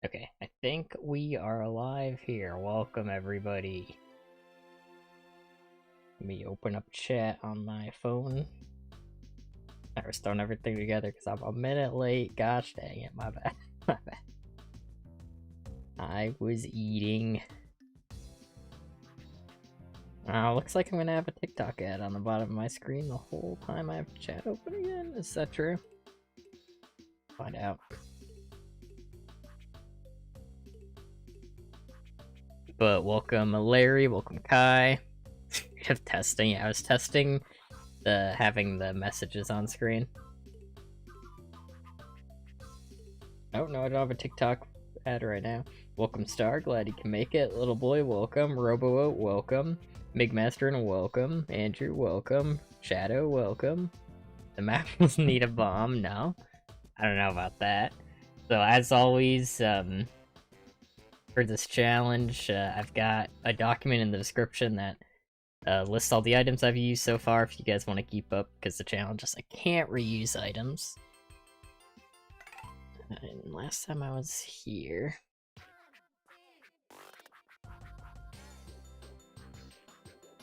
Okay, I think we are alive here. Welcome, everybody. Let me open up chat on my phone. I was throwing everything together because I'm a minute late. Gosh dang it, my bad. My bad. I was eating. Looks like I'm gonna have a TikTok ad on the bottom of my screen the whole time I have chat open again. Is that true? Find out. But welcome Larry, welcome Kai. Of testing, yeah, I was testing having the messages on screen. Oh no, I don't have a TikTok ad right now. Welcome Star, glad you can make it. Little boy, welcome. Robo, welcome. Migmaster, welcome. Andrew, welcome. Shadow, welcome. The map doesn't need a bomb, no. I don't know about that. So as always, for this challenge, I've got a document in the description that lists all the items I've used so far if you guys want to keep up, because the challenge is I can't reuse items. And last time I was here...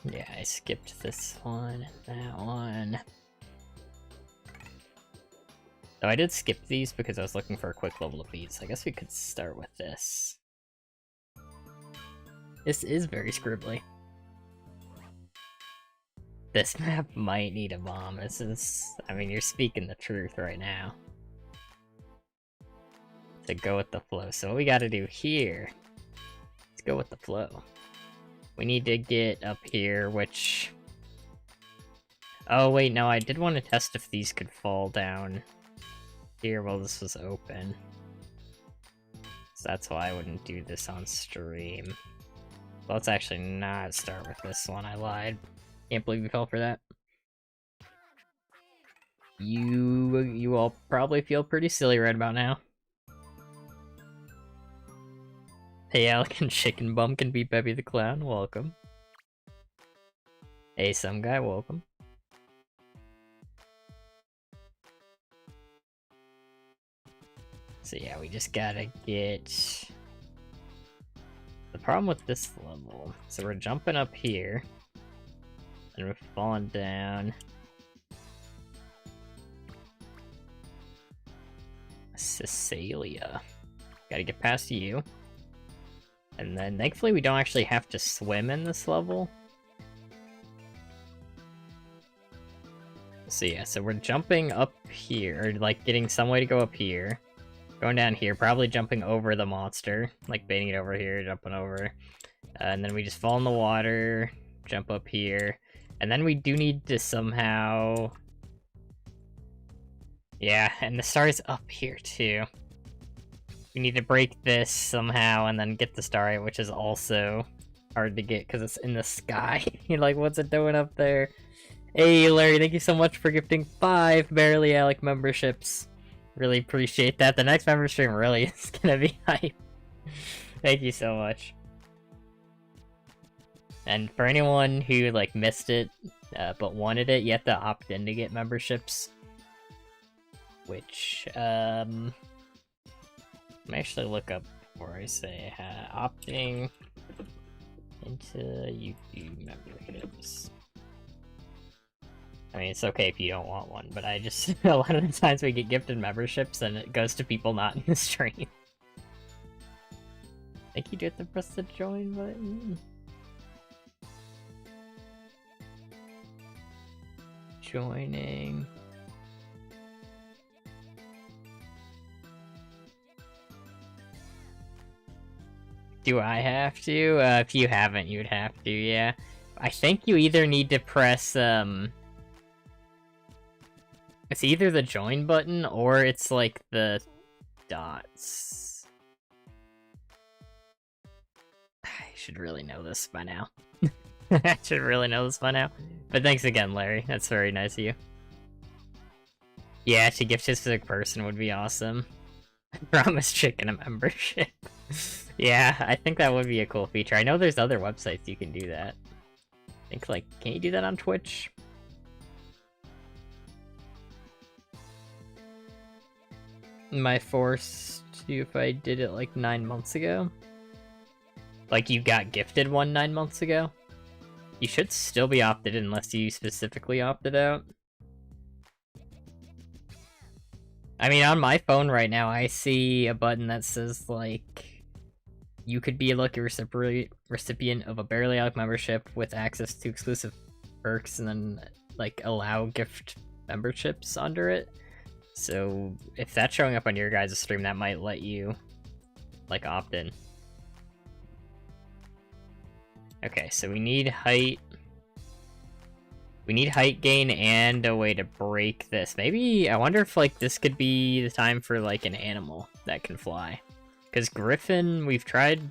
yeah, I skipped this one and that one. So I did skip these because I was looking for a quick level of these. I guess we could start with this. This is very scribbly. This map might need a bomb. This is... I mean, you're speaking the truth right now. To go with the flow. So what we gotta do here... let's go with the flow. We need to get up here, which... oh wait, no, I did want to test if these could fall down here while this was open. So that's why I wouldn't do this on stream. Well, let's actually not start with this one, I lied. Can't believe you fell for that. You all probably feel pretty silly right about now. Hey, Alec and Chicken Bum can be Bebby the Clown, welcome. Hey, some guy, welcome. So yeah, we just gotta get... the problem with this level, so we're jumping up here, and we're falling down. Cecilia. Gotta get past you. And then, thankfully, we don't actually have to swim in this level. So yeah, so we're jumping up here, or like getting some way to go up here. Going down here, probably jumping over the monster, like baiting it over here, jumping over. And then we just fall in the water, jump up here. And then we do need to somehow... yeah, and the star is up here too. We need to break this somehow and then get the star, which is also hard to get because it's in the sky. You're like, what's it doing up there? Hey, Larry, thank you so much for gifting 5 Barely Alec memberships. Really appreciate that. The next member stream really is gonna be hype. Thank you so much. And for anyone who like missed it but wanted it, you have to opt in to get memberships. Which let me actually look up before I say opting into YouTube memberships. I mean, it's okay if you don't want one, but I just... a lot of the times we get gifted memberships and it goes to people not in the stream. I think you do have to press the join button. Joining. Do I have to? If you haven't, you'd have to, yeah. I think you either need to press, it's either the join button, or it's like the dots. I should really know this by now. I should really know this by now. But thanks again, Larry. That's very nice of you. Yeah, to gift a specific person would be awesome. I promise Chicken a membership. Yeah, I think that would be a cool feature. I know there's other websites you can do that. I think, like, can you do that on Twitch? My forced to if I did it like 9 months ago. Like you got gifted one 9 months ago. You should still be opted in unless you specifically opted out. I mean, on my phone right now, I see a button that says, like, you could be a lucky recipient of a Barely Alec membership with access to exclusive perks, and then, like, allow gift memberships under it. So, if that's showing up on your guys' stream, that might let you, like, opt in. Okay, so we need height. We need height gain and a way to break this. Maybe, I wonder if, like, this could be the time for, like, an animal that can fly. Because Griffin, we've tried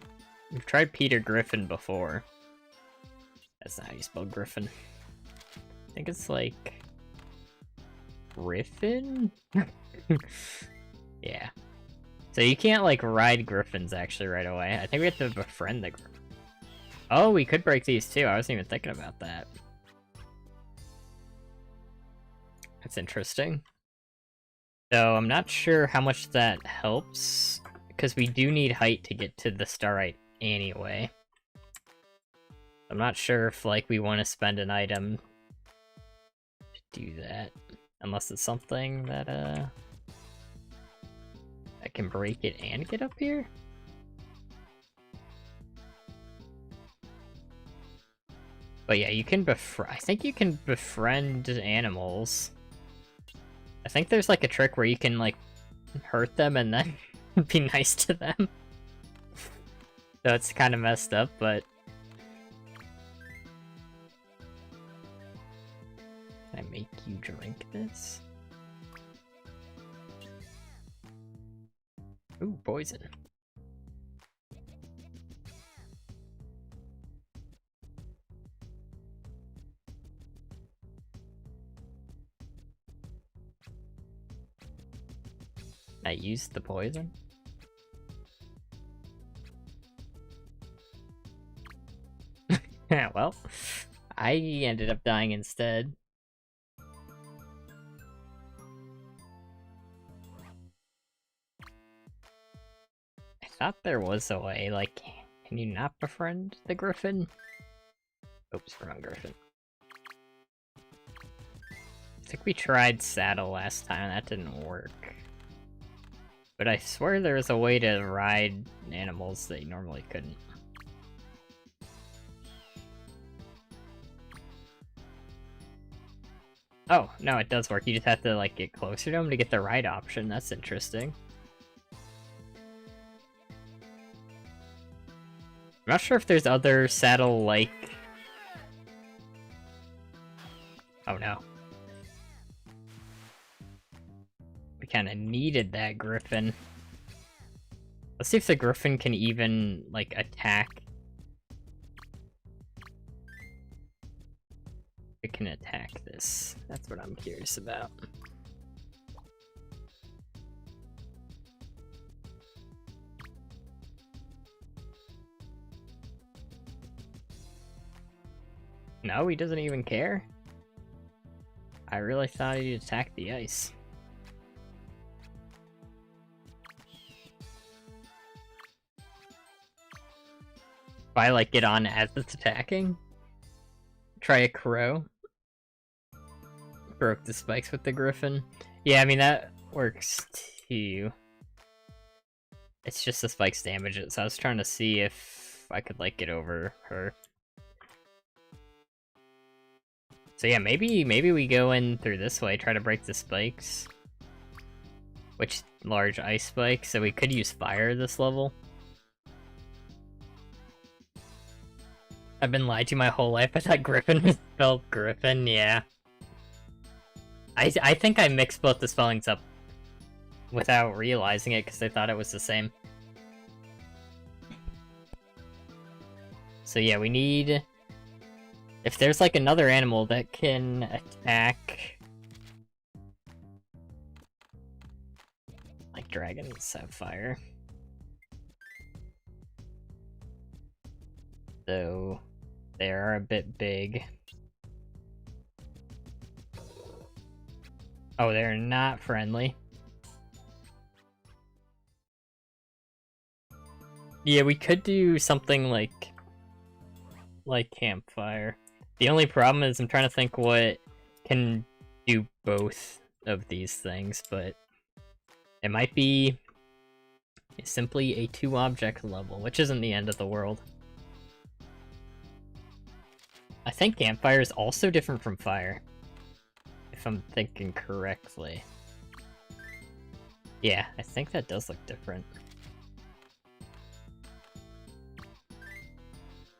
Peter Griffin before. That's not how you spell Griffin. I think it's, like, Griffin? Yeah. So you can't, like, ride Griffins, actually, right away. I think we have to befriend the Griffin. Oh, we could break these, too. I wasn't even thinking about that. That's interesting. So I'm not sure how much that helps, because we do need height to get to the Starite anyway. I'm not sure if, like, we want to spend an item to do that, unless it's something that, I can break it and get up here? But yeah, you can I think you can befriend animals. I think there's like a trick where you can like hurt them and then be nice to them. So it's kind of messed up, but can I make you drink this? Ooh, poison. I used the poison? Yeah, well, I ended up dying instead. I thought there was a way, like, can you not befriend the Griffin? Oops, wrong Griffin. I think we tried Saddle last time, that didn't work. But I swear there was a way to ride animals that you normally couldn't. Oh, no, it does work. You just have to, like, get closer to them to get the right option. That's interesting. I'm not sure if there's other saddle-like... Oh, no. We kind of needed that Griffin. Let's see if the Griffin can even, like, attack. It can attack this. That's what I'm curious about. No, he doesn't even care. I really thought he'd attack the ice. If I, like, get on as it's attacking? Try a crow? Broke the spikes with the Griffin. Yeah, I mean, that works too. It's just the spikes damage it, so I was trying to see if I could, like, get over her. So yeah, maybe we go in through this way, try to break the spikes. Which large ice spikes, so we could use fire this level. I've been lied to my whole life. I thought Griffin was spelled Griffin, yeah. I think I mixed both the spellings up without realizing it, because I thought it was the same. So yeah, we need... If there's like another animal that can attack... Like dragons have fire. So... They are a bit big. Oh, they're not friendly. Yeah, we could do something like campfire. The only problem is I'm trying to think what can do both of these things, but it might be simply a 2-object level, which isn't the end of the world. I think campfire is also different from fire, if I'm thinking correctly. Yeah, I think that does look different.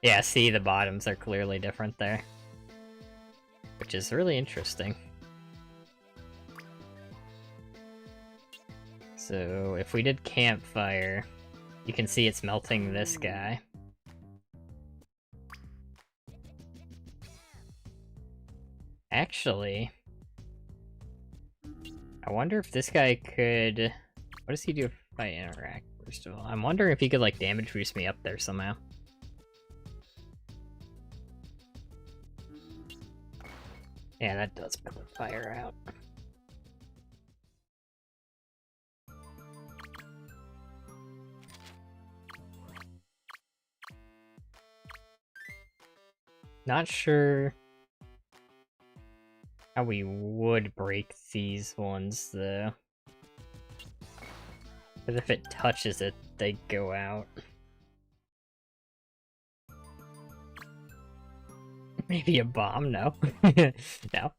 Yeah, see, the bottoms are clearly different there, which is really interesting. So if we did campfire, you can see it's melting this guy. Actually, I wonder if this guy could... What does he do if I interact, first of all? I'm wondering if he could, like, damage boost me up there somehow. Yeah, that does put the fire out. Not sure how we would break these ones, though. Because if it touches it, they go out. Maybe a bomb? No. No.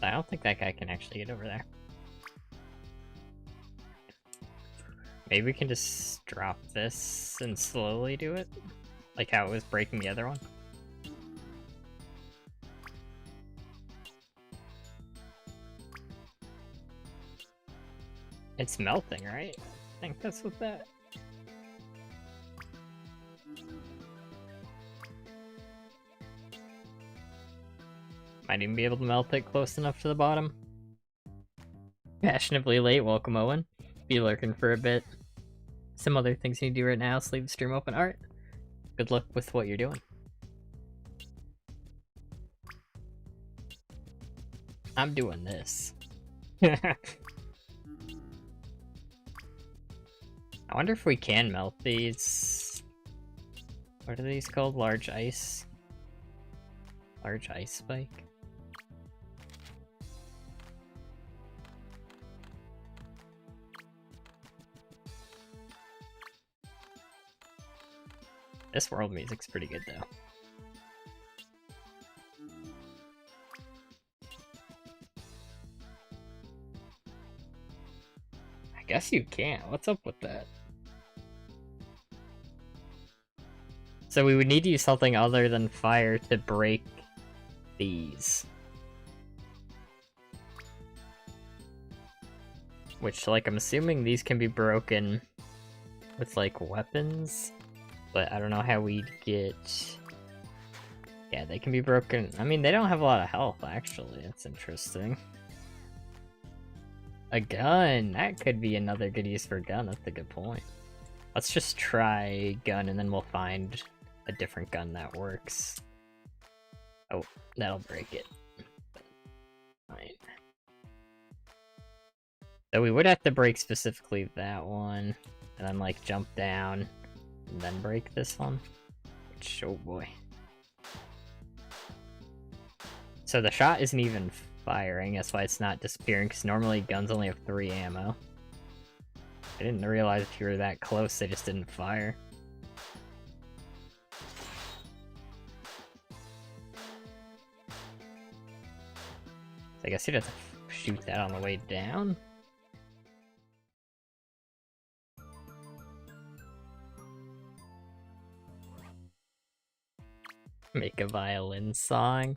I don't think that guy can actually get over there. Maybe we can just drop this and slowly do it? Like how it was breaking the other one? It's melting, right? I think that's what that... Might even be able to melt it close enough to the bottom. Fashionably late, welcome Owen. Be lurking for a bit. Some other things you need to do right now is leave the stream open. Alright. Good luck with what you're doing. I'm doing this. I wonder if we can melt these. What are these called? Large ice? Large ice spike? This world music's pretty good, though. I guess you can't. What's up with that? So we would need to use something other than fire to break these. Which, like, I'm assuming these can be broken with, like, weapons? But I don't know how we'd get... Yeah, they can be broken. I mean, they don't have a lot of health, actually. That's interesting. A gun! That could be another good use for a gun. That's a good point. Let's just try gun, and then we'll find a different gun that works. Oh, that'll break it. Fine. So we would have to break specifically that one, and then, like, jump down. And then break this one. Which, oh boy. So the shot isn't even firing, that's why it's not disappearing, because normally guns only have 3 ammo. I didn't realize if you were that close, they just didn't fire. So I guess you'd have to shoot that on the way down? Make a violin song.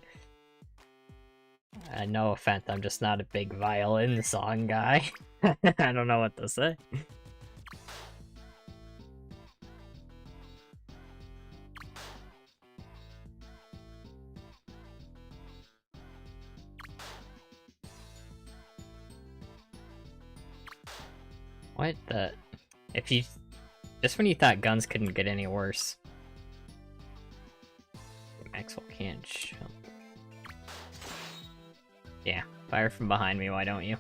No offense, I'm just not a big violin song guy. I don't know what to say. What the... If you... Just when you thought guns couldn't get any worse. Maxwell can't jump. Yeah, fire from behind me, why don't you?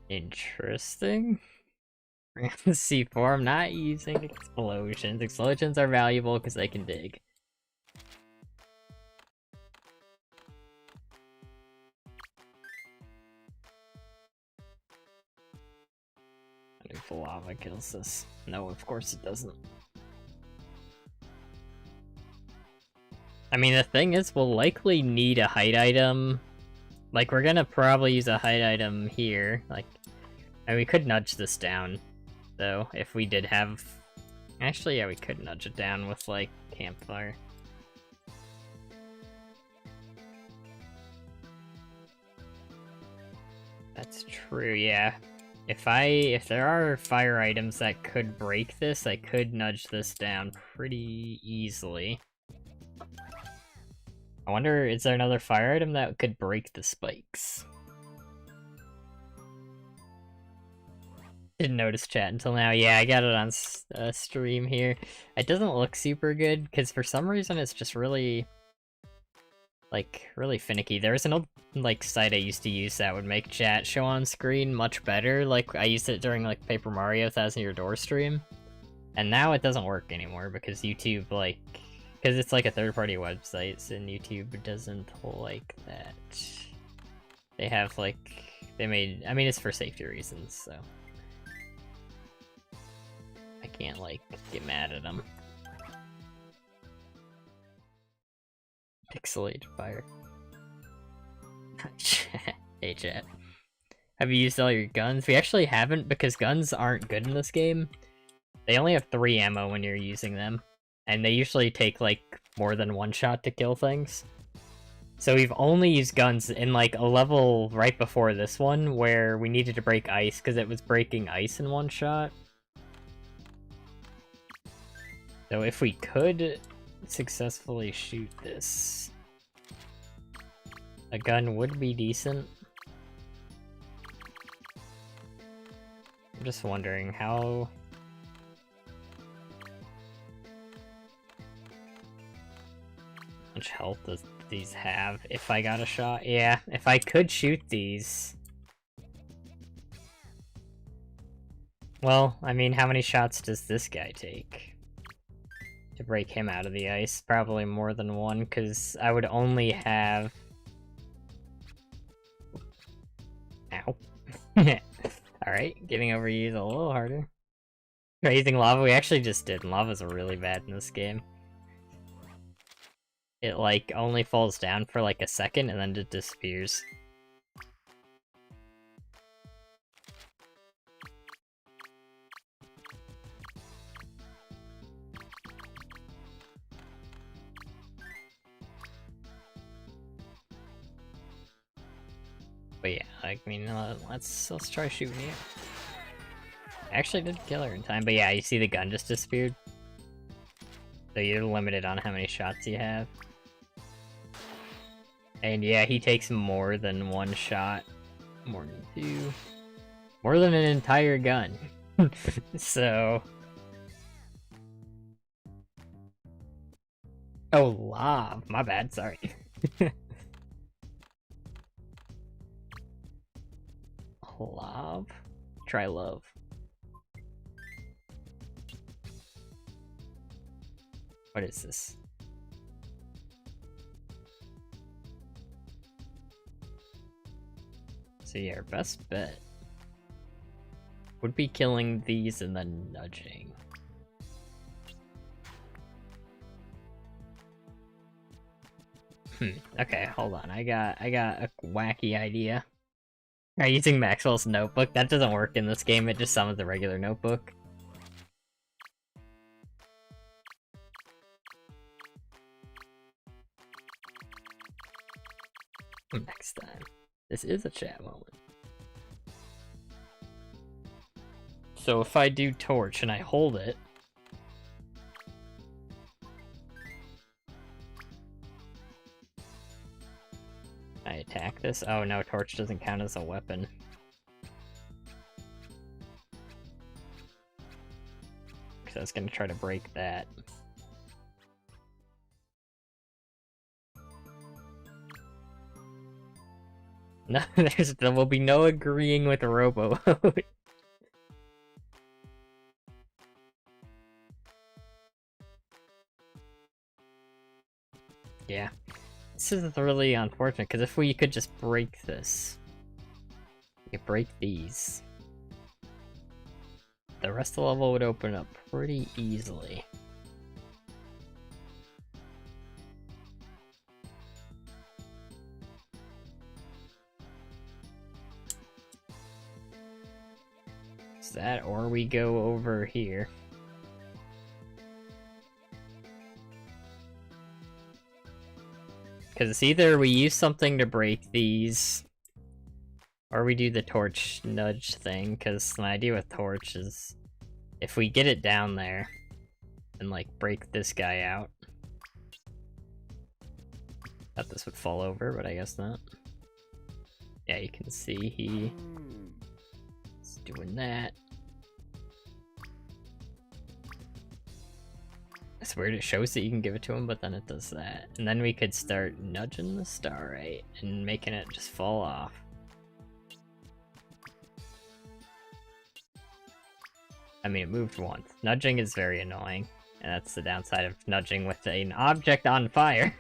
Interesting. C4, I'm not using explosions. Explosions are valuable because they can dig. I think the lava kills this. No, of course it doesn't. I mean, the thing is, we'll likely need a height item. Like, we're gonna probably use a height item here. Like, and we could nudge this down, though, if we did have... Actually, yeah, we could nudge it down with, like, campfire. That's true, yeah. If there are fire items that could break this, I could nudge this down pretty easily. I wonder, is there another fire item that could break the spikes? Didn't notice chat until now. Yeah, I got it on stream here. It doesn't look super good, because for some reason it's just really... like, really finicky. There's an old, like, site I used to use that would make chat show on screen much better. Like, I used it during, like, Paper Mario 1000-Year Door stream. And now it doesn't work anymore, because YouTube, like... because it's, like, a third-party website, and YouTube doesn't like that. They have, like... they made... I mean, it's for safety reasons, so... I can't, like, get mad at them. Pixelated fire. Hey chat. Have you used all your guns? We actually haven't, because guns aren't good in this game. They only have 3 ammo when you're using them. And they usually take, like, more than 1 shot to kill things. So we've only used guns in, like, a level right before this one, where we needed to break ice, because it was breaking ice in 1 shot. So if we could successfully shoot this, a gun would be decent. I'm just wondering how... much health does these have if I got a shot? Yeah, if I could shoot these... well, I mean, how many shots does this guy take to break him out of the ice? Probably more than 1, because I would only have... ow. Alright, getting over you is a little harder. Using lava, we actually just did, and lava's really bad in this game. It, like, only falls down for, like, a second, and then it disappears. But yeah, I mean, let's try shooting you. I actually did kill her in time, but yeah, you see the gun just disappeared? So you're limited on how many shots you have. And yeah, he takes more than 1 shot. More than 2. More than an entire gun. So... oh, lob. My bad, sorry. Lob? Try love. What is this? So yeah, our best bet would be killing these and then nudging. Okay, hold on. I got a wacky idea. Are you using Maxwell's notebook? That doesn't work in this game, it just summons a regular notebook. Next time. This is a chat moment. So if I do torch and I hold it... I attack this? Oh no, torch doesn't count as a weapon. because I was going to try to break that. No, there will be no agreeing with Robo. Yeah. This is really unfortunate, because if we could just break this, we could break these, the rest of the level would open up pretty easily. Is that, or we go over here. Because it's either we use something to break these, or we do the torch nudge thing, because my idea with torch is if we get it down there and like break this guy out. Thought this would fall over, but I guess not. Yeah, you can see he's doing that. It's weird, it shows that you can give it to him, but then it does that. And then we could start nudging the star right and making it just fall off. I mean, it moved once. Nudging is very annoying, and that's the downside of nudging with an object on fire.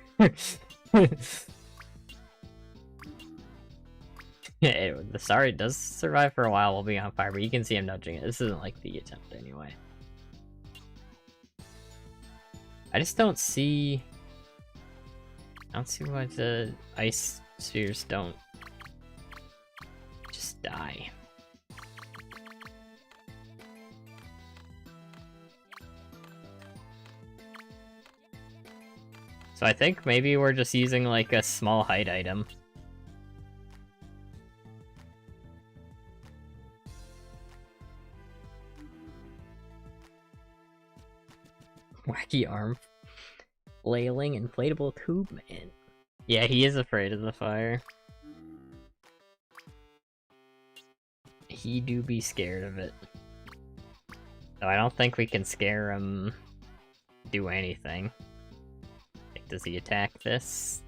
Yeah, the star does survive for a while while being on fire, but you can see him nudging it. This isn't like the attempt anyway. I just don't see why the ice spheres don't just die. So I think maybe we're just using like a small height item. Wacky arm flailing inflatable tube man. Yeah, he is afraid of the fire. He do be scared of it. So I don't think we can scare him do anything. Like, does he attack this?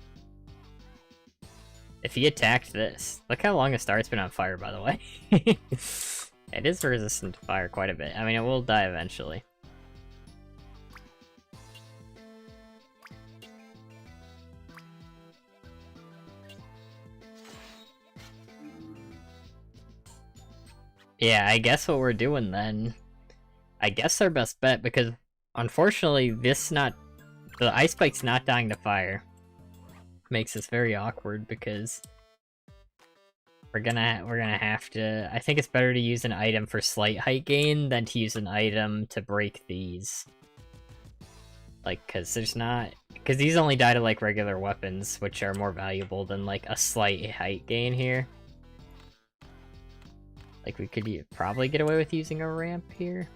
If he attacked this, look how long the star's been on fire, by the way. It is resistant to fire quite a bit. I mean, it will die eventually. Yeah, I guess what we're doing then, I guess our best bet, because unfortunately the ice spike's not dying to fire, makes this very awkward because we're gonna have to, I think it's better to use an item for slight height gain than to use an item to break these. Like, because these only die to like regular weapons, which are more valuable than like a slight height gain here. Like, we could probably get away with using a ramp here.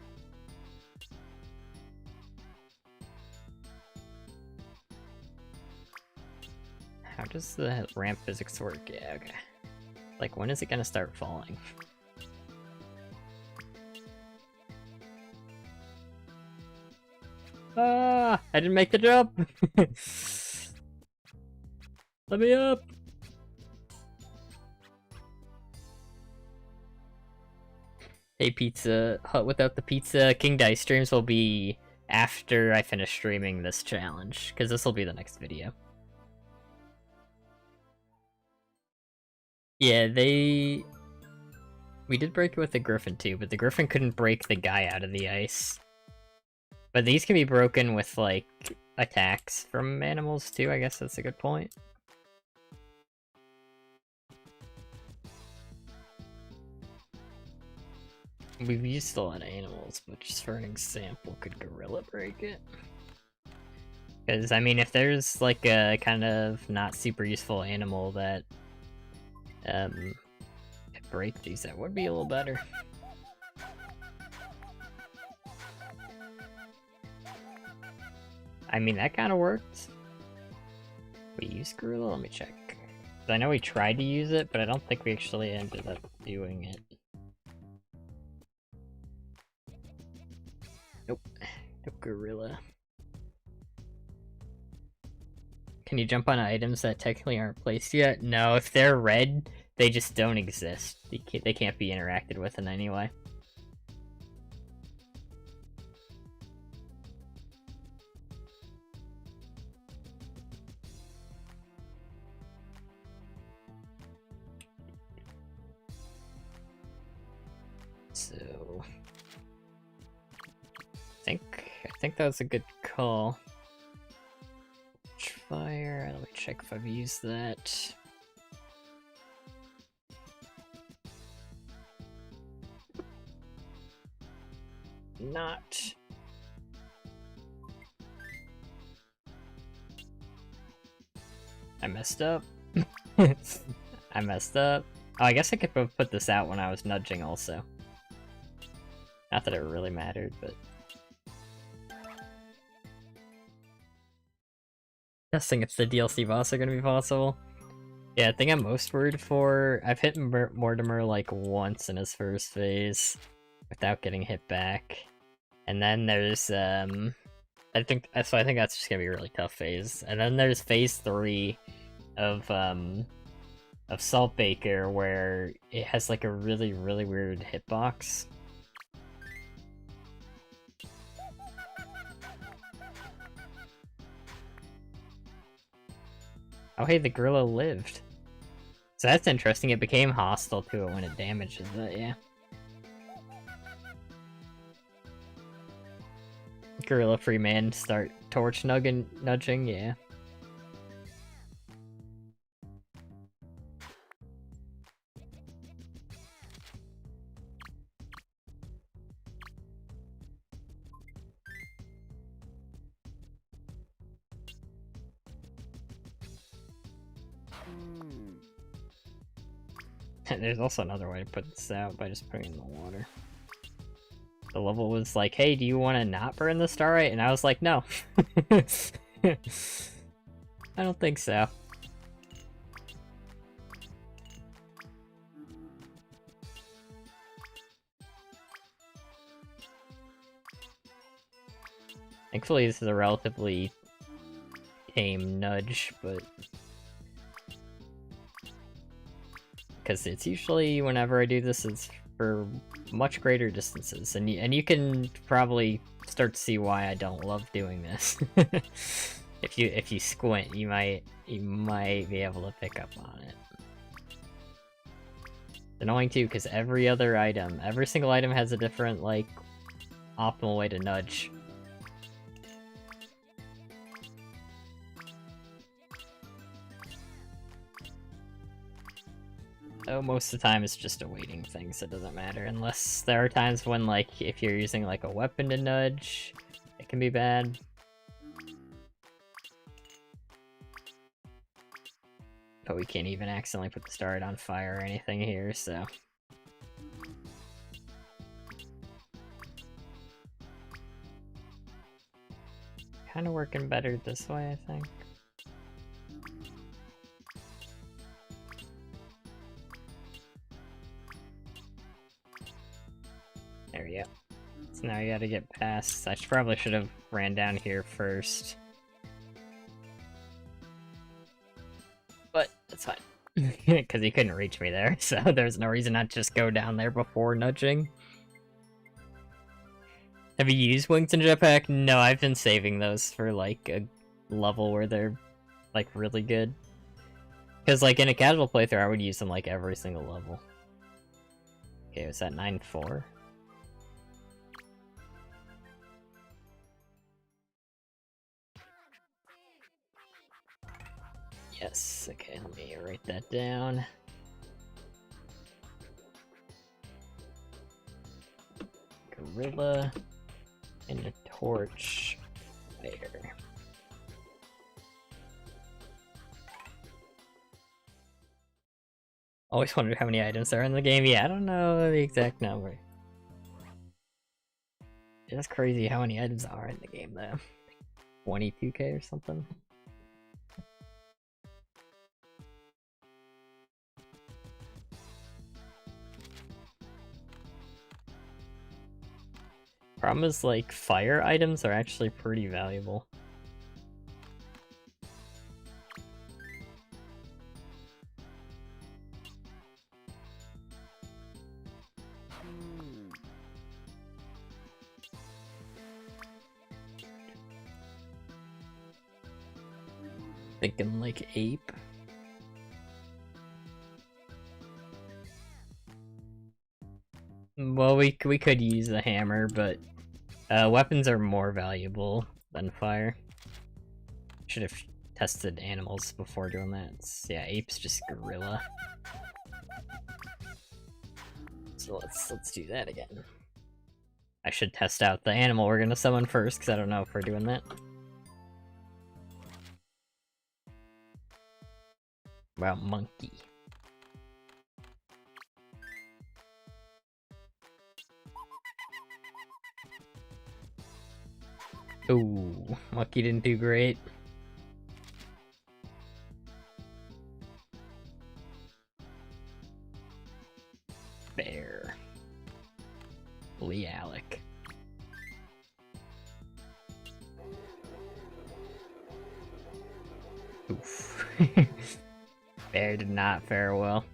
How does the ramp physics work? Yeah, okay. Like, when is it gonna start falling? Ah! I didn't make the jump! Let me up! Hey, Pizza Hut without the pizza. King Dice streams will be after I finish streaming this challenge, because this will be the next video. Yeah, we did break it with the Griffin too, but the Griffin couldn't break the guy out of the ice. But these can be broken with, like, attacks from animals too, I guess that's a good point. We've used a lot of animals, but just for an example, could Gorilla break it? Because, I mean, if there's, like, a kind of not super useful animal that could break these, that would be a little better. I mean, that kind of worked. We used Gorilla? Let me check. I know we tried to use it, but I don't think we actually ended up doing it. Nope. No gorilla. Can you jump on items that technically aren't placed yet? No, if they're red, they just don't exist. They can't be interacted with in any way. So I think that was a good call. Fire. Let me check if I've used that. Not. I messed up. I messed up. Oh, I guess I could put this out when I was nudging also. Not that it really mattered, but... Guessing if the DLC boss are gonna be possible. Yeah, I think I'm most worried for... I've hit Mortimer like once in his first phase without getting hit back. And then there's, I think that's just gonna be a really tough phase. And then there's phase 3 of Saltbaker, where it has like a really, really weird hitbox. Oh hey, the gorilla lived. So that's interesting, it became hostile to it when it damages it, yeah. Gorilla free man start torch nudging, yeah. There's also another way to put this out by just putting it in the water. The level was like, hey, do you want to not burn the starlight? And I was like, no. I don't think so. Thankfully, this is a relatively tame nudge, but... Because it's usually, whenever I do this, it's for much greater distances, and you can probably start to see why I don't love doing this. If you squint, you might be able to pick up on it. It's annoying too, because every single item has a different, like, optimal way to nudge. Oh, most of the time it's just a waiting thing, so it doesn't matter. Unless there are times when, like, if you're using, like, a weapon to nudge, it can be bad. But we can't even accidentally put the starlight on fire or anything here, so... Kinda working better this way, I think. There we go. So now you gotta get past. I probably should have ran down here first. But that's fine. Because he couldn't reach me there, so there's no reason not to just go down there before nudging. Have you used wings and jetpack? No, I've been saving those for like a level where they're like really good. Because like in a casual playthrough, I would use them like every single level. Okay, was that 9-4? Yes, okay, let me write that down. Gorilla and a torch fire. Always wondered how many items there are in the game. Yeah, I don't know the exact number. That's crazy how many items are in the game though. 22k or something. Problem is, like, fire items are actually pretty valuable. Thinking like ape. Well, we could use the hammer, but weapons are more valuable than fire. Should have tested animals before doing that. Yeah, ape's just gorilla. So let's do that again. I should test out the animal we're gonna summon first, because I don't know if we're doing that. Wow, monkey. Ooh, monkey didn't do great. Bear. Alec. Oof. Bear did not fare well.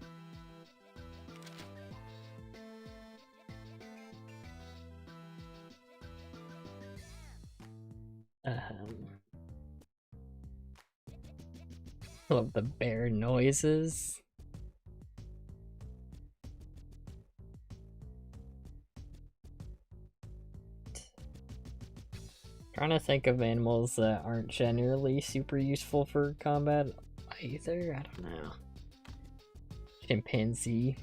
Love the bear noises. Trying to think of animals that aren't generally super useful for combat either. I don't know. Chimpanzee.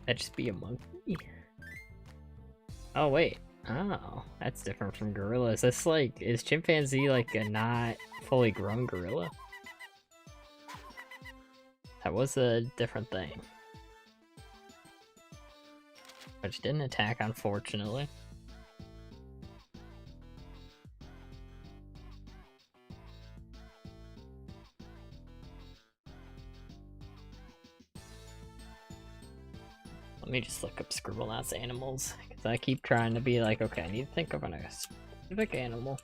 That'd just be a monkey. Oh wait. Oh, that's different from gorillas. That's like, is chimpanzee like a not fully grown gorilla? That was a different thing. Which didn't attack, unfortunately. Let me just look up Scribblenauts animals, because I keep trying to be like, okay, I need to think of a specific animal.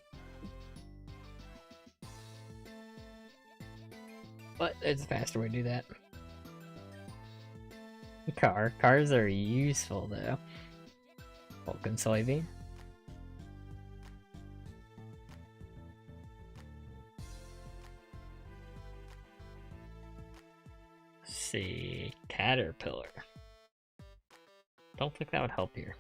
But it's a faster way to do that. Cars are useful though. Vulcan soybean. Let's see, caterpillar. Don't think that would help here.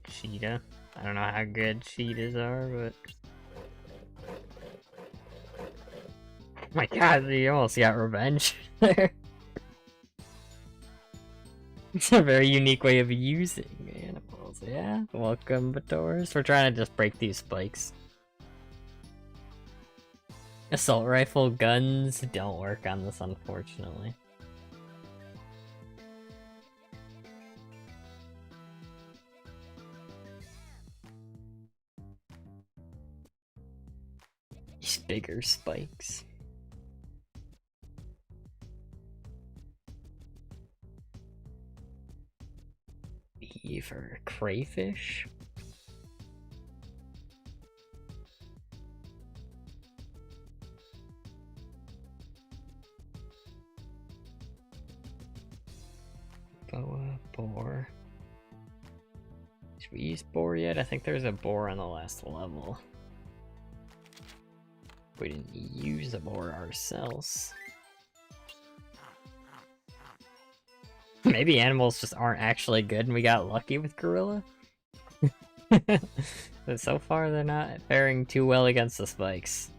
Cheetah. I don't know how good cheetahs are, but... Oh my god, you almost got revenge there. It's a very unique way of using animals, yeah? Welcome, Bators. We're trying to just break these spikes. Assault rifle guns don't work on this, unfortunately. These bigger spikes. Beaver, crayfish. Boa, boar. Should we use boar yet? I think there's a boar on the last level. We didn't use a boar ourselves. Maybe animals just aren't actually good and we got lucky with gorilla? But so far they're not faring too well against the spikes.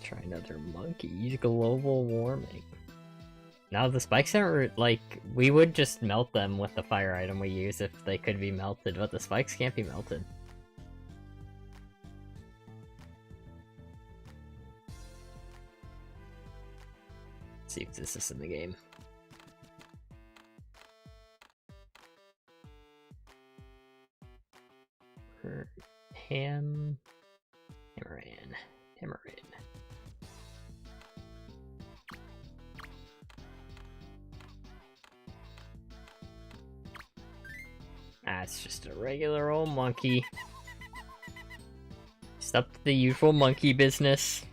Try another monkey. Global warming. Now the spikes aren't like, we would just melt them with the fire item we use if they could be melted, but the spikes can't be melted. see if this is in the game. Hammerin. Ah, it's just a regular old monkey. Just up to the usual monkey business.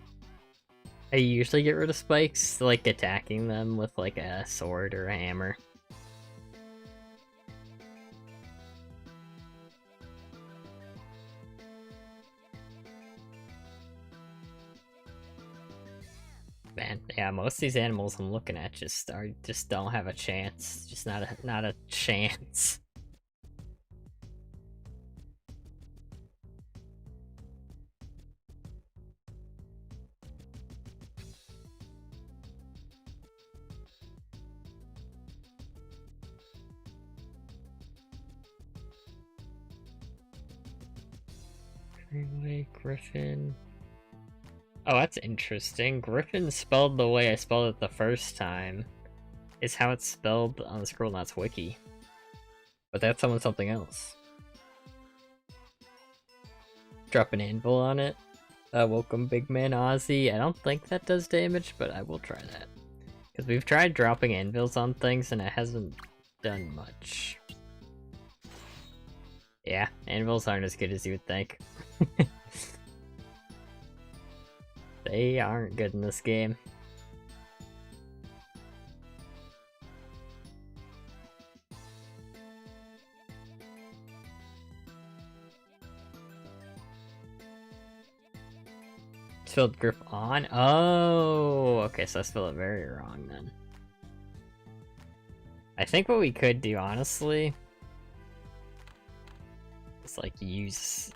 I usually get rid of spikes, like attacking them with like a sword or a hammer. Man, yeah, most of these animals I'm looking at just don't have a chance. Just not a chance. Freeway Griffin. Oh, that's interesting. Griffin spelled the way I spelled it the first time is how it's spelled on the Scribblenauts wiki. But that's on something else. Drop an anvil on it. Welcome Big Man Ozzy. I don't think that does damage, but I will try that. Because we've tried dropping anvils on things and it hasn't done much. Yeah, anvils aren't as good as you would think. They aren't good in this game. Spelled grip on? Oh, okay, so I spelled it very wrong then. I think what we could do, honestly, is like use...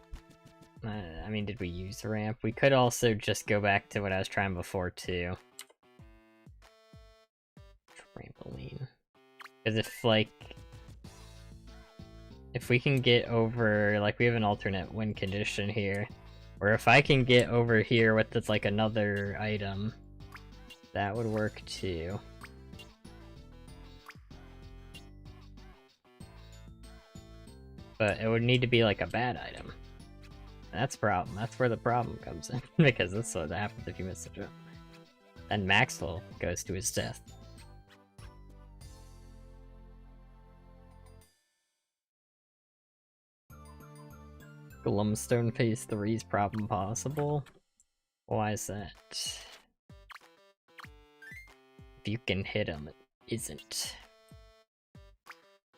I mean, did we use the ramp? We could also just go back to what I was trying before, too. Trampoline. Because if we can get over, like, we have an alternate win condition here, or if I can get over here with, this, like, another item, that would work, too. But it would need to be, like, a bad item. That's the problem. That's where the problem comes in. Because that's what happens if you miss the jump. And Maxwell goes to his death. Glumstone Phase 3's problem possible? Why is that? If you can hit him, it isn't.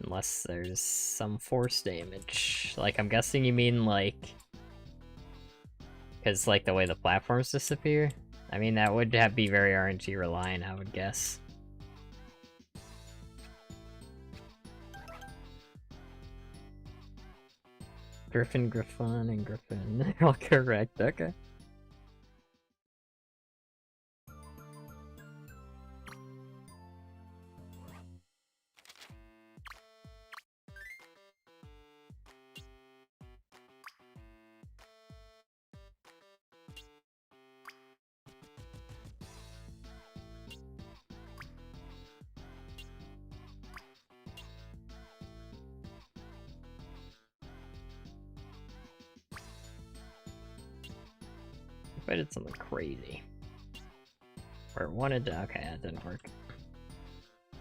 Unless there's some force damage. Like, I'm guessing you mean, like... Because, like, the way the platforms disappear? I mean, that would be very RNG reliant, I would guess. Griffin, and Griffin. They're all correct, okay. I did something crazy. Or it wanted to... Okay, that didn't work. I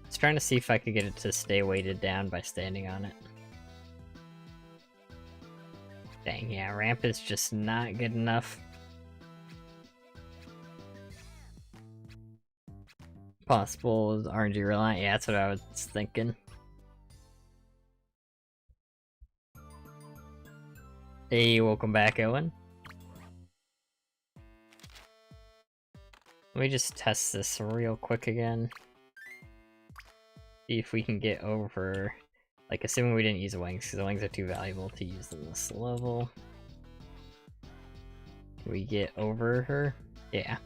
was trying to see if I could get it to stay weighted down by standing on it. Dang, yeah, ramp is just not good enough. Possible is RNG reliant. Yeah, that's what I was thinking. Hey, welcome back, Owen. Let me just test this real quick again. See if we can get over... Like, assuming we didn't use the wings, because the wings are too valuable to use in this level. Can we get over her? Yeah.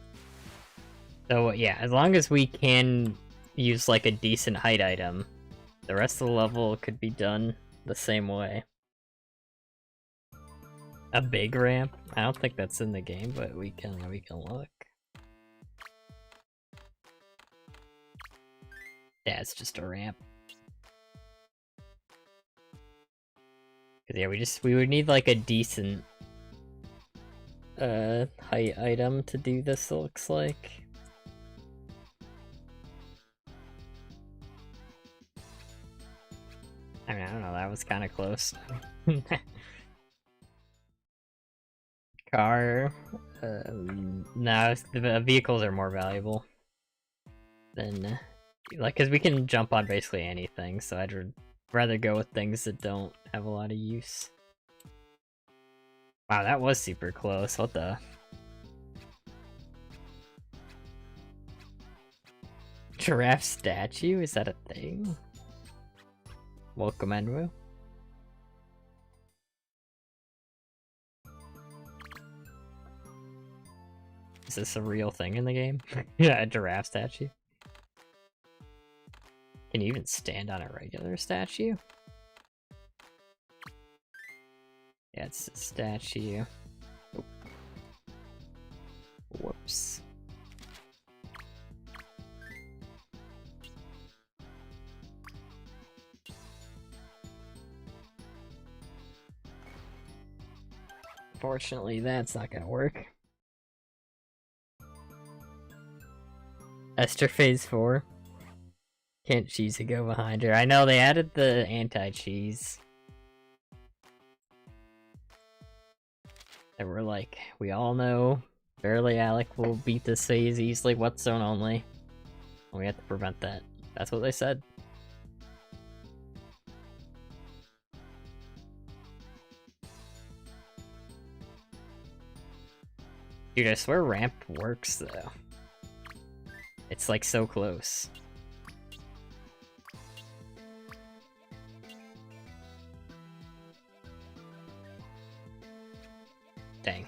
So, yeah, as long as we can use, like, a decent height item, the rest of the level could be done the same way. A big ramp? I don't think that's in the game, but we can look. Yeah, it's just a ramp. Cause yeah, we would need like a decent height item to do this, it looks like. I mean, I don't know, that was kind of close. Car, no, the vehicles are more valuable than, like, cause we can jump on basically anything, so I'd rather go with things that don't have a lot of use. Wow, that was super close, what the? Giraffe statue? Is that a thing? Welcome, Enwu. Is this a real thing in the game? Yeah, a giraffe statue. Can you even stand on a regular statue? Yeah, it's a statue. Oh. Whoops. Fortunately, that's not gonna work. Esther Phase 4. Can't Cheesy go behind her? I know, they added the anti-cheese. And we're like, we all know barely Alec will beat this phase easily, what's zone only. And we have to prevent that. That's what they said. Dude, I swear ramp works though. It's like so close. Dang.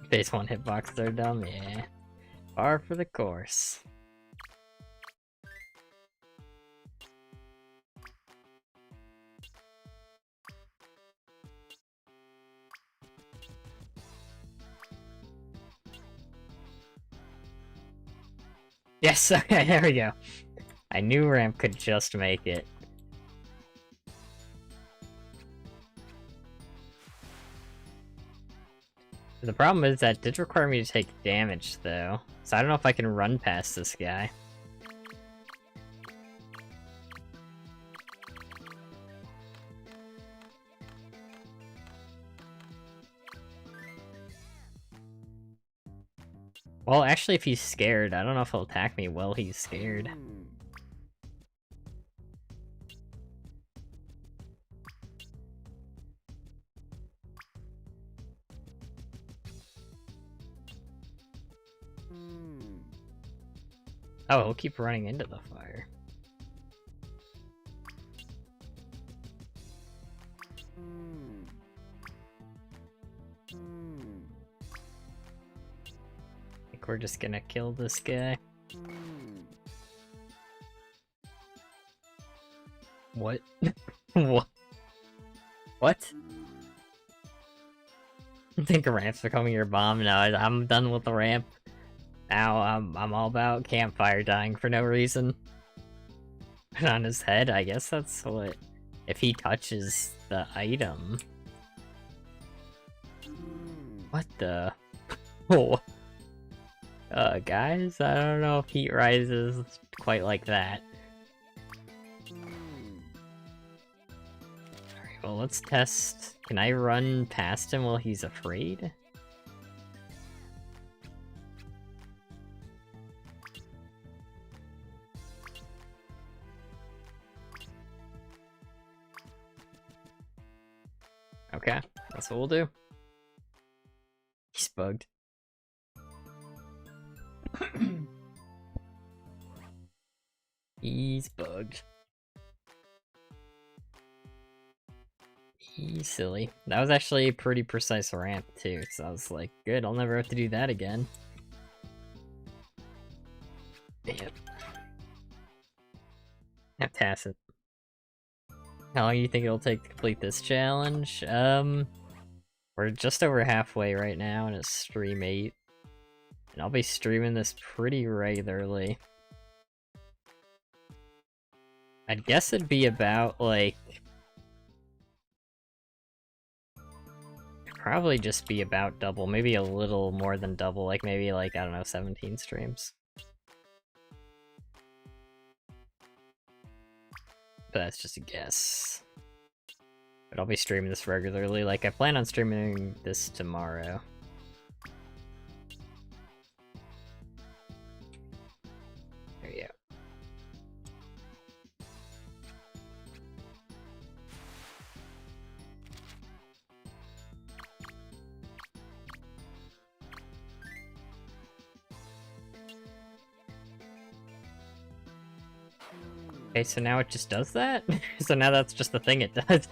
Phase 1 hitboxes are dumb, yeah. Par for the course. Yes, okay, there we go. I knew ramp could just make it. The problem is that did require me to take damage, though. So I don't know if I can run past this guy. Well, actually, if he's scared, I don't know if he'll attack me while he's scared. Oh, he'll keep running into the fire. I think we're just gonna kill this guy. What? What? What? I think a ramp's becoming your bomb. No, I'm done with the ramp. Now I'm all about campfire dying for no reason. Put on his head, I guess that's what... If he touches the item... What the... Oh. Guys, I don't know if heat rises quite like that. Alright, well let's test... Can I run past him while he's afraid? Okay, that's what we'll do. He's bugged. He's bugged. He's silly. That was actually a pretty precise ramp too, so I was like, good, I'll never have to do that again. Damn. Have Tacit. How long do you think it'll take to complete this challenge? We're just over halfway right now, and it's stream 8. And I'll be streaming this pretty regularly. I'd guess it'd be about, like... Probably just be about double, maybe a little more than double, like maybe like, I don't know, 17 streams. But that's just a guess. But I'll be streaming this regularly, like I plan on streaming this tomorrow. There you go. Okay, so now it just does that? So now that's just the thing it does.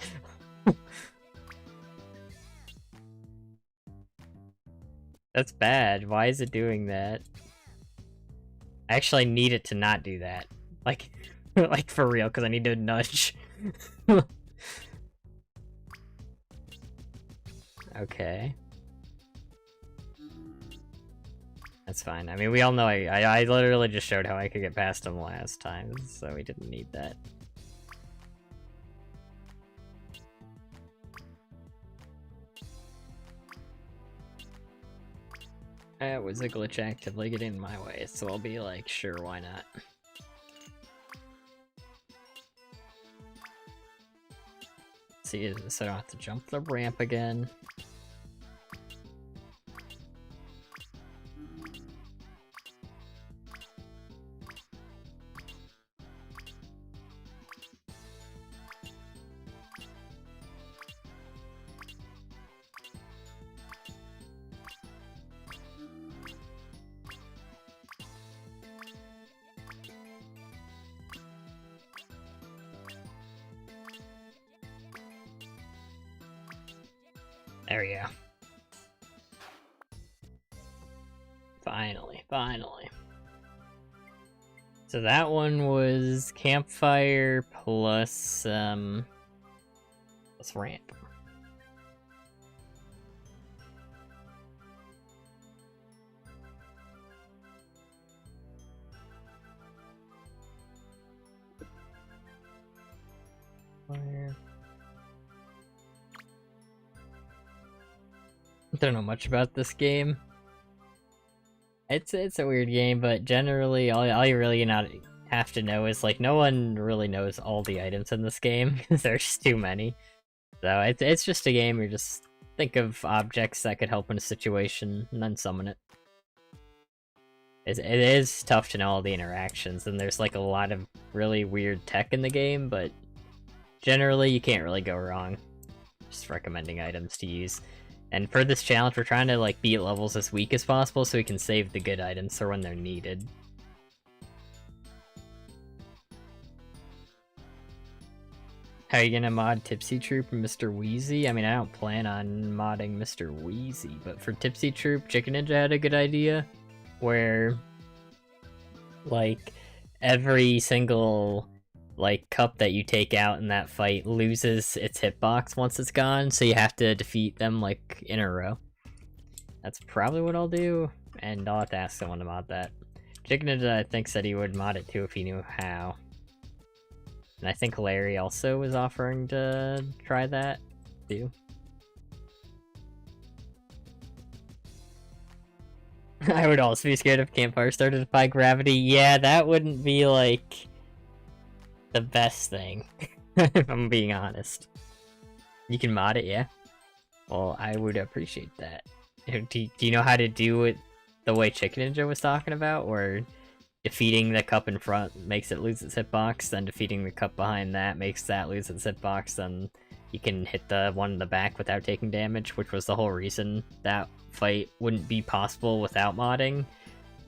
That's bad. Why is it doing that? I actually need it to not do that. Like, like for real, because I need to nudge. Okay. That's fine. I mean, we all know I literally just showed how I could get past him last time, so we didn't need that. That was a glitch actively getting in my way, so I'll be like, sure, why not? See, so I don't have to jump the ramp again. There we go. Finally. So that one was campfire plus ramp. Fire. I don't know much about this game. It's a weird game, but generally all you really not have to know is like no one really knows all the items in this game because there's just too many. So it's just a game. You just think of objects that could help in a situation and then summon it. It is tough to know all the interactions, and there's like a lot of really weird tech in the game, but generally you can't really go wrong. Just recommending items to use. And for this challenge, we're trying to like beat levels as weak as possible so we can save the good items for when they're needed. How are you gonna mod Tipsy Troop and Mr. Wheezy? I mean, I don't plan on modding Mr. Wheezy, but for Tipsy Troop, Chicken Ninja had a good idea where like every single like cup that you take out in that fight loses its hitbox once it's gone, so you have to defeat them like in a row. That's probably what I'll do, and I'll have to ask someone to mod that. Chicken Ninja, I think, said he would mod it too if he knew how. And I think Larry also was offering to try that too. I would also be scared if campfire started to defy gravity. Yeah, that wouldn't be like the best thing, if I'm being honest. You can mod it, yeah? Well, I would appreciate that. Do you know how to do it the way Chicken Ninja was talking about? Or defeating the cup in front makes it lose its hitbox, then defeating the cup behind that makes that lose its hitbox, then you can hit the one in the back without taking damage, which was the whole reason that fight wouldn't be possible without modding.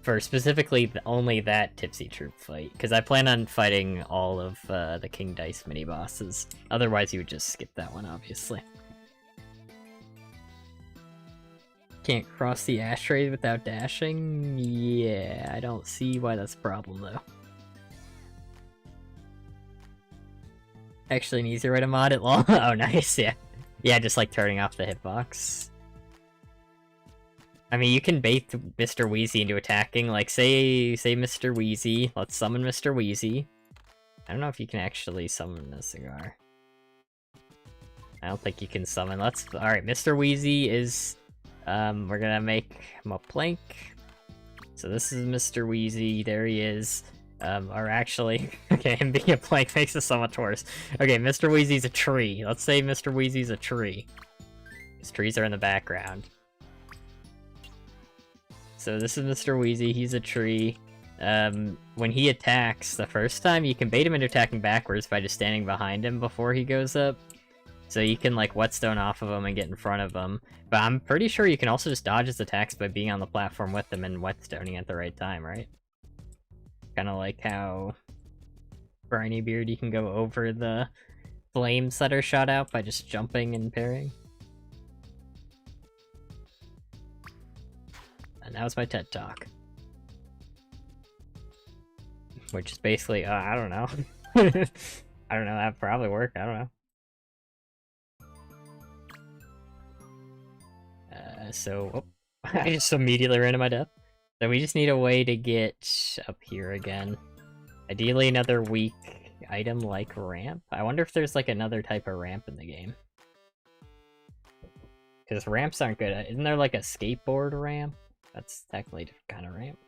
For specifically only that Tipsy Troop fight, because I plan on fighting all of the King Dice mini-bosses. Otherwise you would just skip that one, obviously. Can't cross the ashtray without dashing? Yeah, I don't see why that's a problem, though. Actually an easier way to mod it, lol. Oh, nice, yeah. Yeah, just like turning off the hitbox. I mean, you can bait Mr. Wheezy into attacking. Like, say Mr. Wheezy. Let's summon Mr. Wheezy. I don't know if you can actually summon the cigar. I don't think you can summon. Alright, Mr. Wheezy is... we're gonna make him a plank. So this is Mr. Wheezy. There he is. Or actually... Okay, him being a plank makes it so much worse. Okay, Mr. Wheezy's a tree. Let's say Mr. Wheezy's a tree. His trees are in the background. So this is Mr. Wheezy. He's a tree. When he attacks the first time, you can bait him into attacking backwards by just standing behind him before he goes up. So you can, like, whetstone off of him and get in front of him. But I'm pretty sure you can also just dodge his attacks by being on the platform with him and whetstoning at the right time, right? Kind of like how Briny Beard, you can go over the flames that are shot out by just jumping and parrying. And that was my TED Talk. Which is basically, I don't know. I don't know, that probably worked, I don't know. So, I just immediately ran to my death. So we just need a way to get up here again. Ideally another weak item like ramp. I wonder if there's like another type of ramp in the game. Because ramps aren't good. Isn't there like a skateboard ramp? That's technically a different kind of ramp.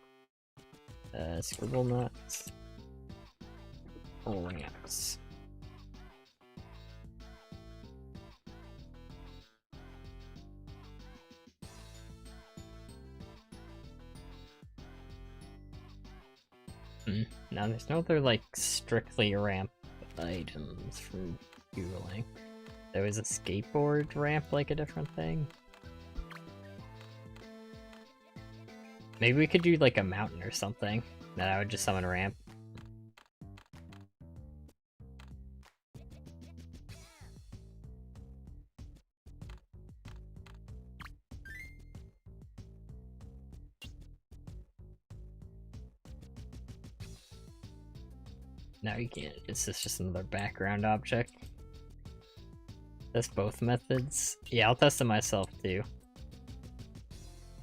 Scribblenauts. Ramps. Now there's no other like strictly ramp items from Googling. There was a skateboard ramp, like a different thing. Maybe we could do like a mountain or something. That I would just summon a ramp. Now you can't. It's just another background object. Test both methods. Yeah, I'll test it myself too.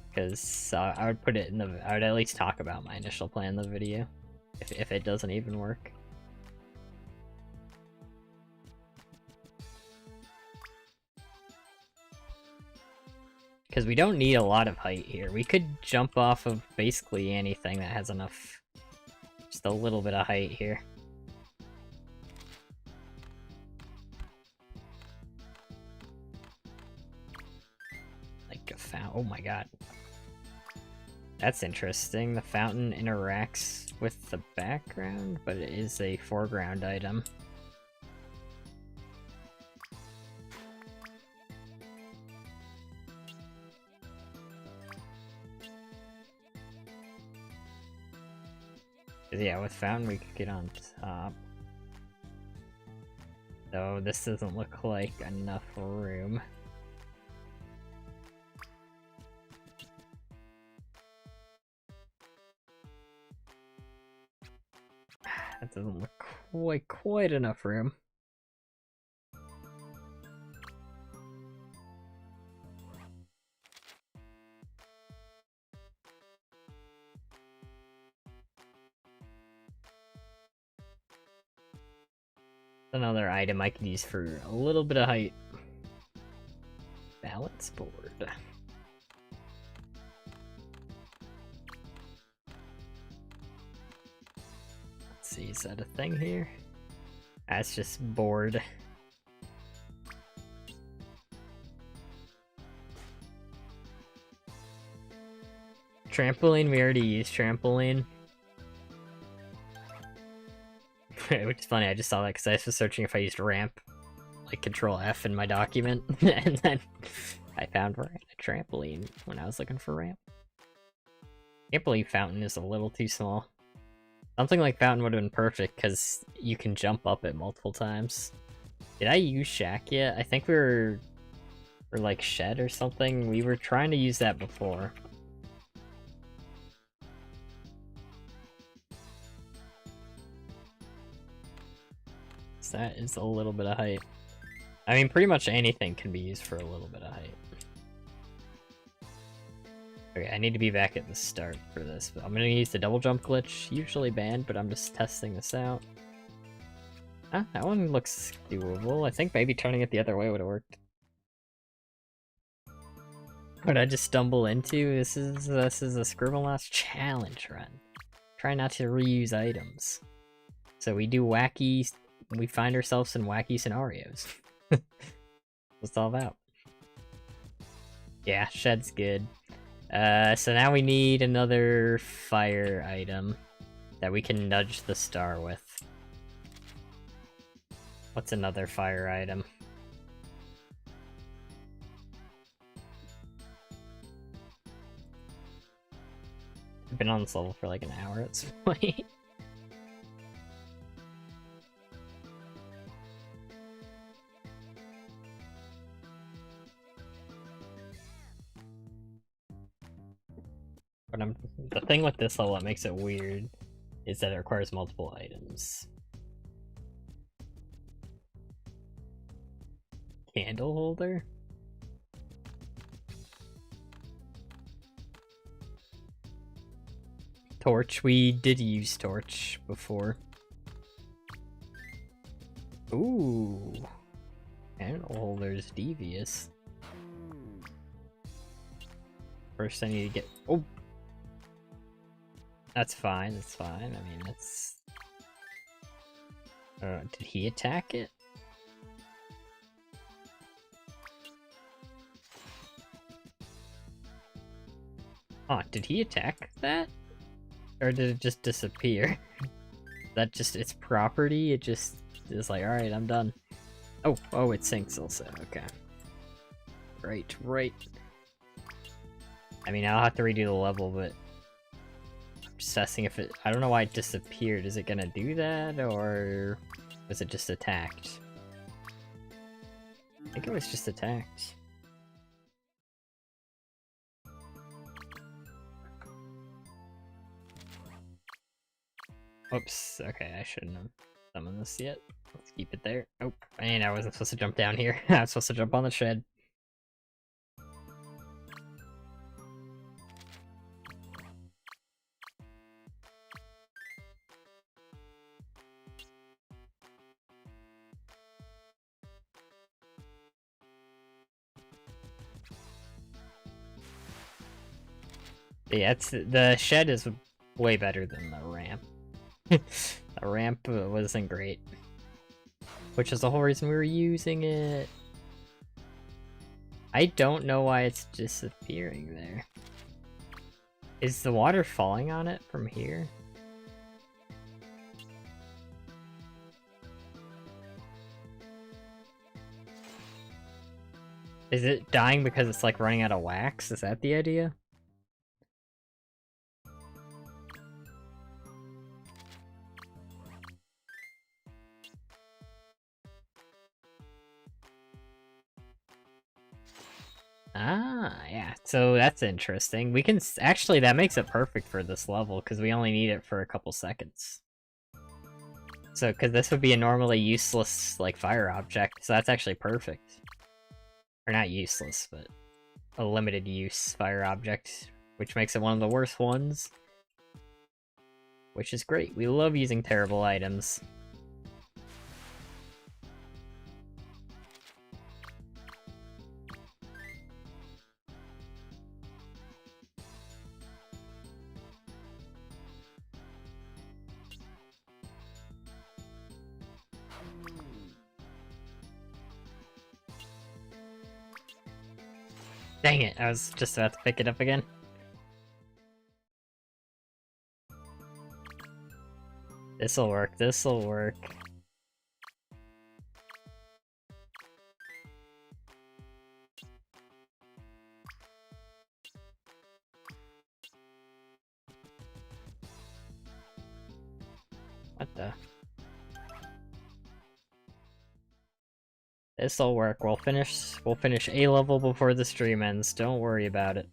Because I would put it in the... I would at least talk about my initial plan in the video. If it doesn't even work. Because we don't need a lot of height here. We could jump off of basically anything that has enough... Just a little bit of height here. Like a fountain. Oh my god. That's interesting. The fountain interacts with the background, but it is a foreground item. Yeah, with fountain we could get on top. Though this doesn't look like enough room. That doesn't look quite enough room. Another item I could use for a little bit of height. Balance board. Let's see, is that a thing here? That's just board. Trampoline, we already used trampoline. Which is funny, I just saw that because I was searching if I used ramp, like Control F in my document, and then I found a trampoline when I was looking for ramp. Can't believe fountain is a little too small. Something like fountain would have been perfect because you can jump up it multiple times. Did I use shack yet? I think we were like shed or something. We were trying to use that before. So that is a little bit of height. I mean, pretty much anything can be used for a little bit of height. Okay, I need to be back at the start for this, but I'm gonna use the double jump glitch, usually banned, but I'm just testing this out. Ah, that one looks doable. I think maybe turning it the other way would have worked. What did I just stumble into? This is a Scribblenauts challenge run. Try not to reuse items. So we find ourselves in wacky scenarios. What's all about? Yeah, shed's good. So now we need another fire item that we can nudge the star with. What's another fire item? I've been on this level for like an hour at this point. But the thing with this level that makes it weird is that it requires multiple items. Candle holder? Torch. We did use torch before. Ooh. Candle holder's devious. First I need to get... Oh! That's fine, that's fine. I mean, that's... did he attack it? Oh, did he attack that? Or did it just disappear? That just its property? It just is like, alright, I'm done. Oh, it sinks also, okay. Right. I mean, I'll have to redo the level, but... I'm just testing if it... I don't know why it disappeared. Is it gonna do that, or... was it just attacked? I think it was just attacked. Oops, okay, I shouldn't have summoned this yet. Let's keep it there. Oh, and I wasn't supposed to jump down here. I was supposed to jump on the shed. But yeah, the shed is way better than the ramp. The ramp wasn't great. Which is the whole reason we were using it. I don't know why it's disappearing there. Is the water falling on it from here? Is it dying because it's like running out of wax? Is that the idea? Ah, yeah. So that's interesting. We can actually, that makes it perfect for this level because we only need it for a couple seconds. So, because this would be a normally useless, like, fire object, so that's actually perfect. Or not useless, but a limited use fire object, which makes it one of the worst ones. Which is great. We love using terrible items. Dang it, I was just about to pick it up again. This'll work, this'll work. What the? This'll work. We'll finish A level before the stream ends. Don't worry about it.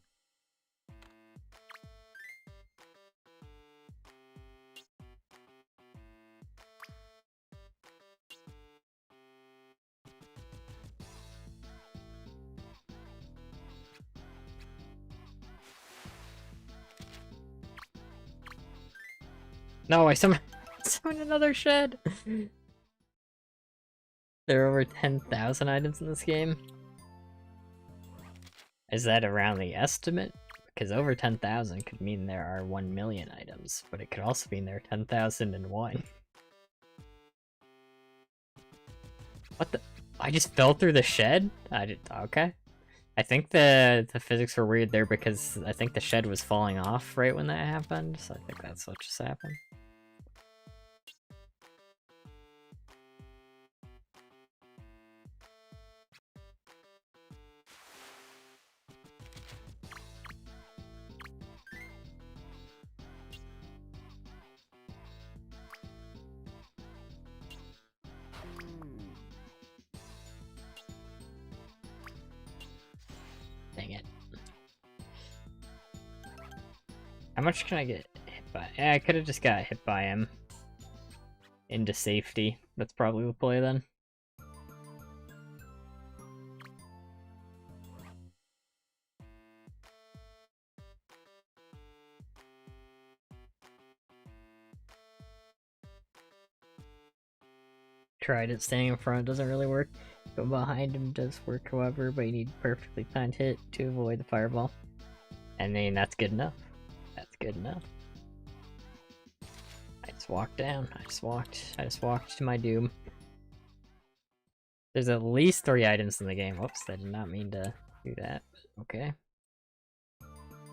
No, I summoned another shed! There are over 10,000 items in this game. Is that around the estimate? Because over 10,000 could mean there are 1 million items, but it could also mean there are 10,001. What the? I just fell through the shed? Okay. I think the physics were weird there because I think the shed was falling off right when that happened, so I think that's what just happened. Dang it. How much can I get hit by? Yeah, I could have just got hit by him into safety. That's probably the play then. Tried it, standing in front doesn't really work. Going behind him does work, however, but you need perfectly timed hit to avoid the fireball. And then that's good enough. That's good enough. I just walked down. I just walked to my doom. There's at least 3 items in the game. Whoops, I did not mean to do that. Okay.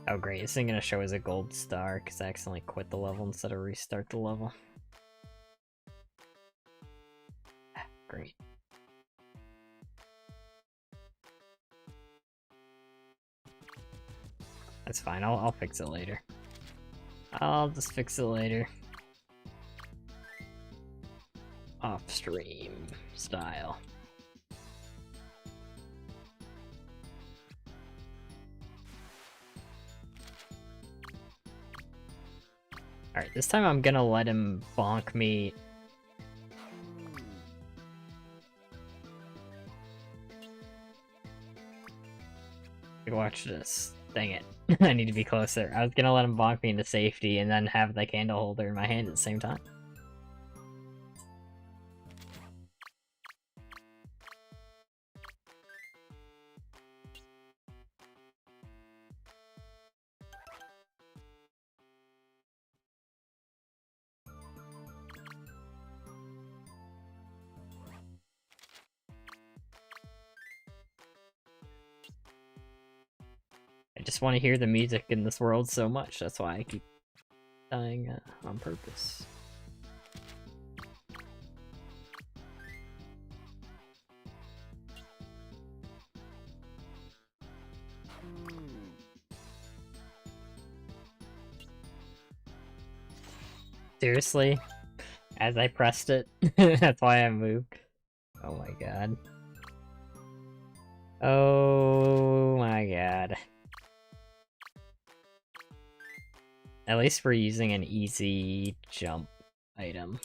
Oh great, this isn't gonna show as a gold star because I accidentally quit the level instead of restart the level. Great. That's fine, I'll fix it later. I'll just fix it later. Off-stream style. Alright, this time I'm gonna let him bonk me. Watch this. Dang it. I need to be closer. I was gonna let him bonk me into safety and then have the candle holder in my hand at the same time. I just want to hear the music in this world so much, that's why I keep dying on purpose. Seriously? As I pressed it? That's why I moved. Oh my god. Oh my god. At least we're using an easy jump item.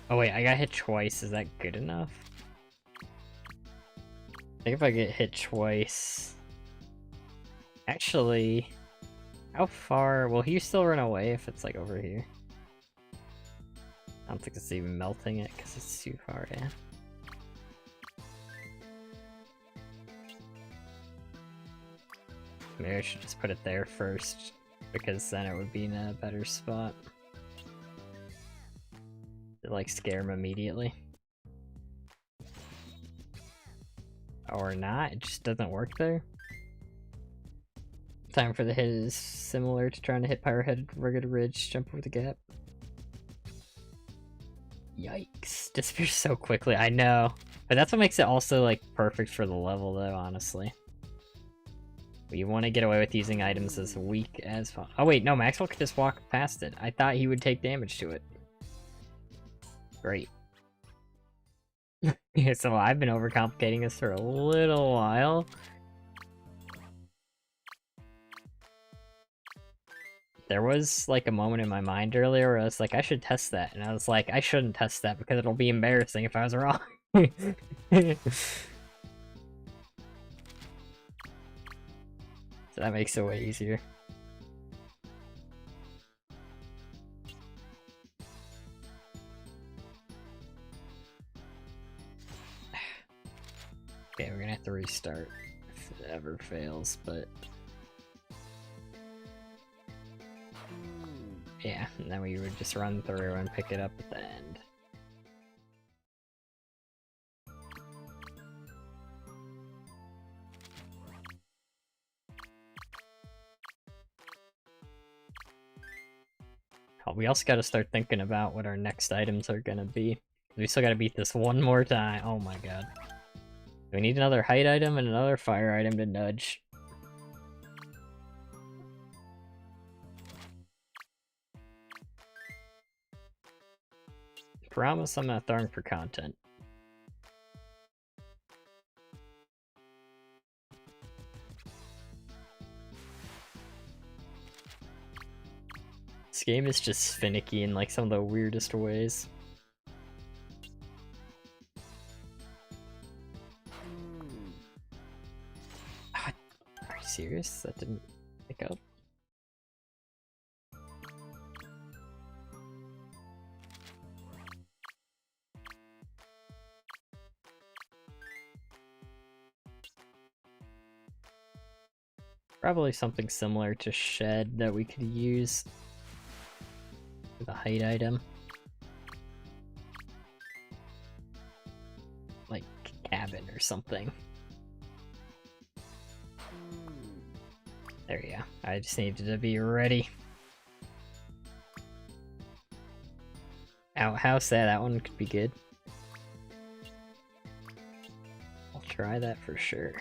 Oh wait, I got hit twice. Is that good enough? I think if I get hit twice... Actually... How far... Will he still run away if it's like over here? I don't think it's even melting it because it's too far, yeah. Maybe I should just put it there first, because then it would be in a better spot. To, like, scare him immediately. Or not, it just doesn't work there. Time for the hit is similar to trying to hit Pyrohead Rugged Ridge, jump over the gap. Yikes, disappears so quickly, I know. But that's what makes it also, like, perfect for the level, though, honestly. You want to get away with using items as weak as possible. Oh wait, no, Maxwell could just walk past it. I thought he would take damage to it. Great. So I've been overcomplicating this for a little while. There was like a moment in my mind earlier where I was like, I should test that. And I was like, I shouldn't test that because it'll be embarrassing if I was wrong. So that makes it way easier. Okay, we're gonna have to restart if it ever fails, but... yeah, and then we would just run through and pick it up at the end. Oh, we also gotta start thinking about what our next items are gonna be. We still gotta beat this one more time. Oh my god. We need another height item and another fire item to nudge. Promise I'm not throwing for content. This game is just finicky in like some of the weirdest ways. Are you serious? That didn't pick up? Probably something similar to Shed that we could use for the height item. Like cabin or something. There you go. I just needed to be ready. Outhouse, that one could be good. I'll try that for sure.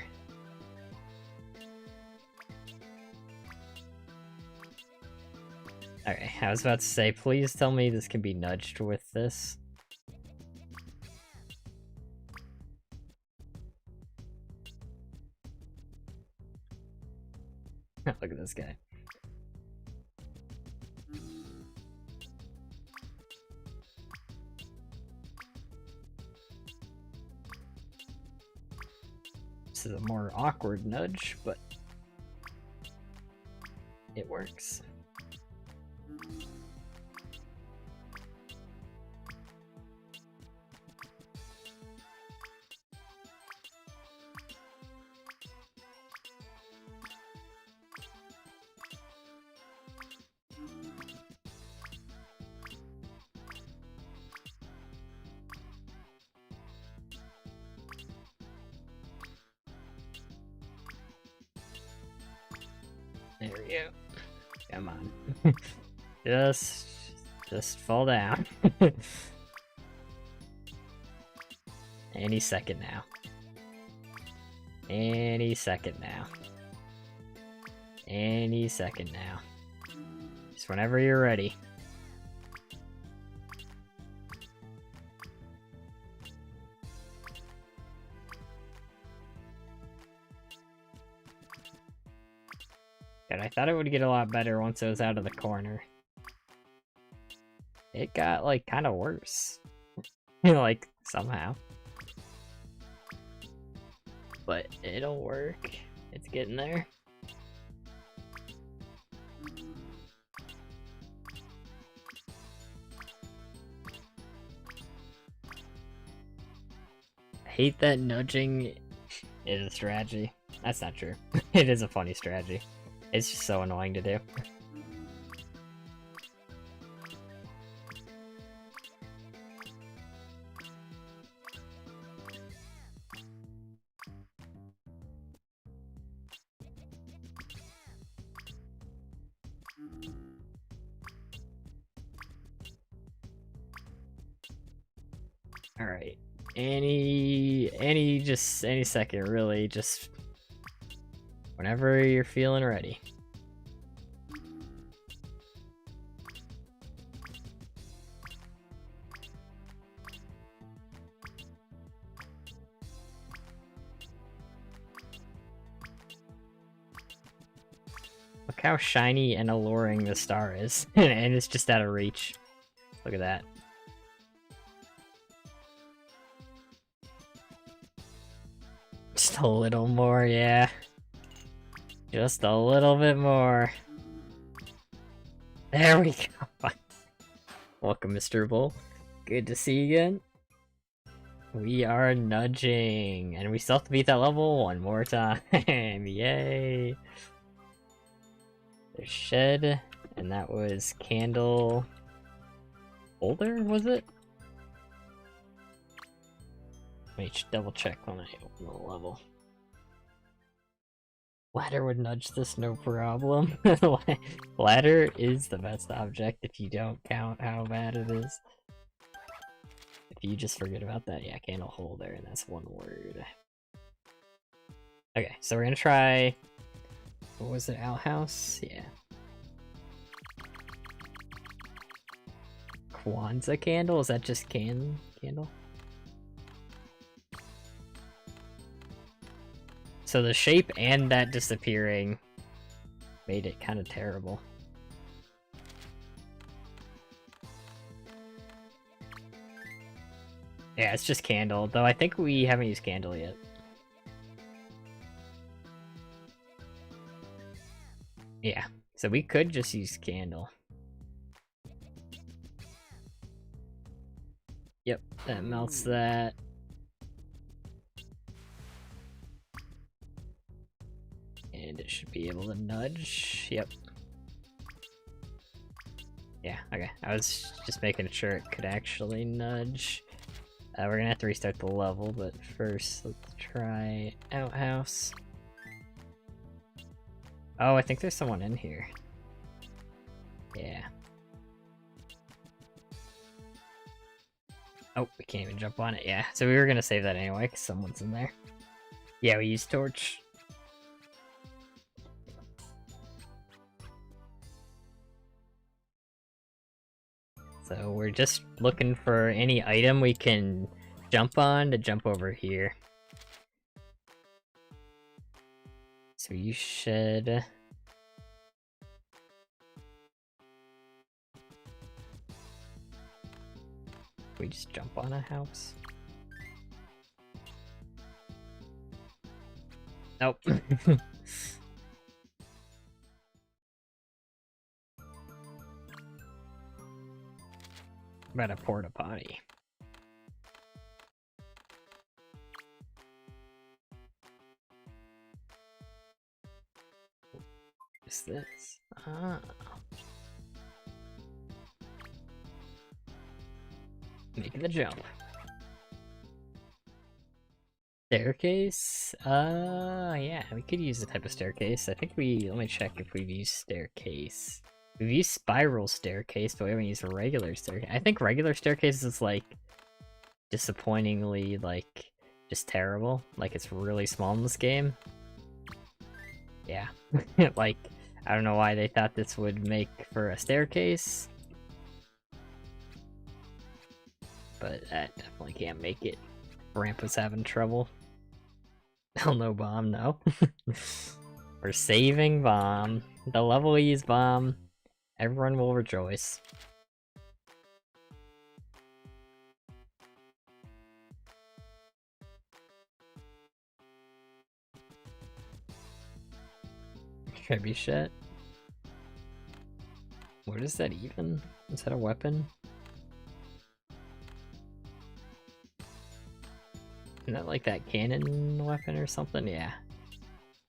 Alright, I was about to say, please tell me this can be nudged with this. Look at this guy. This is a more awkward nudge, but it works. There we go. Come on. Just fall down. Any second now. Any second now. Any second now. Just whenever you're ready. God, I thought it would get a lot better once it was out of the corner. It got, like, kind of worse. Like, somehow. But it'll work. It's getting there. I hate that nudging is a strategy. That's not true. It is a funny strategy. It's just so annoying to do. Alright. Any second, really, just whenever you're feeling ready. Look how shiny and alluring the star is, and it's just out of reach. Look at that. Just a little more, yeah. Just a little bit more. There we go. Welcome, Mr. Bull. Good to see you again. We are nudging, and we still have to beat that level one more time. Yay! There's shed, and that was candle holder, was it? Let me double check when I open the level. Ladder would nudge this, no problem. Ladder is the best object if you don't count how bad it is. If you just forget about that, yeah, candle holder, and that's one word. Okay, so we're gonna try... What was it, outhouse? Yeah. Kwanzaa candle? Is that just candle? So the shape and that disappearing made it kind of terrible. Yeah, it's just candle, though I think we haven't used candle yet. Yeah, so we could just use candle. Yep, that melts that. And it should be able to nudge. Yep. Yeah, okay. I was just making sure it could actually nudge. We're gonna have to restart the level, but first let's try outhouse. Oh, I think there's someone in here. Yeah. Oh, we can't even jump on it. Yeah, so we were gonna save that anyway, because someone's in there. Yeah, we used torch. So we're just looking for any item we can jump on to jump over here. So you should... We just jump on a house? Nope. About a porta potty. What's this? Ah. Make the jump. Staircase? Yeah, we could use the type of staircase. I think let me check if we've used staircase. We've used spiral staircase, but we haven't used a regular staircase. I think regular staircase is, like, disappointingly, like, just terrible. Like, it's really small in this game. Yeah. Like, I don't know why they thought this would make for a staircase. But that definitely can't make it. Ramp was having trouble. Hell no bomb, no. We're saving bomb. The level we use bomb. Everyone will rejoice. Trebuchet. What is that even? Is that a weapon? Isn't that like that cannon weapon or something? Yeah.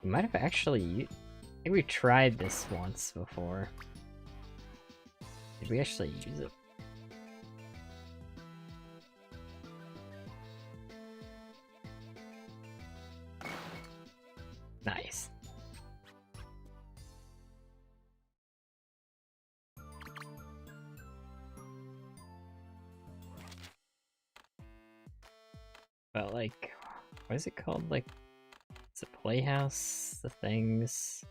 We might have actually... I think we tried this once before. Did we actually use it? Nice. But like, what is it called? Like, it's a playhouse? The things?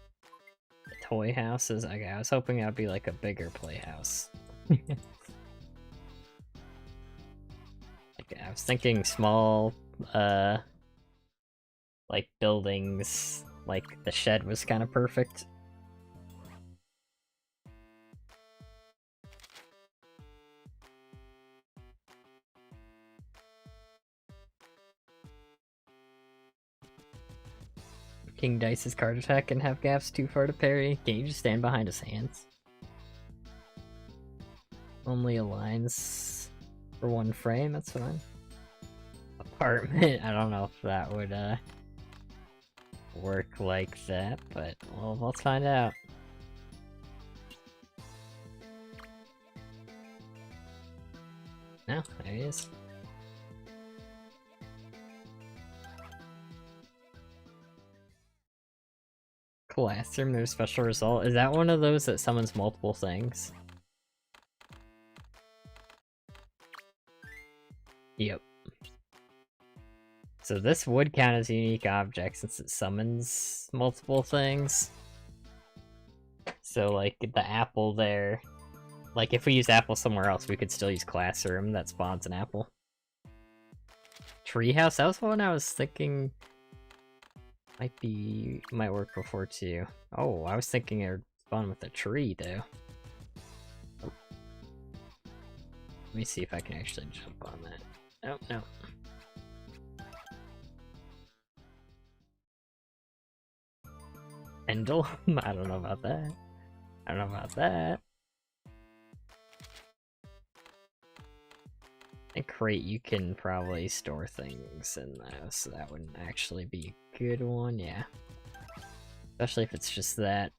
The toy houses? Okay, I was hoping that'd be like a bigger playhouse. Like, I was thinking small, like buildings, like the shed was kind of perfect. King Dice's card attack can have gaps too far to parry. Can't you just stand behind his hands? Only aligns for 1 frame, that's fine. Apartment, I don't know if that would work like that, but well, let's find out. No, there he is. Classroom, there's special result. Is that one of those that summons multiple things? Yep. So this would count as a unique object since it summons multiple things. So like the apple there, like if we use apple somewhere else, we could still use classroom that spawns an apple. Treehouse, that was one I was thinking might work before too. Oh, I was thinking it would spawn with a tree though. Oh. Let me see if I can actually jump on that. Oh, no. Endel? I don't know about that. I don't know about that. And crate, you can probably store things in those, so that wouldn't actually be a good one, yeah. Especially if it's just that.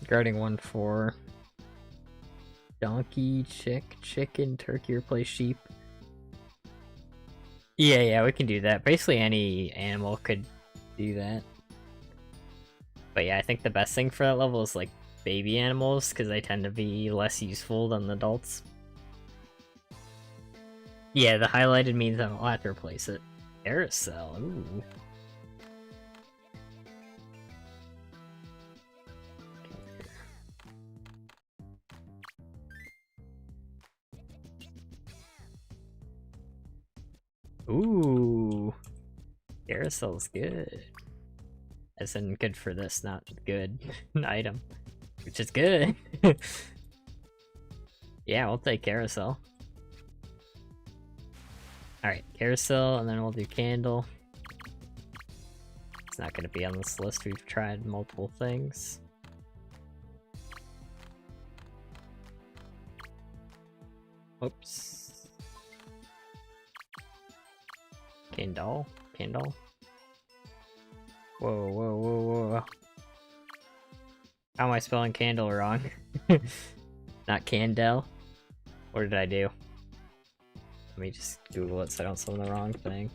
Guarding 1-4. Donkey, chicken, turkey, replace sheep. Yeah, we can do that. Basically any animal could do that. But yeah, I think the best thing for that level is like baby animals, because they tend to be less useful than adults. Yeah, the highlighted means I'll have to replace it. Carousel, ooh. Ooh, Carousel's good. As in good for this, not good item. Which is good. Yeah, we'll take Carousel. Alright, Carousel, and then we'll do Candle. It's not gonna be on this list, we've tried multiple things. Oops. Candle? Candle? Whoa. How am I spelling candle wrong? Not Candle? What did I do? Let me just Google it so I don't spell the wrong thing.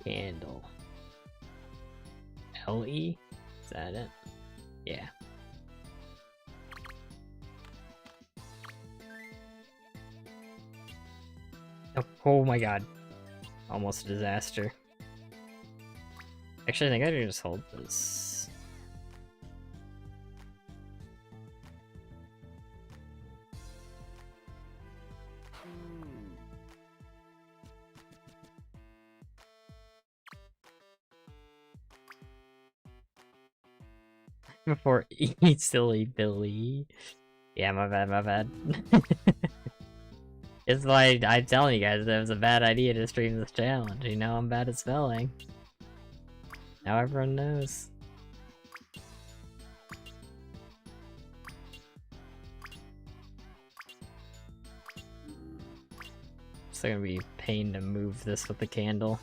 Candle. L-E? Is that it? Yeah. Oh my god. Almost a disaster. Actually, I think I can just hold this. Before eat silly Billy. Yeah, my bad. It's like, I'm telling you guys, it was a bad idea to stream this challenge. You know, I'm bad at spelling. Now everyone knows. It's gonna be a pain to move this with the candle.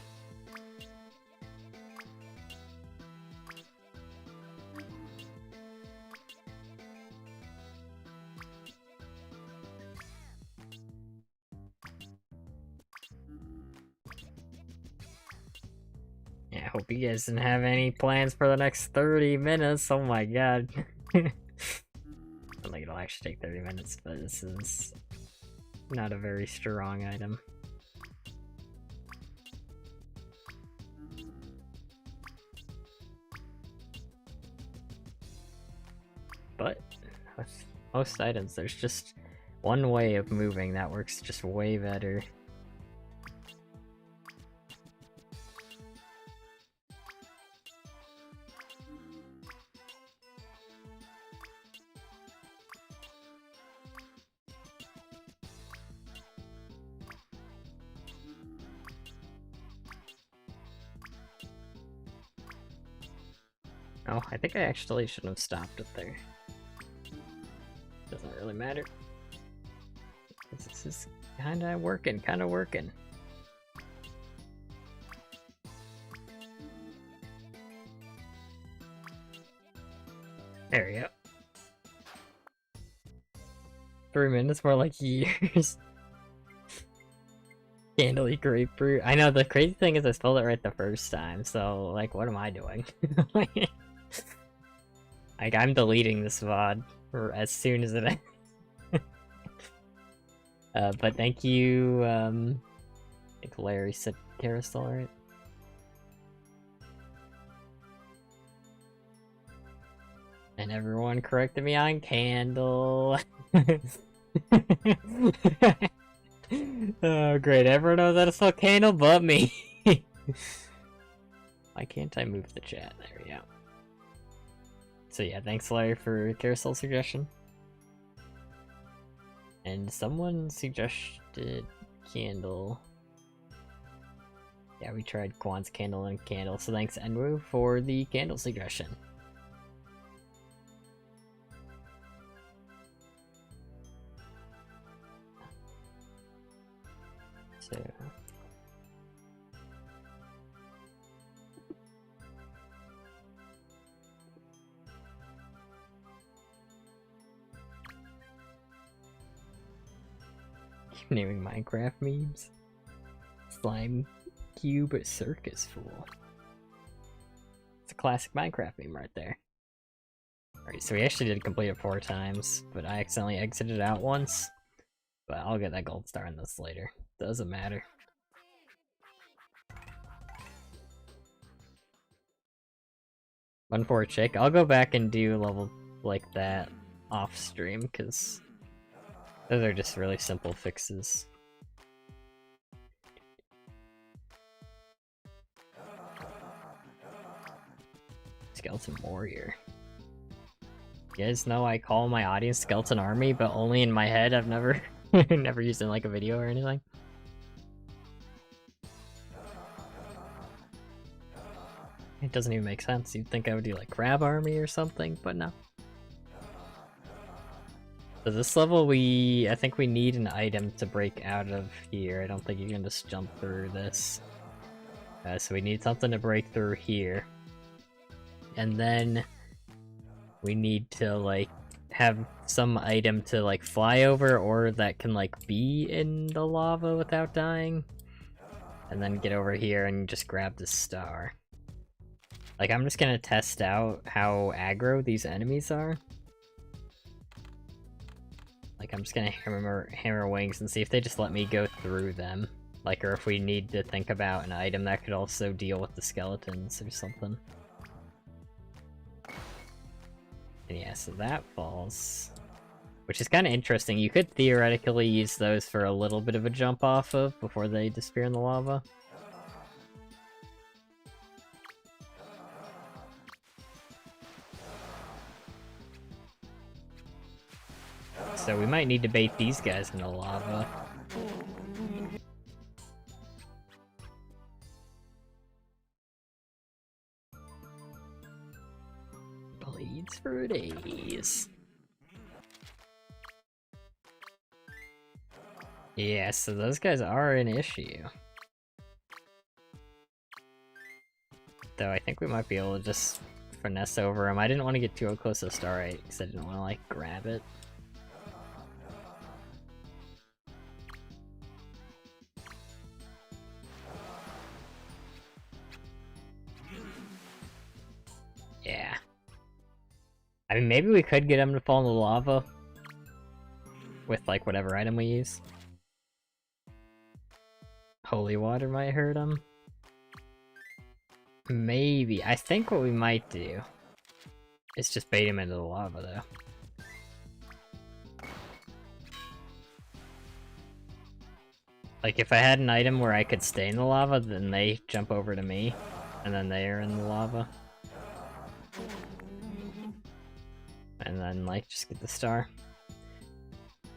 Yeah, I hope you guys didn't have any plans for the next 30 minutes. Oh my god. I don't think it'll actually take 30 minutes, but this is not a very strong item. But with most items, there's just one way of moving that works just way better. Oh, I think I actually shouldn't have stopped it there. Doesn't really matter. This is kinda working. There we go. 3 minutes, more like years. Candly grapefruit. I know, the crazy thing is I spelled it right the first time, so, like, what am I doing? Like, I'm deleting this VOD as soon as it ends. But thank you, I think Larry said carousel, right? And everyone corrected me on candle. Oh, great. Everyone knows how to spell candle but me. Why can't I move the chat? There we go. So yeah, thanks Larry for carousel suggestion. And someone suggested candle. Yeah, we tried Quan's candle and candle, so thanks Enwu for the candle suggestion. So... keep naming Minecraft memes. Slime Cube Circus Fool. It's a classic Minecraft meme right there. Alright, so we actually did complete it 4 times, but I accidentally exited out once. But I'll get that gold star in this later. Doesn't matter. One for a chick. I'll go back and do a level like that off stream, because those are just really simple fixes. Skeleton Warrior. You guys know I call my audience Skeleton Army, but only in my head. I've never never used it in like a video or anything. It doesn't even make sense. You'd think I would do like Crab Army or something, but no. So this level, I think we need an item to break out of here. I don't think you can just jump through this. So we need something to break through here. And then we need to like have some item to like fly over, or that can like be in the lava without dying. And then get over here and just grab the star. Like, I'm just gonna test out how aggro these enemies are. Like, I'm just gonna hammer wings and see if they just let me go through them. Like, or if we need to think about an item that could also deal with the skeletons or something. And yeah, so that falls. Which is kind of interesting. You could theoretically use those for a little bit of a jump off of before they disappear in the lava. So we might need to bait these guys in the lava. Bleeds for days. Yeah, so those guys are an issue. Though I think we might be able to just finesse over them. I didn't want to get too close to the star right because I didn't want to like grab it. Yeah. I mean, maybe we could get him to fall in the lava with like whatever item we use. Holy water might hurt him. Maybe. I think what we might do is just bait him into the lava, though. Like, if I had an item where I could stay in the lava, then they jump over to me, and then they are in the lava. And then, like, just get the star.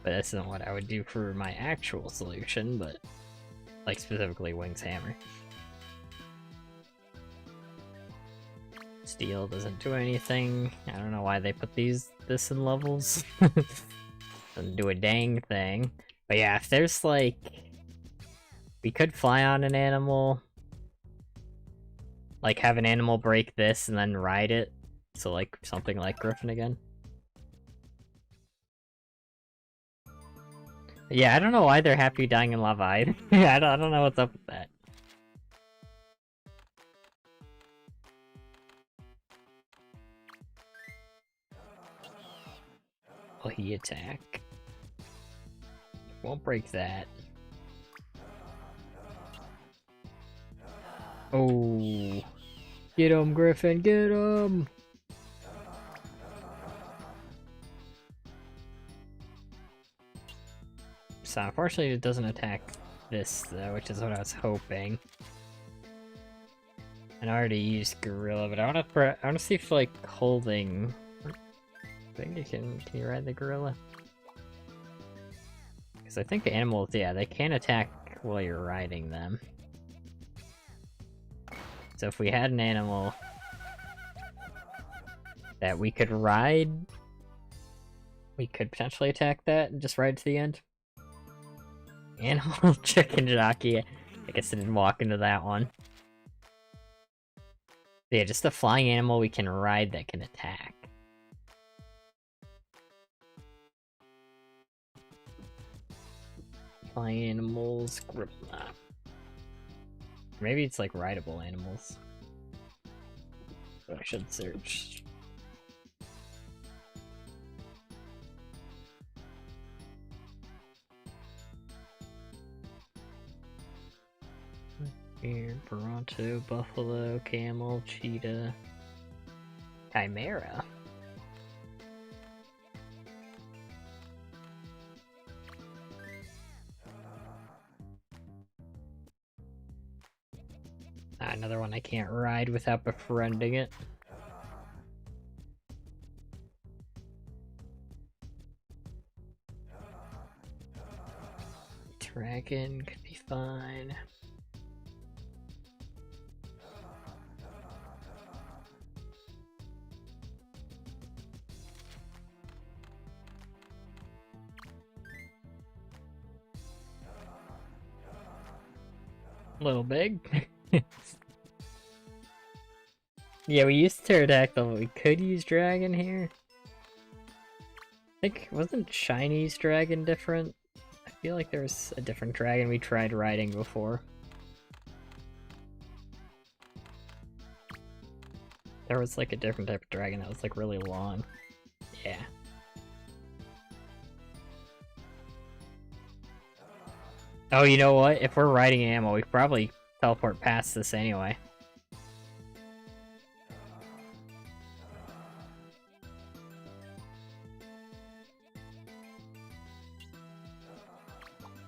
But that's not what I would do for my actual solution, but, like, specifically Wings Hammer. Let's Steel doesn't do anything. I don't know why they put this in levels. Doesn't do a dang thing. But yeah, if there's like... We could fly on an animal. Like have an animal break this and then ride it. So like something like Griffin again. Yeah, I don't know why they're happy dying in lava either. I don't know what's up with that. Will he attack? Won't break that. Oh. Get him, Griffin, get him! So unfortunately it doesn't attack this though, which is what I was hoping. And I already used Gorilla, but I wanna see if like holding... I think you can you ride the Gorilla? Because I think the animals, yeah, they can attack while you're riding them. So if we had an animal that we could ride, we could potentially attack that and just ride to the end. Animal chicken jockey. I guess I didn't walk into that one. Yeah, just a flying animal we can ride that can attack. Flying animals, Scribblenauts. Maybe it's like rideable animals. But I should search. Here, Bronto, Buffalo, Camel, Cheetah, Chimera. Another one I can't ride without befriending it. Dragon could be fine. A little big. Yeah, we used Pterodactyl, but we could use Dragon here. I think, wasn't Shiny's Dragon different? I feel like there was a different dragon we tried riding before. There was like a different type of dragon that was like really long. Yeah. Oh, you know what? If we're riding an animal, we could probably teleport past this anyway.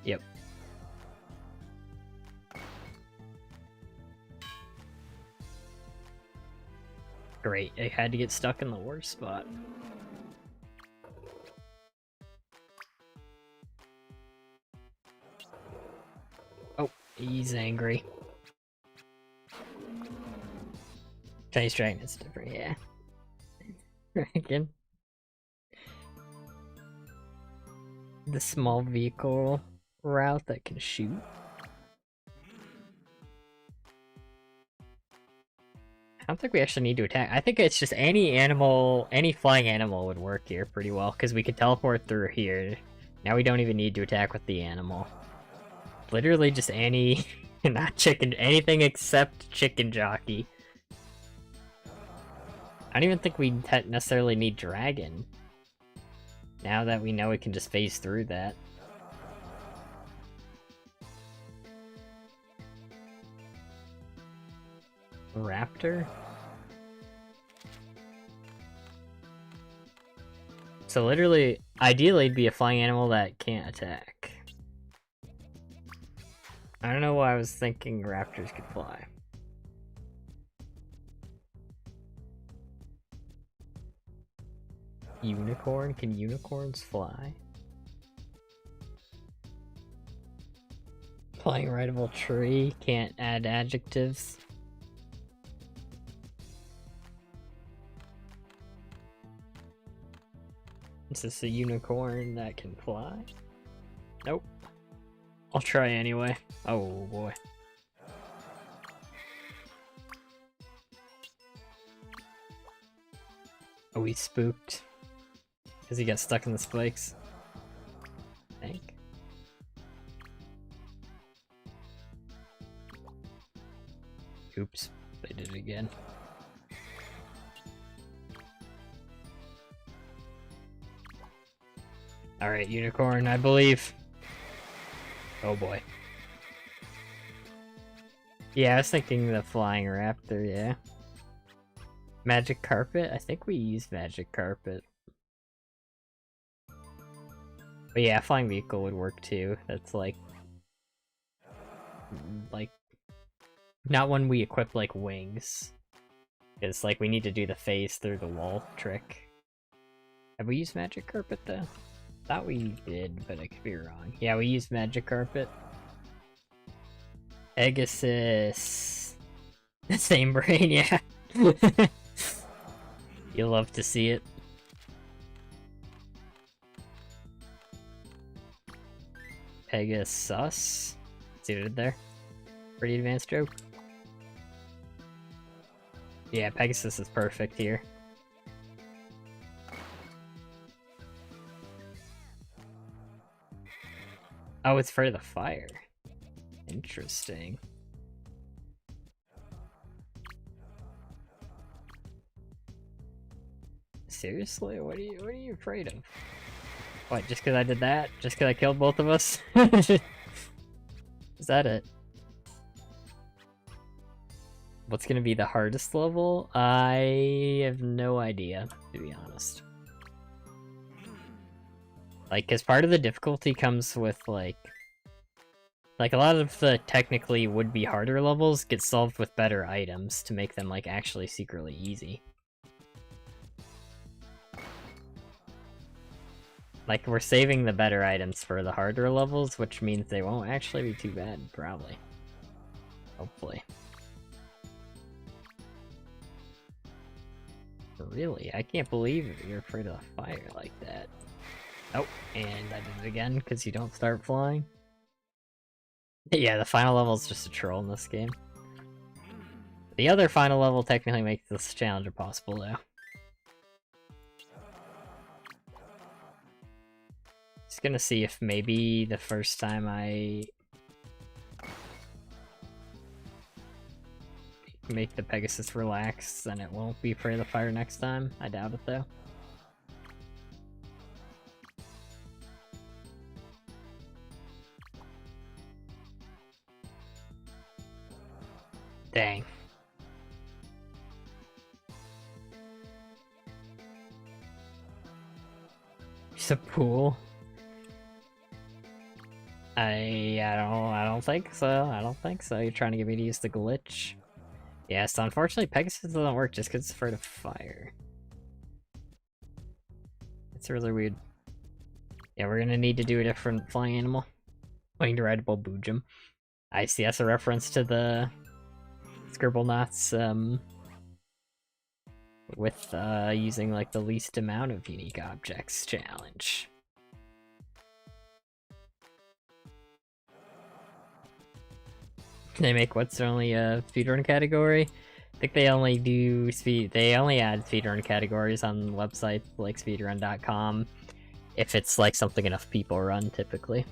Yep. Great, I had to get stuck in the worst spot. Oh, he's angry. Chinese dragon is different, yeah. Dragon. The small vehicle route that can shoot. I don't think we actually need to attack. I think it's just any animal, any flying animal would work here pretty well, because we could teleport through here. Now we don't even need to attack with the animal. Literally just any, not chicken, anything except chicken jockey. I don't even think we necessarily need dragon. Now that we know we can just phase through that. Raptor? So literally, ideally it'd be a flying animal that can't attack. I don't know why I was thinking raptors could fly. Unicorn? Can unicorns fly? Flying rideable tree, can't add adjectives. Is this a unicorn that can fly? Nope. I'll try anyway. Oh boy. Oh, he's spooked. Because he got stuck in the spikes. I think. Oops, they did it again. Alright, unicorn, I believe. Oh boy. Yeah, I was thinking the flying raptor, yeah. Magic carpet? I think we use magic carpet. But yeah, flying vehicle would work too. That's like... not when we equip like wings. It's like we need to do the phase through the wall trick. Have we used magic carpet though? Thought we did, but I could be wrong. Yeah, we used magic carpet. Pegasus. Same brain, yeah. You'll love to see it. Pegasus. See what I did there? Pretty advanced joke. Yeah, Pegasus is perfect here. Oh, it's for the fire. Interesting. Seriously? What are you afraid of? What, just because I did that? Just because I killed both of us? Is that it? What's gonna be the hardest level? I have no idea, to be honest. Like, cause part of the difficulty comes with, like a lot of the technically would-be harder levels get solved with better items to make them, like, actually secretly easy. Like, we're saving the better items for the harder levels, which means they won't actually be too bad, probably. Hopefully. Really? I can't believe you're afraid of the fire like that. Oh, and I did it again, because you don't start flying. Yeah, the final level is just a troll in this game. The other final level technically makes this challenge impossible, though. Just gonna see if maybe the first time I make the Pegasus relax, then it won't be afraid of the fire next time. I doubt it, though. Dang. It's a pool. I don't think so. I don't think so. You're trying to get me to use the glitch. Yeah, so unfortunately Pegasus doesn't work just because it's afraid of fire. It's really weird. Yeah, we're gonna need to do a different flying animal. Going to ride a Boojum. I see that's a reference to the Scribblenauts, with using like the least amount of unique objects challenge. They make what's only a speedrun category? I think they only do they only add speedrun categories on websites like speedrun.com if it's like something enough people run, typically.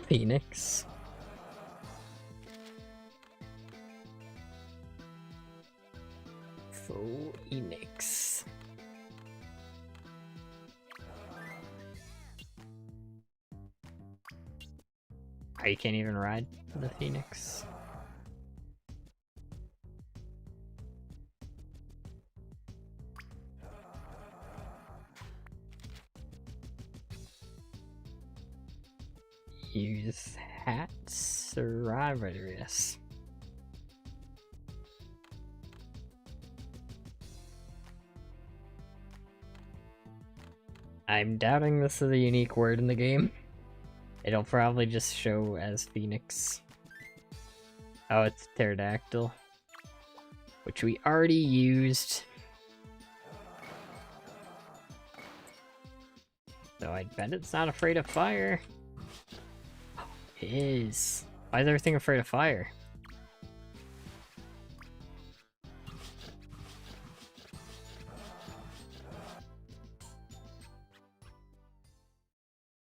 Phoenix. Phoenix. Oh, you can't even ride the Phoenix. Use hat Cerberus. I'm doubting this is a unique word in the game. It'll probably just show as Phoenix. Oh, it's pterodactyl. which we already used. So I bet it's not afraid of fire. Oh, it is. Why is everything afraid of fire?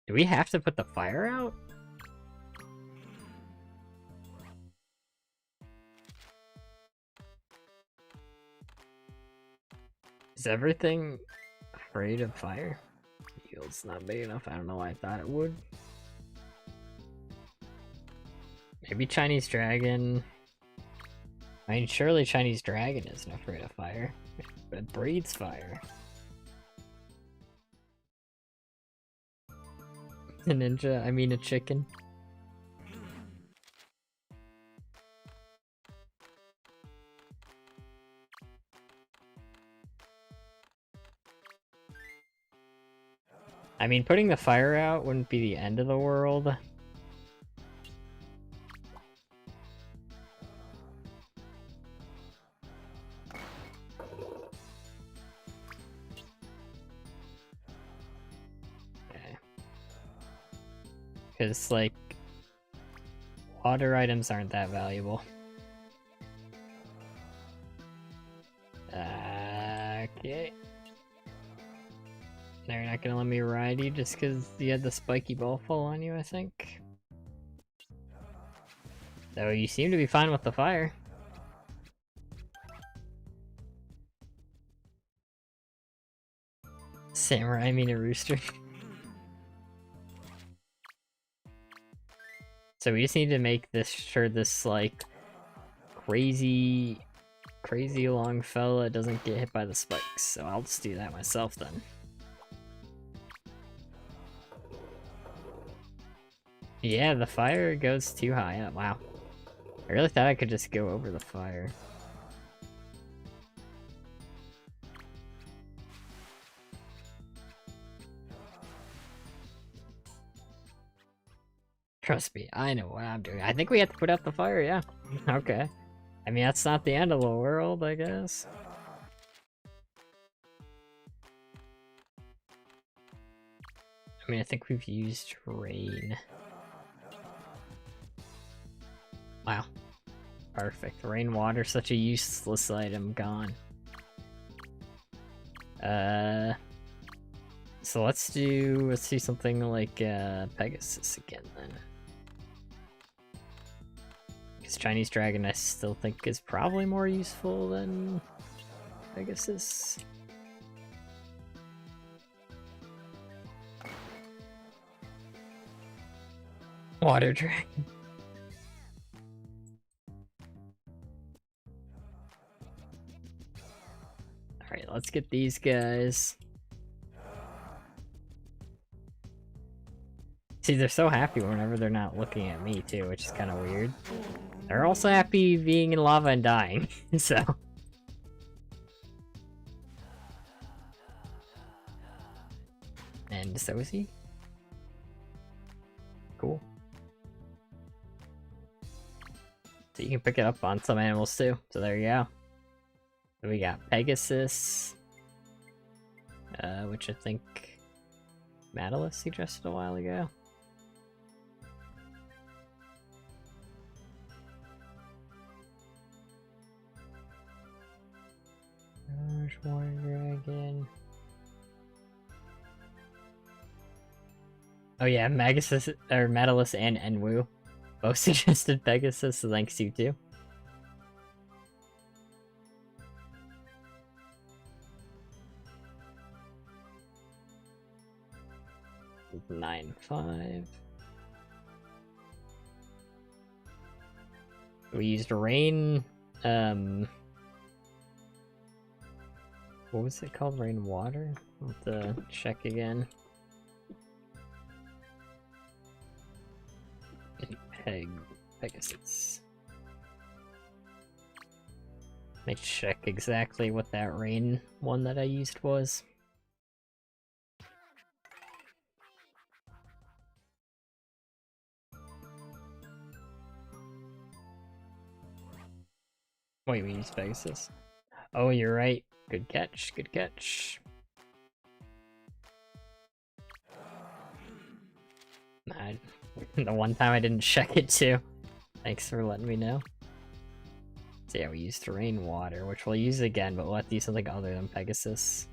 Do we have to put the fire out? Is everything afraid of fire? Yield's not big enough. I don't know why I thought it would. Maybe Chinese dragon. I mean, surely Chinese dragon isn't afraid of fire. It breathes fire. A ninja, I mean a chicken. I mean, putting the fire out wouldn't be the end of the world. Okay. Because, like, water items aren't that valuable. Okay. They're not gonna let me ride you just because you had the spiky ball fall on you, I think. Though you seem to be fine with the fire. Samurai, I mean a rooster. So we just need to make this sure this, like, crazy long fella doesn't get hit by the spikes. So I'll just do that myself then. Yeah, the fire goes too high up. Wow. I really thought I could just go over the fire. Trust me, I know what I'm doing. I think we have to put out the fire, yeah. Okay. I mean, that's not the end of the world, I guess. I mean, I think we've used rain. Wow. Perfect. Rainwater, such a useless item, gone. So let's do something like Pegasus again then. Because Chinese Dragon I still think is probably more useful than Pegasus. Water Dragon. Alright, let's get these guys. See, they're so happy whenever they're not looking at me, too, which is kind of weird. They're also happy being in lava and dying, so... And so is he. Cool. So you can pick it up on some animals, too. So there you go. So we got Pegasus. Which I think... Matalus suggested a while ago. Water Dragon. Oh yeah, Magus or Matalus and Enwu both suggested Pegasus, so thanks you too. Nine 5. We used rain. What was it called? Rainwater? I'll have to check again. Pegasus. Let me check exactly what that rain one that I used was. Wait, we use Pegasus. Oh, you're right. Good catch, good catch. The one time I didn't check it too. Thanks for letting me know. So yeah, we used rainwater, which we'll use again, but we'll have to use something other than Pegasus.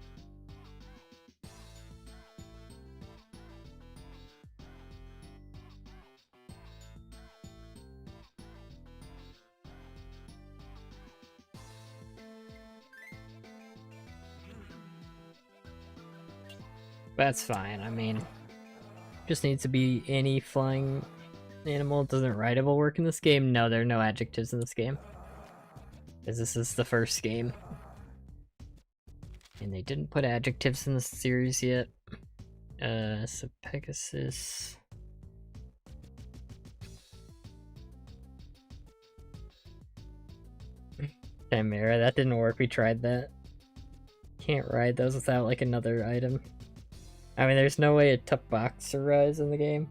That's fine, I mean, just needs to be any flying animal. Doesn't rideable work in this game? No, there are no adjectives in this game. Because this is the first game. And they didn't put adjectives in this series yet. So Pegasus... Chimera, that didn't work, we tried that. Can't ride those without like another item. I mean, there's no way a Tupboxer rides in the game.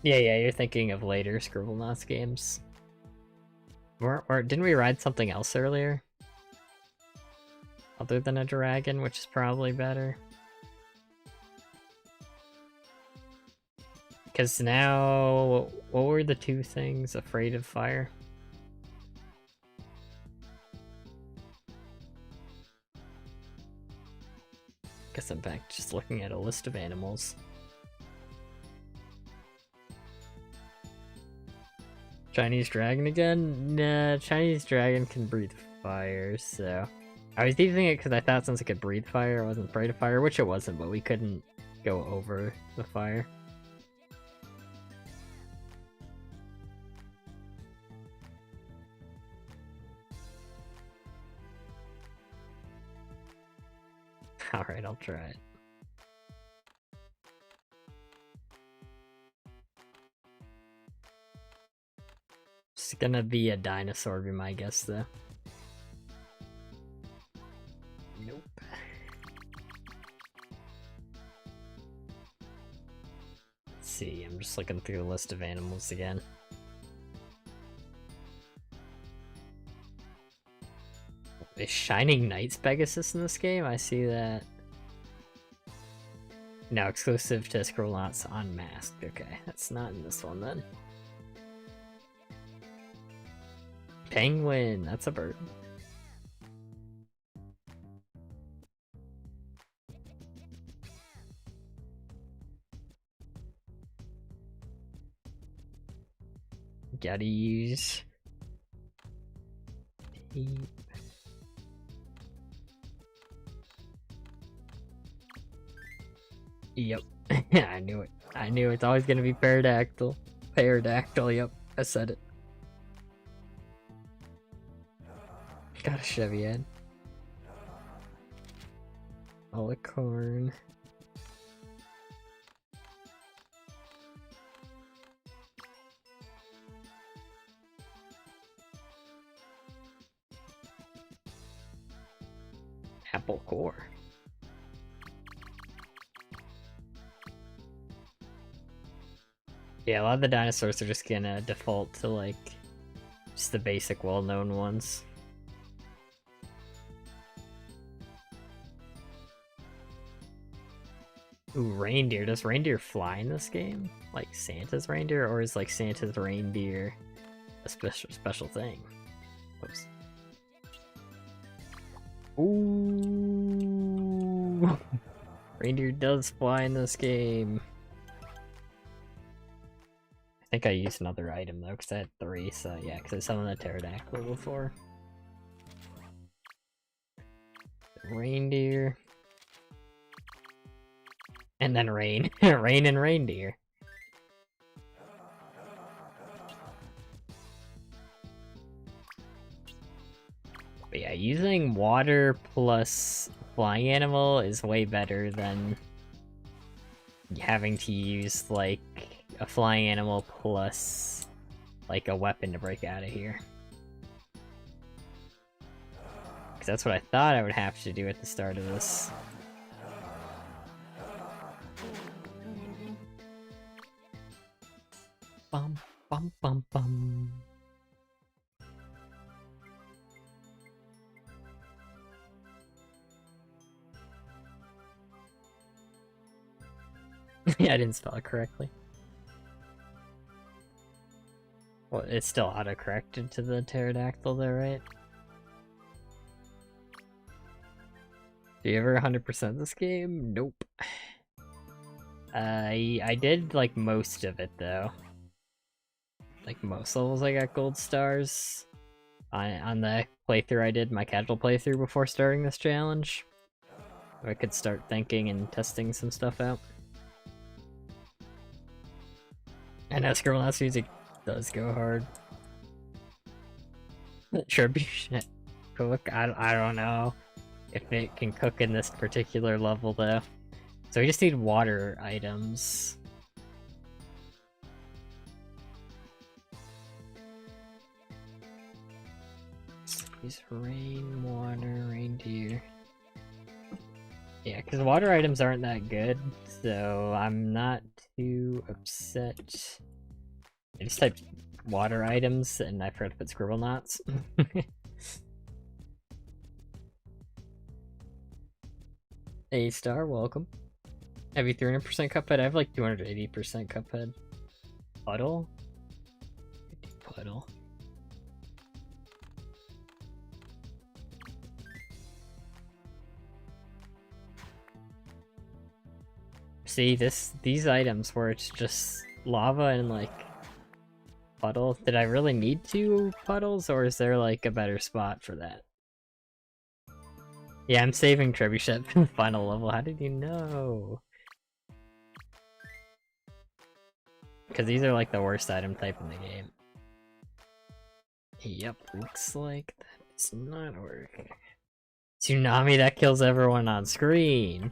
Yeah, you're thinking of later Scribblenauts games. Or didn't we ride something else earlier? Other than a dragon, which is probably better. Because now, what were the two things? Afraid of fire? Guess I'm back just looking at a list of animals. Chinese dragon again? Nah, Chinese dragon can breathe fire, so... I was using it because I thought since it could breathe fire, it wasn't afraid of fire, which it wasn't, but we couldn't go over the fire. Alright, I'll try it. It's gonna be a dinosaur, be my guess, though. Nope. Let's see, I'm just looking through the list of animals again. Is Shining Knight's Pegasus in this game? I see that. No, exclusive to Scribblenauts Unmasked. Okay, that's not in this one then. Penguin, that's a bird. Gotta use... Yep. I knew it. I knew it's always gonna be pterodactyl. Pterodactyl, yep. I said it. Got a Chevy head. Alicorn. Apple core. Yeah, a lot of the dinosaurs are just gonna default to like just the basic well-known ones. Ooh, reindeer. Does reindeer fly in this game? Like Santa's reindeer, or is like Santa's reindeer a special thing? Oops. Ooh, reindeer does fly in this game. I think I used another item though, because I had 3, so yeah, because I summoned a pterodactyl before. Reindeer. And then rain. Rain and reindeer. But yeah, using water plus flying animal is way better than having to use, like, a flying animal plus, like, a weapon to break out of here. Because that's what I thought I would have to do at the start of this. Bum, bum, bum, bum. I didn't spell it correctly. Well, it's still auto-corrected to the pterodactyl there, right? Do you ever 100% this game? Nope. I did, like, most of it, though. Like, most levels I got gold stars. On the playthrough I did, my casual playthrough before starting this challenge. I could start thinking and testing some stuff out. I know Scribblenauts music does go hard. Tribute cook? I don't know if it can cook in this particular level, though. So we just need water items. Use rain, water, reindeer. Yeah, because water items aren't that good, so I'm not too upset. I just typed water items and I forgot to put Scribblenauts. A-star, welcome. Have you 300% Cuphead? I have like 280% Cuphead. Puddle? Puddle. See, these items where it's just lava and like puddle. Did I really need 2 puddles, or is there like a better spot for that? Yeah, I'm saving Trebuchet for the final level. How did you know? Because these are like the worst item type in the game. Yep, looks like that's not working. Tsunami that kills everyone on screen.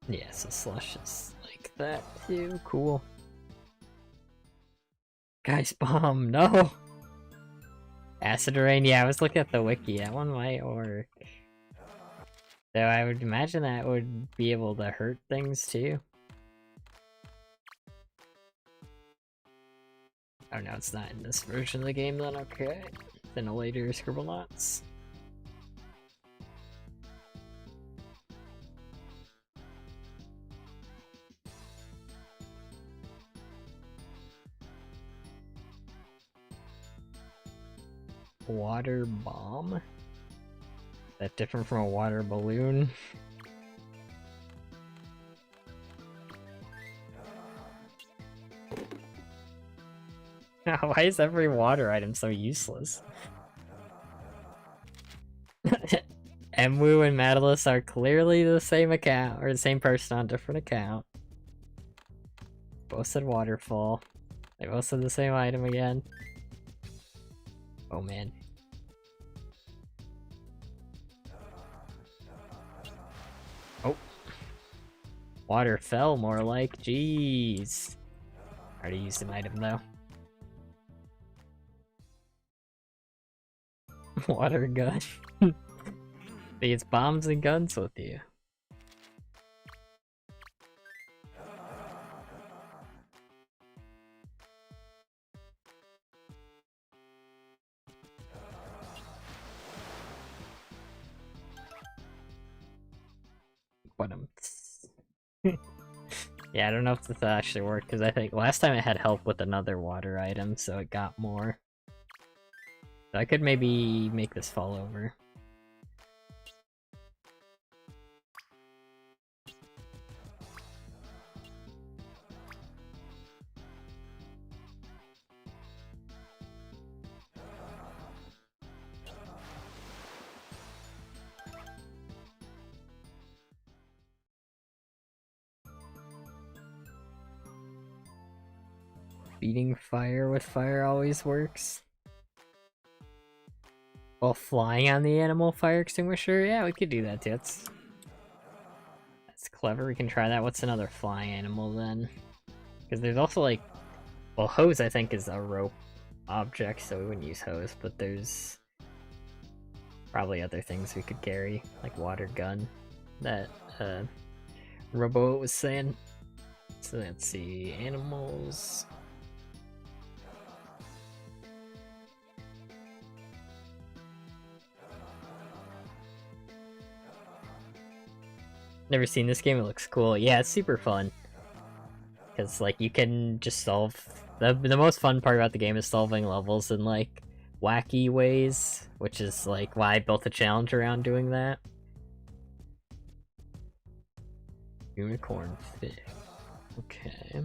Yeah, so slush is like that too. Cool. Guys, bomb, no! Acid rain, yeah, I was looking at the wiki. That one might work. Though I would imagine that would be able to hurt things too. Oh no, it's not in this version of the game then, okay. Then a later Scribblenauts. Water bomb? Is that different from a water balloon? Why is every water item so useless? Emwu and Madalis are clearly the same account, or the same person on a different account. Both said waterfall. They both said the same item again. Oh man. Oh. Water fell, more like. Jeez. Already used an item though. Water gun. It's bombs and guns with you. Yeah, I don't know if this actually worked, because I think last time it had help with another water item, so it got more. So I could maybe make this fall over. Beating fire with fire always works. While flying on the animal fire extinguisher? Yeah, we could do that too. That's clever. We can try that. What's another flying animal then? Because there's also like... Well, hose I think is a rope object, so we wouldn't use hose, but there's... Probably other things we could carry, like water gun, that Robo was saying. So let's see, animals. Never seen this game, it looks cool. Yeah, it's super fun. Because, like, you can just solve... The most fun part about the game is solving levels in, like, wacky ways, which is, like, why I built a challenge around doing that. Unicorn fish. Okay.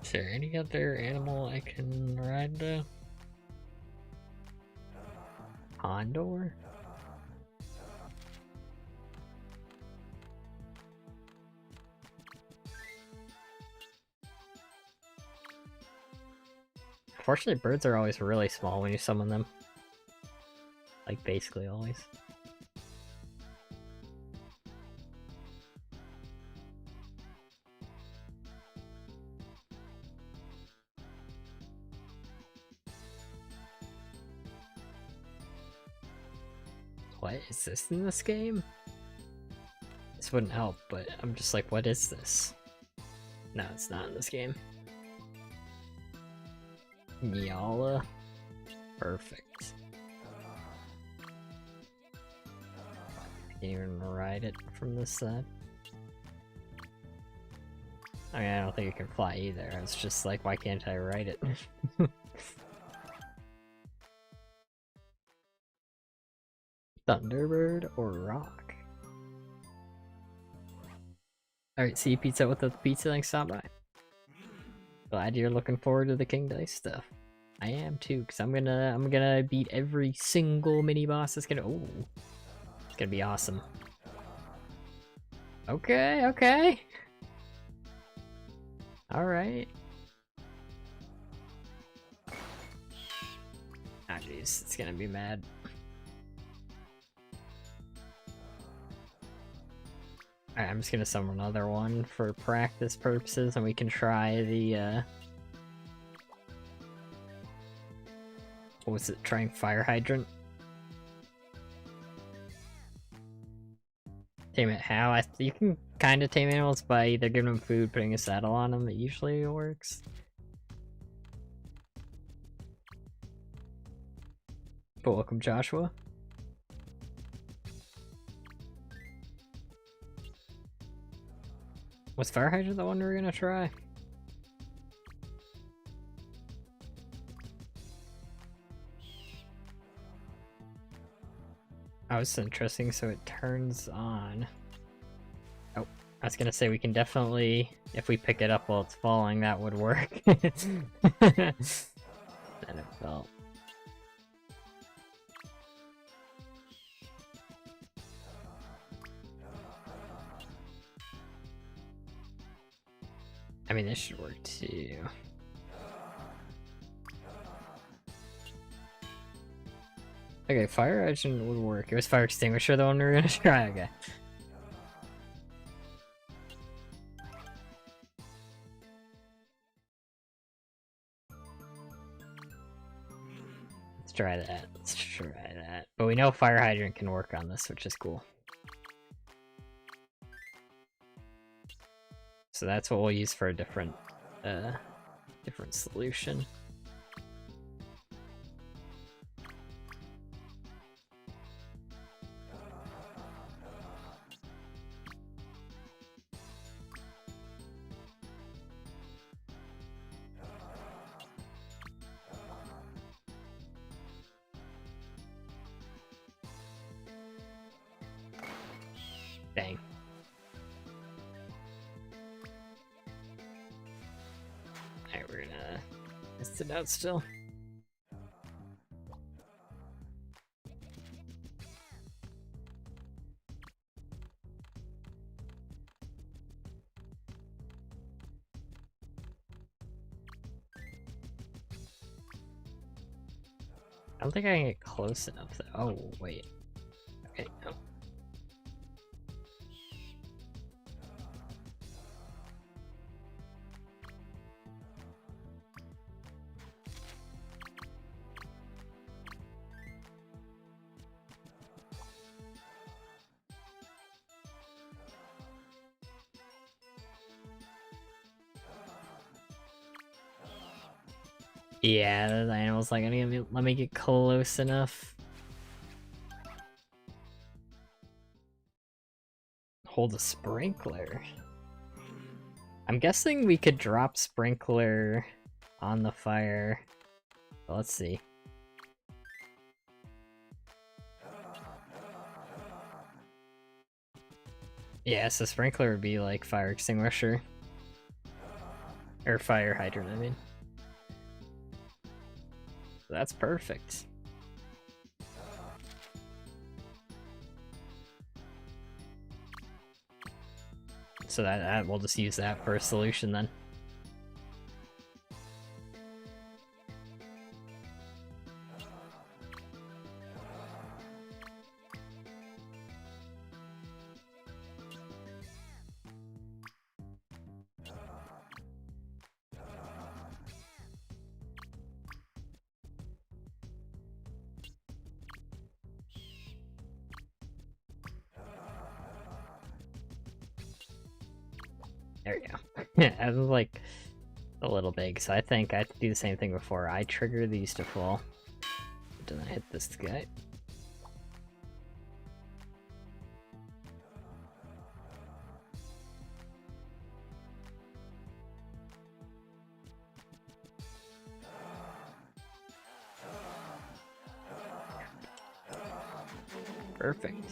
Is there any other animal I can ride though? Condor? Unfortunately, birds are always really small when you summon them. Like, basically always. What is this in this game? This wouldn't help, but I'm just like, what is this? No, it's not in this game. Nyala. Perfect. I can't even ride it from this side. I mean, I don't think it can fly either. It's just like, why can't I ride it? Thunderbird or Rock? Alright, see you pizza with the pizza, thanks, stop by. Glad you're looking forward to the King Dice stuff. I am too, because I'm gonna beat every single mini boss. It's gonna it's gonna be awesome. Okay, okay. Alright. Ah jeez, it's gonna be mad. Alright, I'm just gonna summon another one for practice purposes, and we can try the, what was it, trying Fire Hydrant? Tame it how? You can kind of tame animals by either giving them food, putting a saddle on them. It usually works. But welcome, Joshua. Was Fire Hydrant the one we were gonna try? Oh, it's interesting, so it turns on. Oh, I was gonna say we can definitely, if we pick it up while it's falling, that would work. Then it fell. I mean, this should work too. Okay, fire hydrant would work. It was fire extinguisher the one we were gonna try. Okay. Let's try that. Let's try that. But we know fire hydrant can work on this, which is cool. So that's what we'll use for a different solution. Dang. Alright, we're gonna test it out still. I don't think I can get close enough though. Oh, wait. Okay, no. Yeah, the animal's like, let me get close enough. Hold a sprinkler. I'm guessing we could drop sprinkler on the fire. Let's see. Yeah, so sprinkler would be like fire extinguisher. Or fire hydrant, I mean. That's perfect. So that we'll just use that for a solution then. There we go. Yeah, I was like a little big, so I think I have to do the same thing before I trigger these to fall. Didn't I hit this guy? Perfect.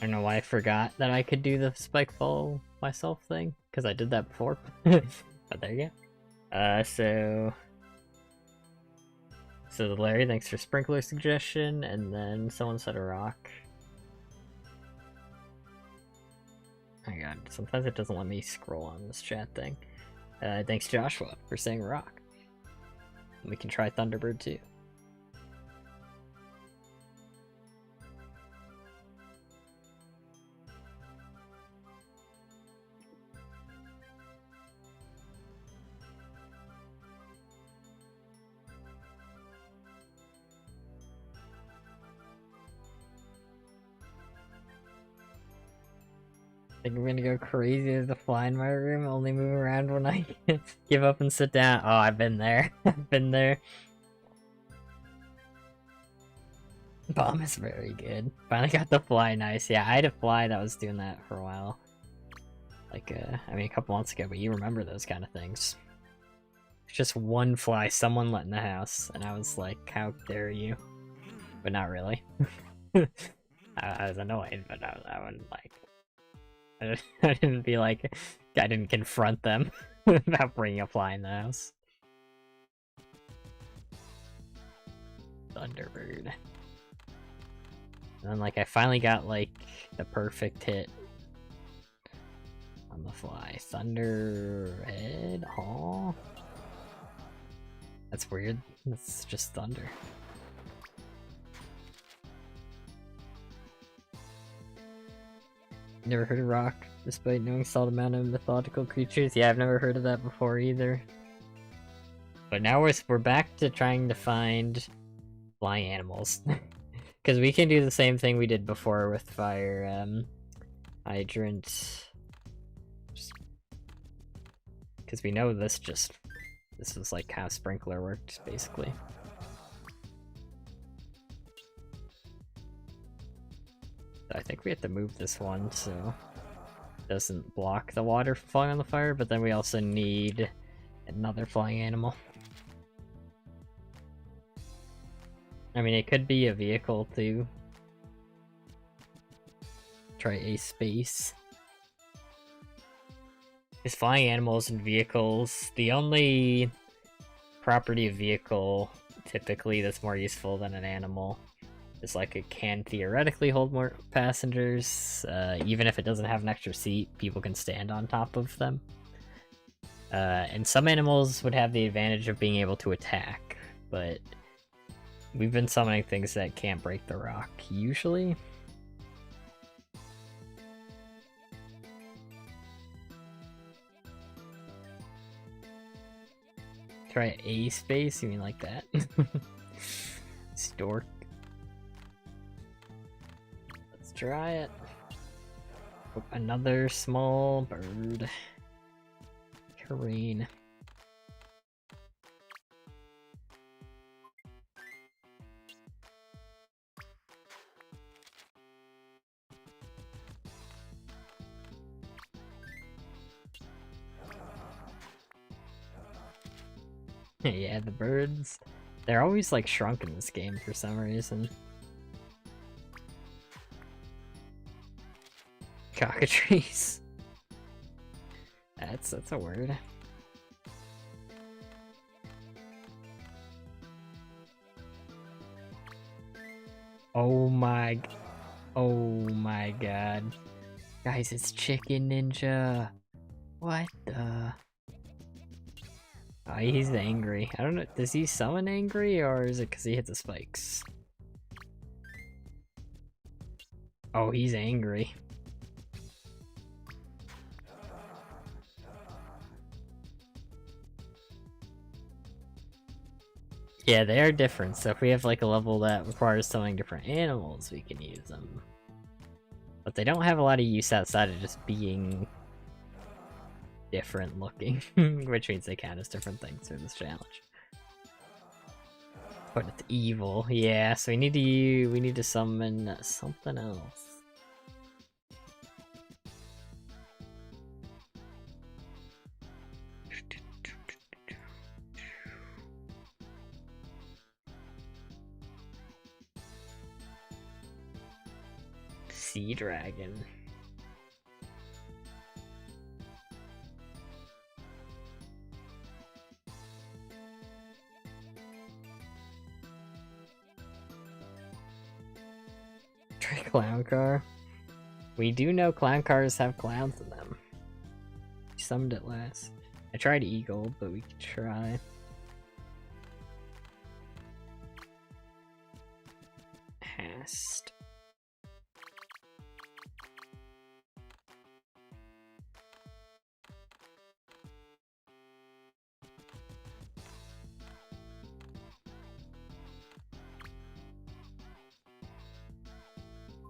I don't know why I forgot that I could do the spike fall myself thing, because I did that before. But there you go. So Larry, thanks for sprinkler suggestion, and then someone said a rock. Oh my god, sometimes it doesn't let me scroll on this chat thing. Thanks Joshua for saying rock. We can try Thunderbird too. I think I'm gonna go crazy as a fly in my room, only move around when I give up and sit down. Oh, I've been there. I've been there. Bomb is very good. Finally got the fly nice. Yeah, I had a fly that was doing that for a while. Like, I mean a couple months ago, but you remember those kind of things. Just one fly someone let in the house, and I was like, how dare you? But not really. I was annoyed, but I wouldn't like... I didn't be like, I didn't confront them about bringing a fly in the house. Thunderbird. And then like I finally got like the perfect hit on the fly. Thunderhead? Aw. That's weird. It's just thunder. Never heard of rock, despite knowing solid amount of mythological creatures. Yeah, I've never heard of that before either. But now we're back to trying to find flying animals. Because we can do the same thing we did before with fire hydrant. Because we know this is like how sprinkler worked, basically. I think we have to move this one so it doesn't block the water from falling on the fire, but then we also need another flying animal. I mean, it could be a vehicle too. Try a space. Because flying animals and vehicles, the only property of vehicle typically that's more useful than an animal is like it can theoretically hold more passengers. Even if it doesn't have an extra seat, people can stand on top of them. And some animals would have the advantage of being able to attack, but we've been summoning things that can't break the rock, usually. Try a space? You mean like that? Stork. Let's try it. Oh, another small bird. Careen. Yeah, the birds. They're always like shrunk in this game for some reason. Cockatrice. That's a word. Oh my god. Guys, it's Chicken Ninja. What the? Oh, he's angry. I don't know, does he summon angry or is it because he hit the spikes? Oh, he's angry. Yeah, they are different, so if we have like a level that requires summoning different animals, we can use them. But they don't have a lot of use outside of just being different looking, which means they count as different things through this challenge. But it's evil, yeah, so we need to summon something else. Sea Dragon. Try Clown Car. We do know clown cars have clowns in them. We summoned it last. I tried Eagle, but we could try. Hast.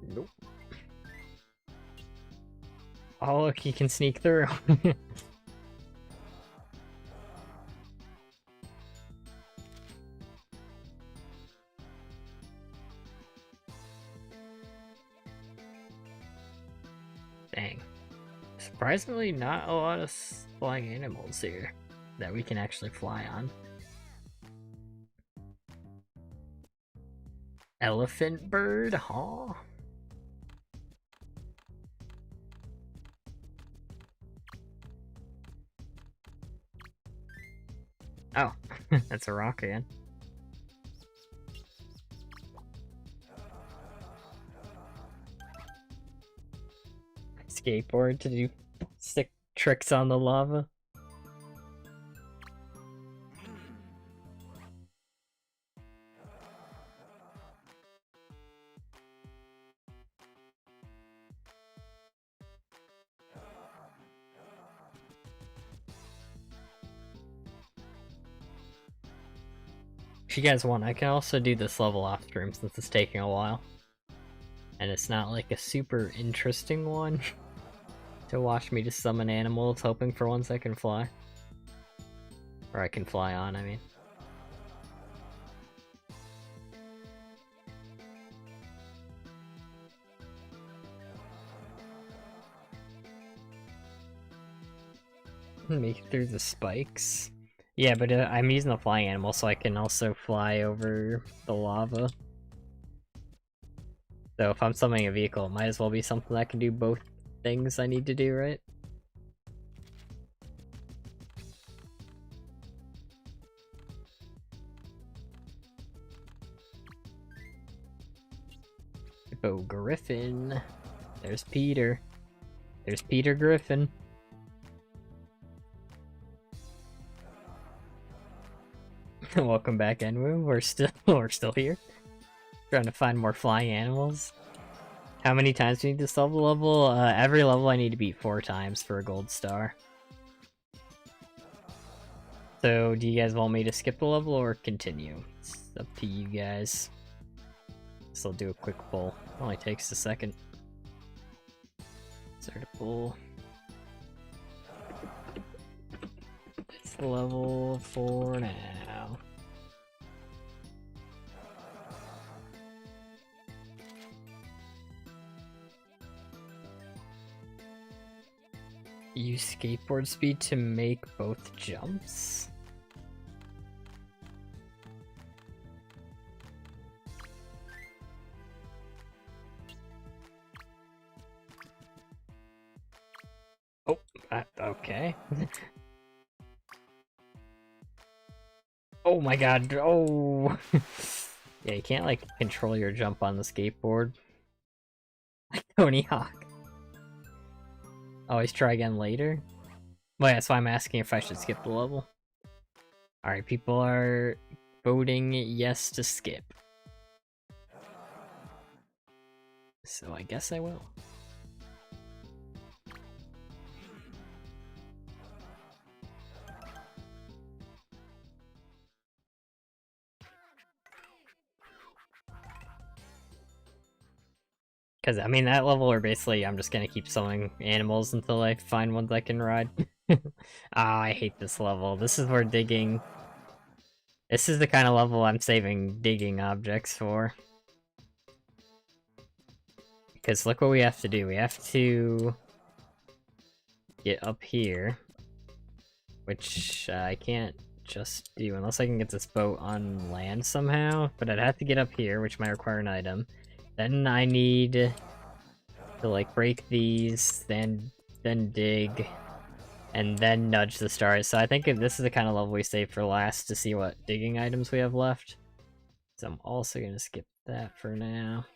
Nope. Oh look, he can sneak through. Dang. Surprisingly, not a lot of flying animals here that we can actually fly on. Elephant bird, huh? Oh, that's a rock again. Skateboard to do stick tricks on the lava. If you guys want, I can also do this level off stream since it's taking a while. And it's not like a super interesting one to watch me just summon animals hoping for ones I can fly. Or I can fly on, I mean. Make it through the spikes. Yeah, but I'm using the flying animal so I can also fly over the lava. So if I'm summoning a vehicle, it might as well be something that can do both things I need to do, right? Hippo Griffin. There's Peter. There's Peter Griffin. Welcome back, Enwu. We're still here. Trying to find more flying animals. How many times do we need to solve the level? Every level I need to beat 4 times for a gold star. So, do you guys want me to skip the level or continue? It's up to you guys. So I'll do a quick pull. Only takes a second. Start a pull. It's level 4 now. Use skateboard speed to make both jumps? Okay. Oh my god, oh! Yeah, you can't, like, control your jump on the skateboard. Like Tony Hawk. Always try again later? Well, yeah, that's why I'm asking if I should skip the level. Alright, people are voting yes to skip. So I guess I will. Because, I mean, that level are basically, I'm just gonna keep summoning animals until I find ones I can ride. Ah, I hate this level. This is where digging... This is the kind of level I'm saving digging objects for. Because look what we have to do. We have to get up here. Which I can't just do unless I can get this boat on land somehow. But I'd have to get up here, which might require an item. Then I need to, like, break these, then dig, and then nudge the stars. So I think this is the kind of level we save for last to see what digging items we have left. So I'm also gonna skip that for now.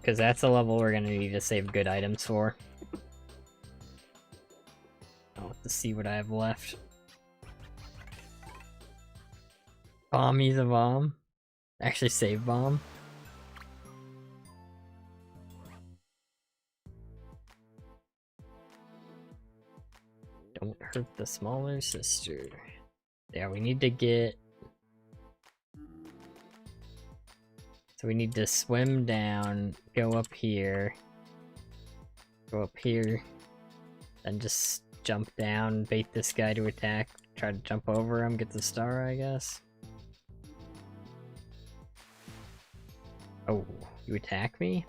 Because that's a level we're gonna need to save good items for. I'll have to see what I have left. Bomb, use a bomb. Actually save bomb. Don't hurt the smaller sister. Yeah, we need to get... So we need to swim down, go up here, then just jump down, bait this guy to attack, try to jump over him, get the star, I guess. Oh, you attack me?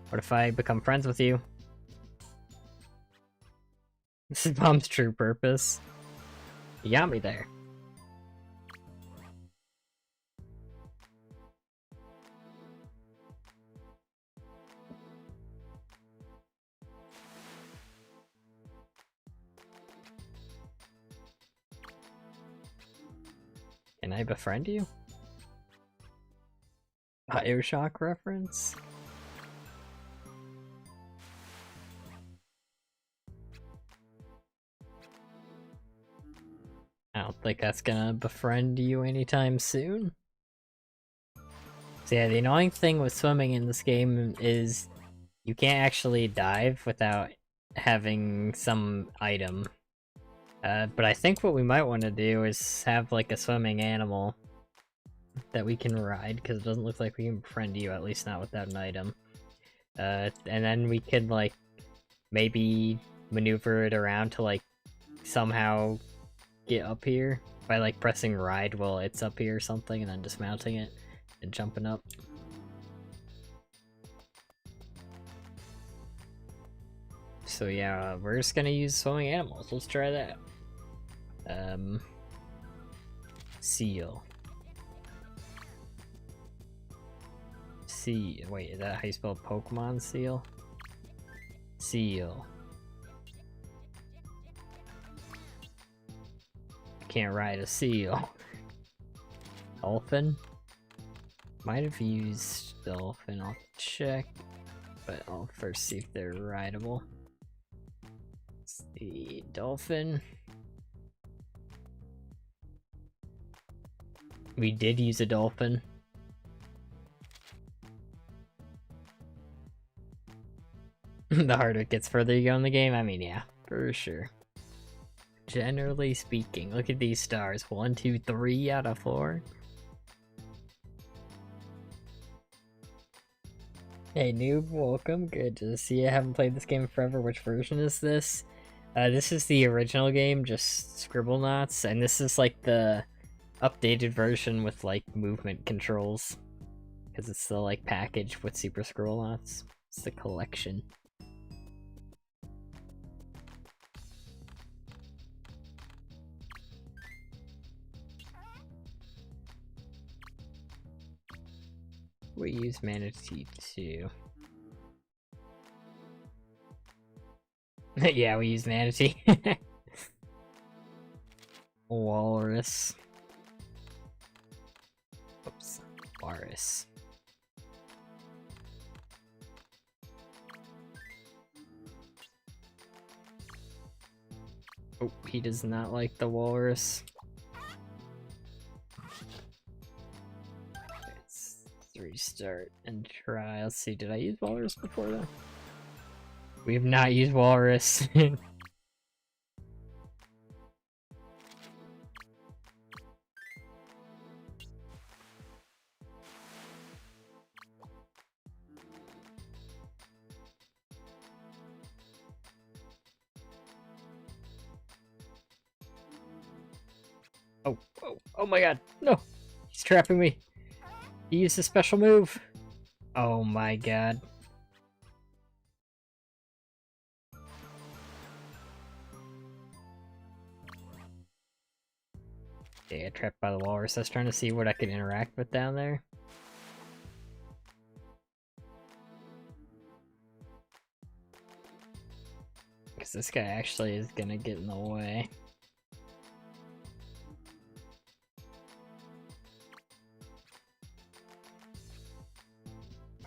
What if I become friends with you? This is Bomb's true purpose. You got me there. Can I befriend you? Bioshock reference? I don't think that's gonna befriend you anytime soon. So yeah, the annoying thing with swimming in this game is you can't actually dive without having some item. But I think what we might want to do is have like a swimming animal that we can ride, because it doesn't look like we can befriend you, at least not without an item. And then we could like maybe maneuver it around to like somehow get up here by like pressing ride while it's up here or something, and then dismounting it and jumping up. So yeah, we're just gonna use swimming animals. Let's try that. Seal. Wait, is that how you spell Pokemon seal? Seal. Can't ride a seal. Dolphin? Might have used dolphin, I'll check. But I'll first see if they're rideable. Let's see, dolphin. We did use a dolphin. The harder it gets further you go in the game, I mean, yeah, for sure. Generally speaking, look at these stars. 1, 2, 3 out of 4. Hey noob, welcome. Good to see you. I haven't played this game forever. Which version is this? This is the original game, just Scribblenauts, and this is like the updated version with like movement controls. Because it's the like package with Super Scribblenauts. It's the collection. We use Manatee too. Yeah, we use manatee. Walrus. Oops. Walrus. Oh, he does not like the walrus. Let's restart and try. Let's see, did I use walrus before though? We have not used walrus. Oh my god, no! He's trapping me. He used a special move. Oh my god. Yeah, got trapped by the walrus. I was trying to see what I could interact with down there. Because this guy actually is gonna get in the way.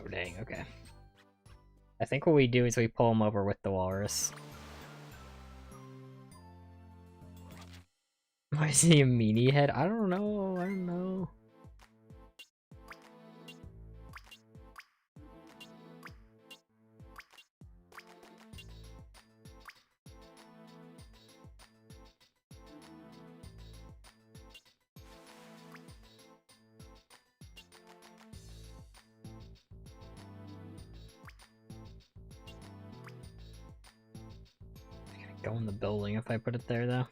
Oh dang, okay. I think what we do is we pull him over with the walrus. Why is he a meanie head? I don't know, I don't know. Go in the building if I put it there, though.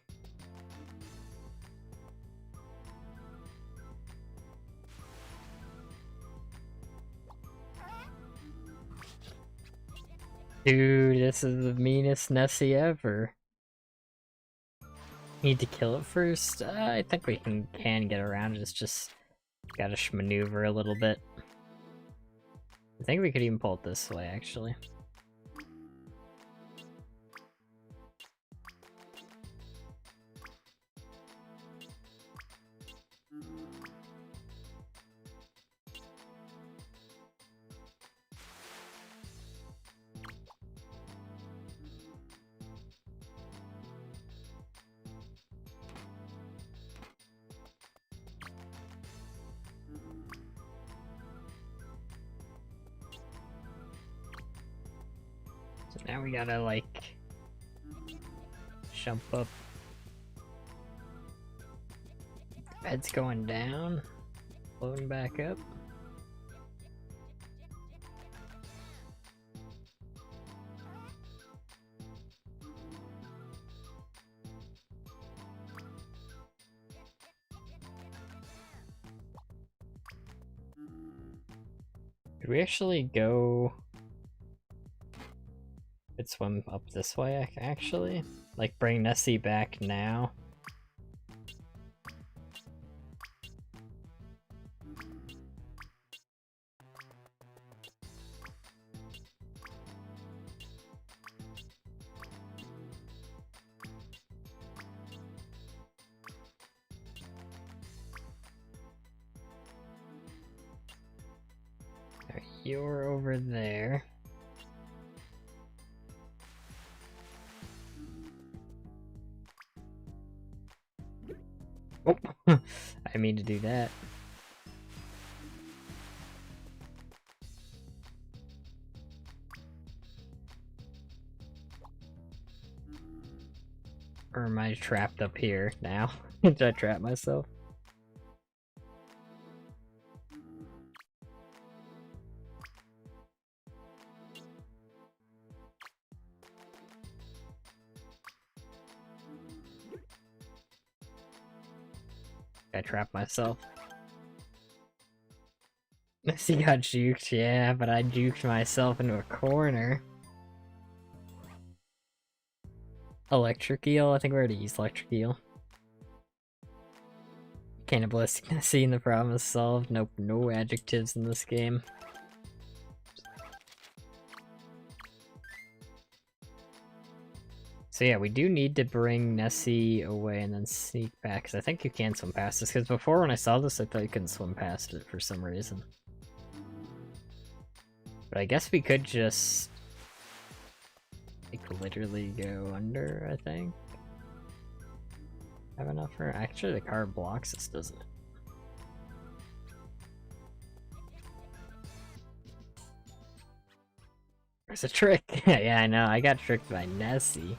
Dude, this is the meanest Nessie ever. Need to kill it first? I think we can get around it. It's just gotta maneuver a little bit. I think we could even pull it this way, actually. So now we gotta, like, jump up. Bed's going down, floating back up. Could we actually go... Could swim up this way, actually? Like, bring Nessie back now? You're over there. Oh, I mean to do that. Or am I trapped up here now? Did I trap myself? I trapped myself. Nessie got juked, yeah, but I juked myself into a corner. Electric eel? I think we already used electric eel. Cannibalistic Nessie and the problem is solved. Nope, no adjectives in this game. So yeah, we do need to bring Nessie away and then sneak back, because I think you can swim past this, because before when I saw this, I thought you couldn't swim past it for some reason. But I guess we could just, like, literally go under, I think. Have enough for... Actually, the car blocks us, doesn't it? There's a trick! Yeah, I know, I got tricked by Nessie.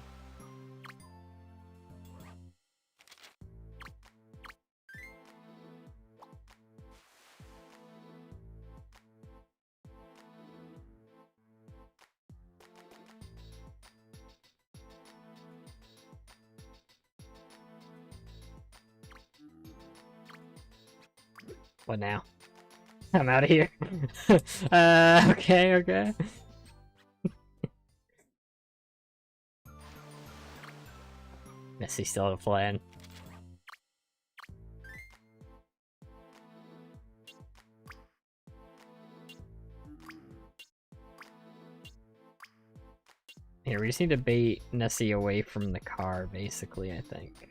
What now? I'm out of here. Okay, okay. Nessie still had a plan. Here, we just need to bait Nessie away from the car, basically, I think.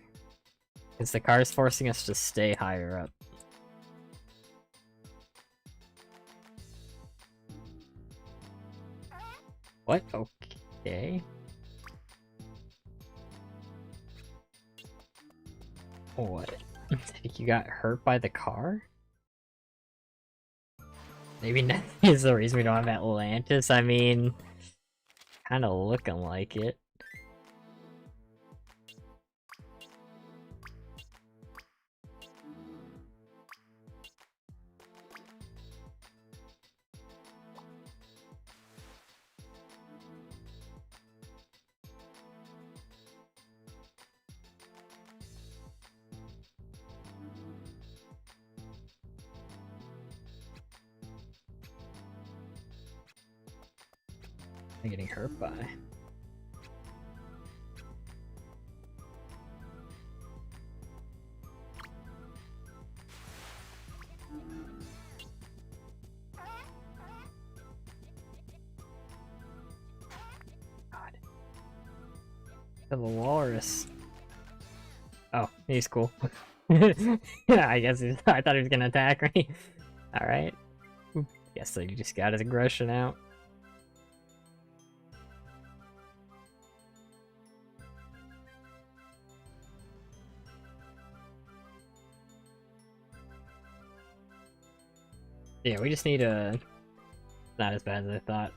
Because the car is forcing us to stay higher up. What? Okay. What? You got hurt by the car? Maybe Nessie is the reason we don't have Atlantis. I mean, kind of looking like it. I'm getting hurt by. God. The walrus. Oh, he's cool. Yeah, I guess I thought he was gonna attack me. Alright. Guess that he just got his aggression out. Yeah, we just need a... Not as bad as I thought.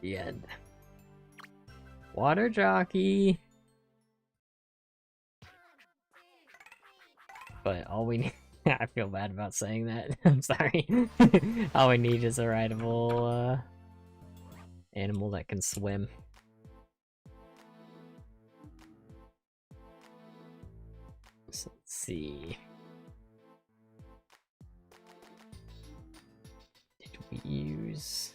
The end. Water jockey! But all we need... I feel bad about saying that. I'm sorry. All we need is a rideable animal that can swim. So, let's see. Did we use...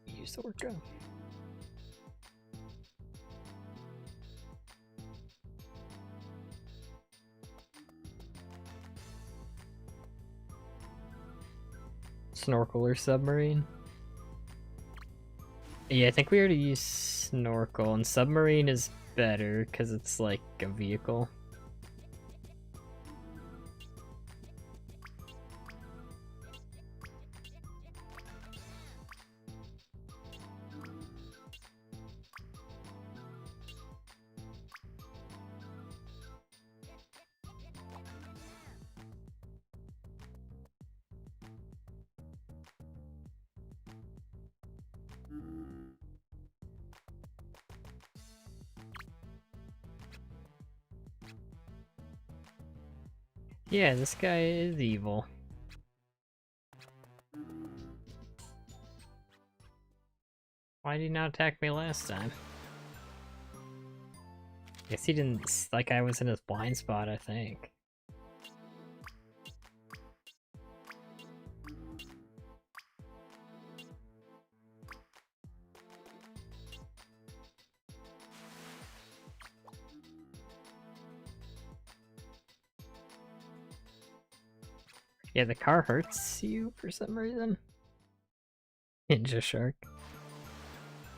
Use the Orca. Snorkel or submarine? Yeah, I think we already used snorkel, and submarine is better because it's like a vehicle. Yeah, this guy is evil. Why did he not attack me last time? Guess he didn't, like I was in his blind spot, I think. Yeah, the car hurts you for some reason. Ninja shark.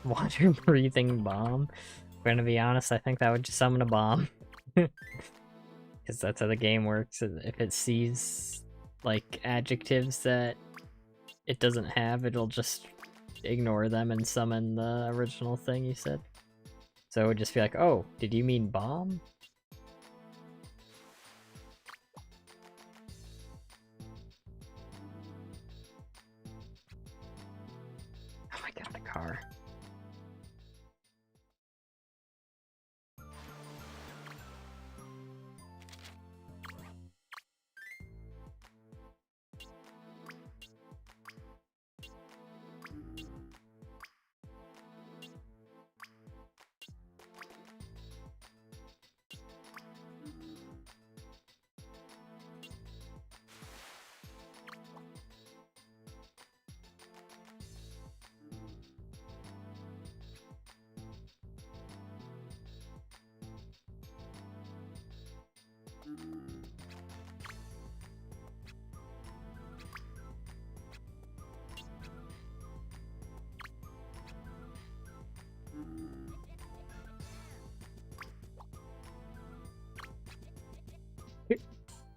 Water breathing bomb. If we're gonna be honest, I think that would just summon a bomb. Because that's how the game works. If it sees like adjectives that it doesn't have, it'll just ignore them and summon the original thing you said. So it would just be like, oh, did you mean bomb? Oh my god, a car.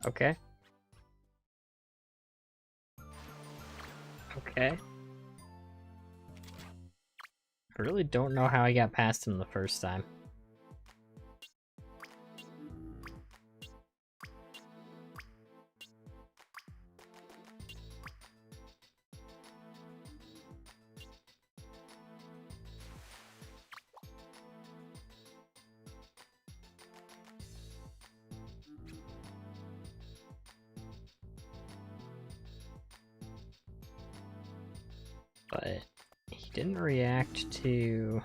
Okay. Okay. I really don't know how I got past him the first time. But he didn't react to...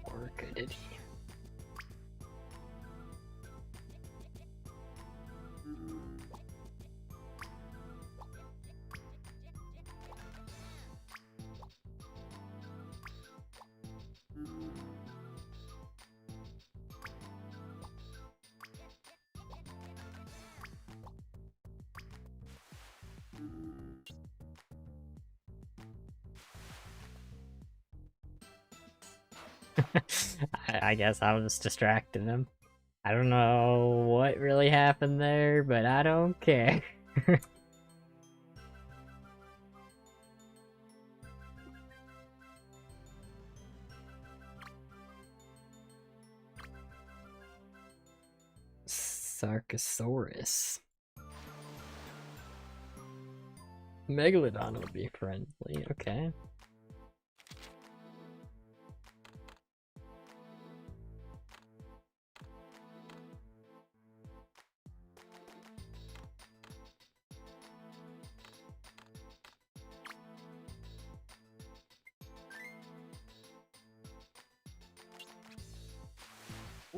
Orca, did he? I guess I was distracting him. I don't know what really happened there, but I don't care. Sarcosaurus. Megalodon would be friendly, okay.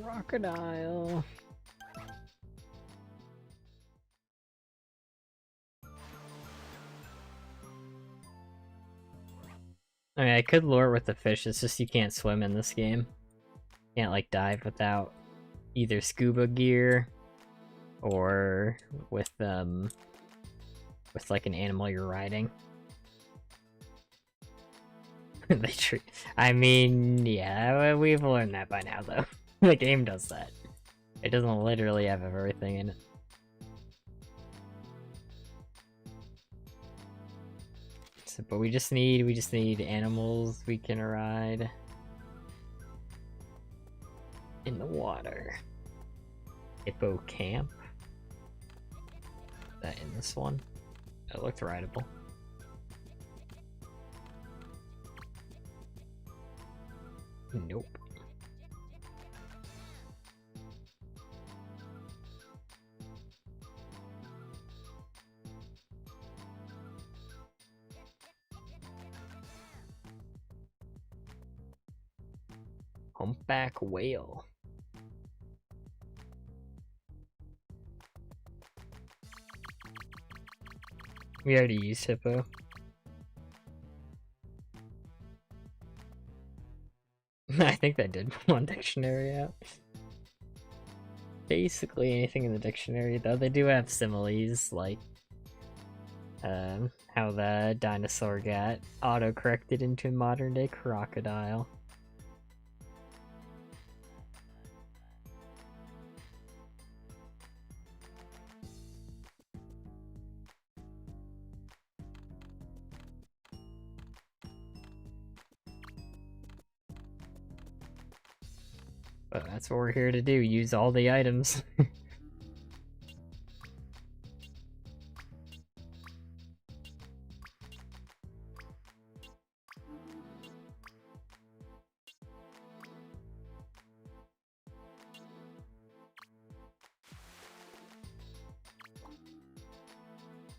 Crocodile. I mean, I could lure it with the fish, it's just you can't swim in this game. You can't, like, dive without either scuba gear or with like, an animal you're riding. I mean, yeah, we've learned that by now, though. The game does that. It doesn't literally have everything in it. So, but we just need animals we can ride in the water. Hippo camp. Is that in this one? It looked rideable. Nope. Humpback whale. We already used hippo. I think they did one dictionary out. Basically anything in the dictionary, though they do have similes, like how the dinosaur got auto-corrected into modern-day crocodile. But that's what we're here to do, use all the items.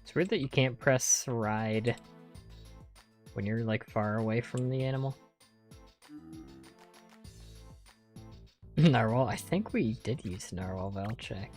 It's weird that you can't press ride when you're like far away from the animal. Narwhal, I think we did use Narwhal Valcheck.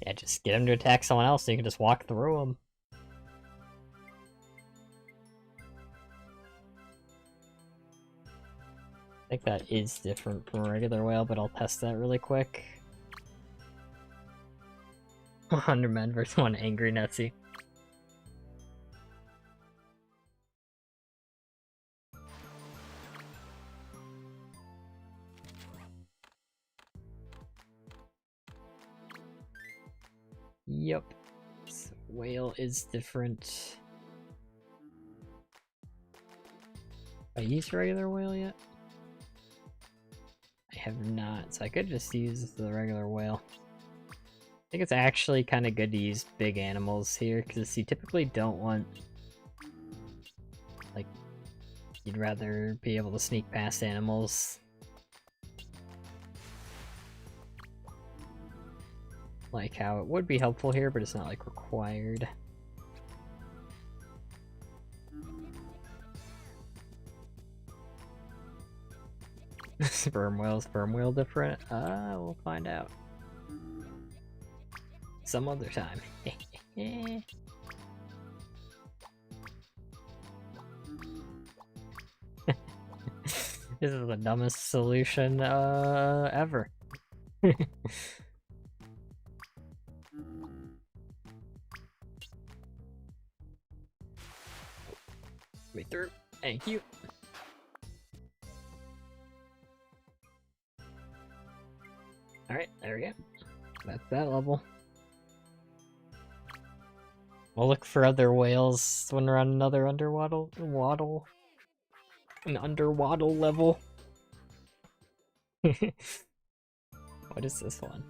Yeah, just get him to attack someone else so you can just walk through him. I think that is different from a regular whale, but I'll test that really quick. 100 men versus 1 angry Nutsy. Yep. So whale is different. Have I used regular whale yet? I have not, so I could just use the regular whale. I think it's actually kind of good to use big animals here, because you typically don't want... like, you'd rather be able to sneak past animals. Like how it would be helpful here, but it's not like required. Sperm whale different? We'll find out. Some other time. This is the dumbest solution, ever. Me through. Thank you. Alright, there we go. That's that level. We'll look for other whales when we're on another underwater level. What is this one?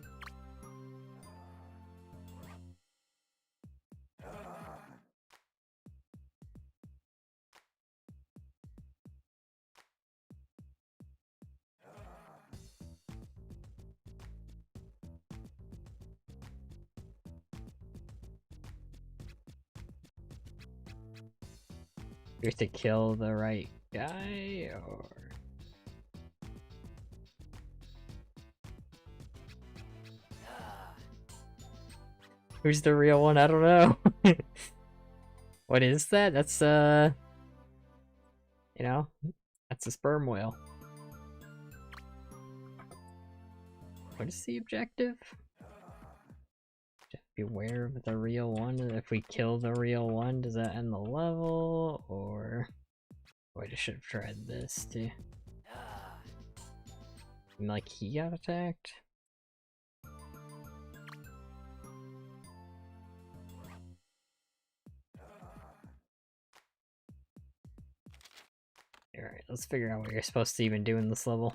You have to kill the right guy, or... Who's the real one? I don't know. What is that? That's, you know, that's a sperm whale. What is the objective? Just beware of the real one. If we kill the real one, does that end the level? Or... Wait, I should have tried this too. Like he got attacked? Alright, let's figure out what you're supposed to even do in this level.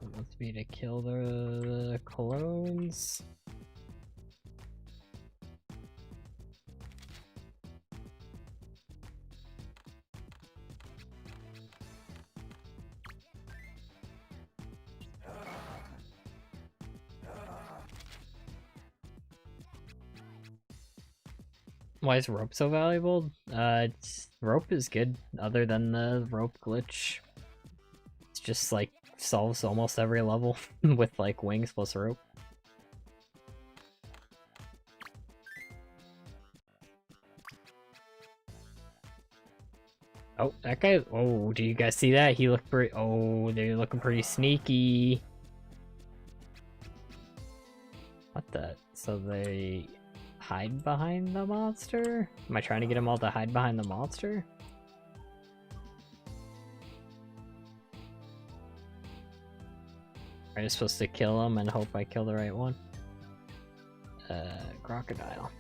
It wants me to kill the clones. Why is rope so valuable? Rope is good other than the rope glitch. It's just like solves almost every level with like wings plus rope. Oh, that guy. Oh, do you guys see that? He looked pretty. Oh, they're looking pretty sneaky. What the? So they hide behind the monster? Am I trying to get them all to hide behind the monster? Are you supposed to kill him and hope I kill the right one? Crocodile.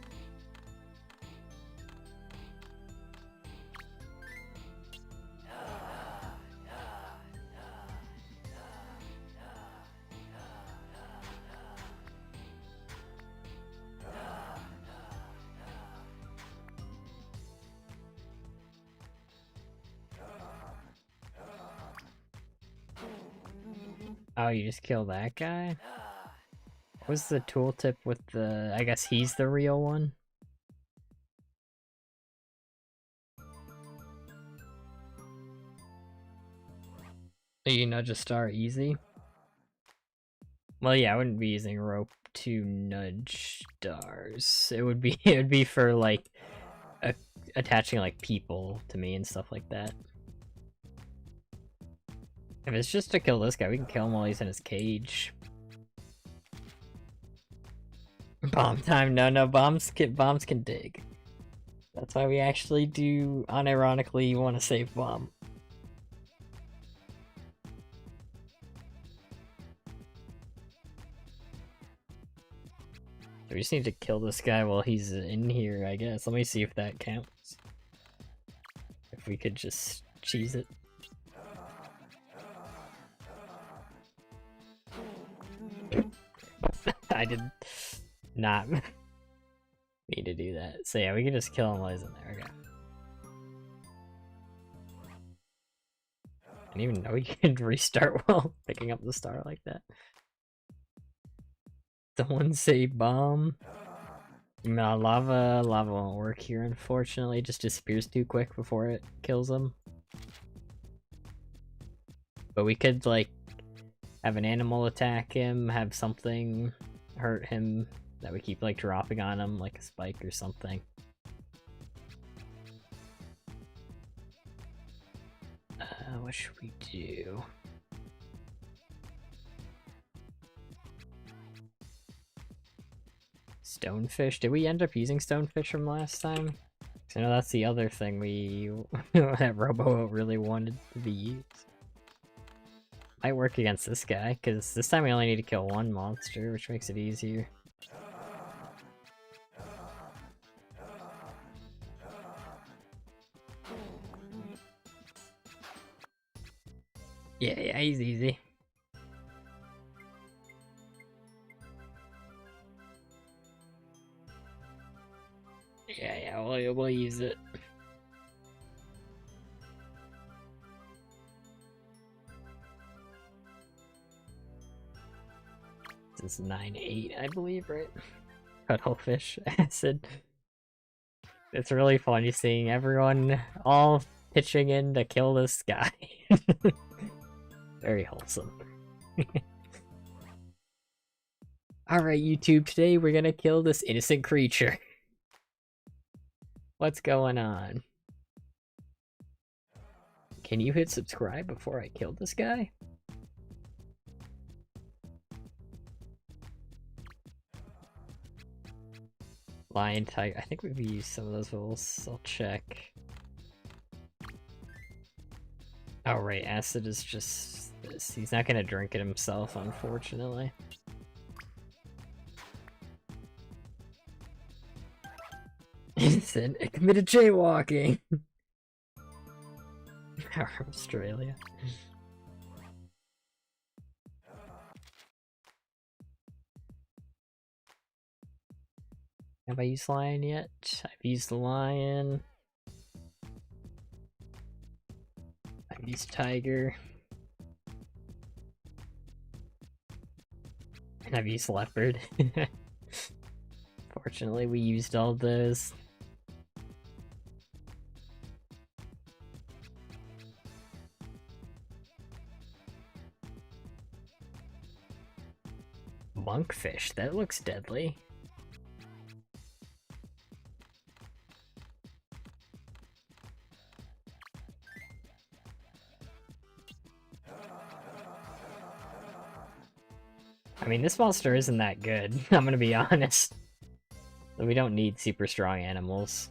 Oh, you just killed that guy? What's the tooltip with the... I guess he's the real one? You nudge a star easy? Well, yeah, I wouldn't be using rope to nudge stars. It would be for like attaching like people to me and stuff like that. If it's just to kill this guy, we can kill him while he's in his cage. Bomb time. No, bombs can dig. That's why we actually do unironically want to save bomb. We just need to kill this guy while he's in here, I guess. Let me see if that counts. If we could just cheese it. I did not need to do that. So yeah, we can just kill him while he's in there. Okay. I didn't even know you could restart while picking up the star like that. Someone say bomb. No, lava won't work here, unfortunately. It just disappears too quick before it kills him. But we could, like, have an animal attack him, have something hurt him that we keep, like, dropping on him, like a spike or something. What should we do? Stonefish? Did we end up using stonefish from last time? I know that's the other thing that Robo really wanted to be used. Might work against this guy, because this time we only need to kill one monster, which makes it easier. Yeah, he's easy. Yeah, we'll use it. This is 9-8, I believe, right? Cuttlefish acid. It's really funny seeing everyone all pitching in to kill this guy. Very wholesome. Alright, YouTube, today we're gonna kill this innocent creature. What's going on? Can you hit subscribe before I kill this guy? Lion, tiger. I think we've used some of those rules. I'll check. Oh, right. Acid is just this. He's not gonna drink it himself, unfortunately. Innocent. I committed jaywalking. Australia. Have I used lion yet? I've used the lion. I've used tiger. And I've used leopard. Fortunately, we used all those. Monkfish, that looks deadly. I mean, this monster isn't that good, I'm gonna be honest. We don't need super strong animals.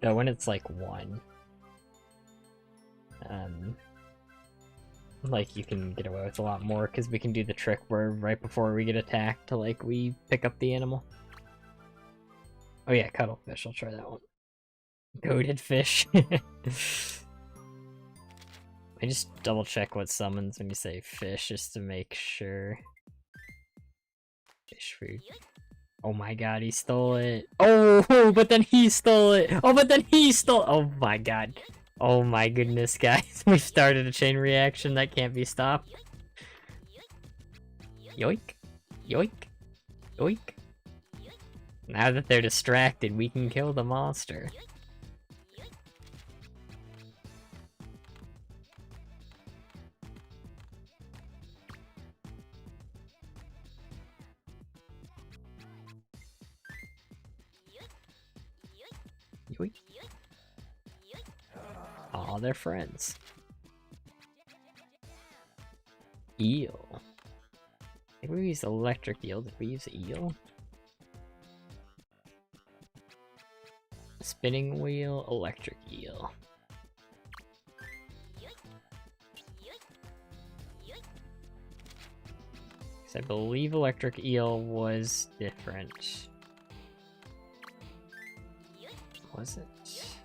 Though when it's like 1. Like, you can get away with a lot more, because we can do the trick where right before we get attacked, like, we pick up the animal. Oh yeah, cuttlefish, I'll try that one. Goated fish. I just double check what summons when you say fish, just to make sure. Fish food. Oh my god, he stole it. Oh, but then he stole it. Oh, but then he stole. Oh my god. Oh my goodness, guys. We've started a chain reaction that can't be stopped. Yoink. Yoink. Yoink. Now that they're distracted, we can kill the monster. Yoink. Aw, they're friends. Eel. I think we used electric eel. Did we use eel? Spinning wheel, electric eel. I believe electric eel was different. Was it?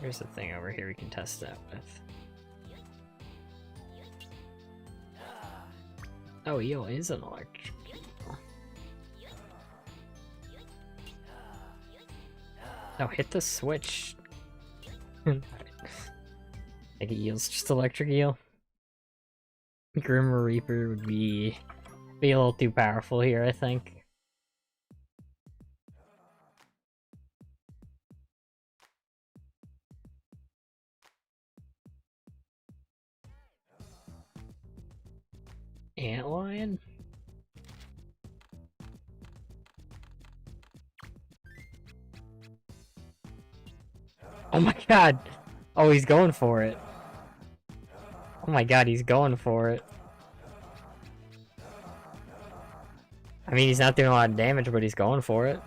Here's the thing over here we can test that with. Oh, eel is an electric eel. Oh, hit the switch. I think eel's just electric eel. Grim Reaper would be a little too powerful here, I think. Antlion? Oh my god! Oh, he's going for it. Oh my god, he's going for it. I mean, he's not doing a lot of damage, but he's going for it.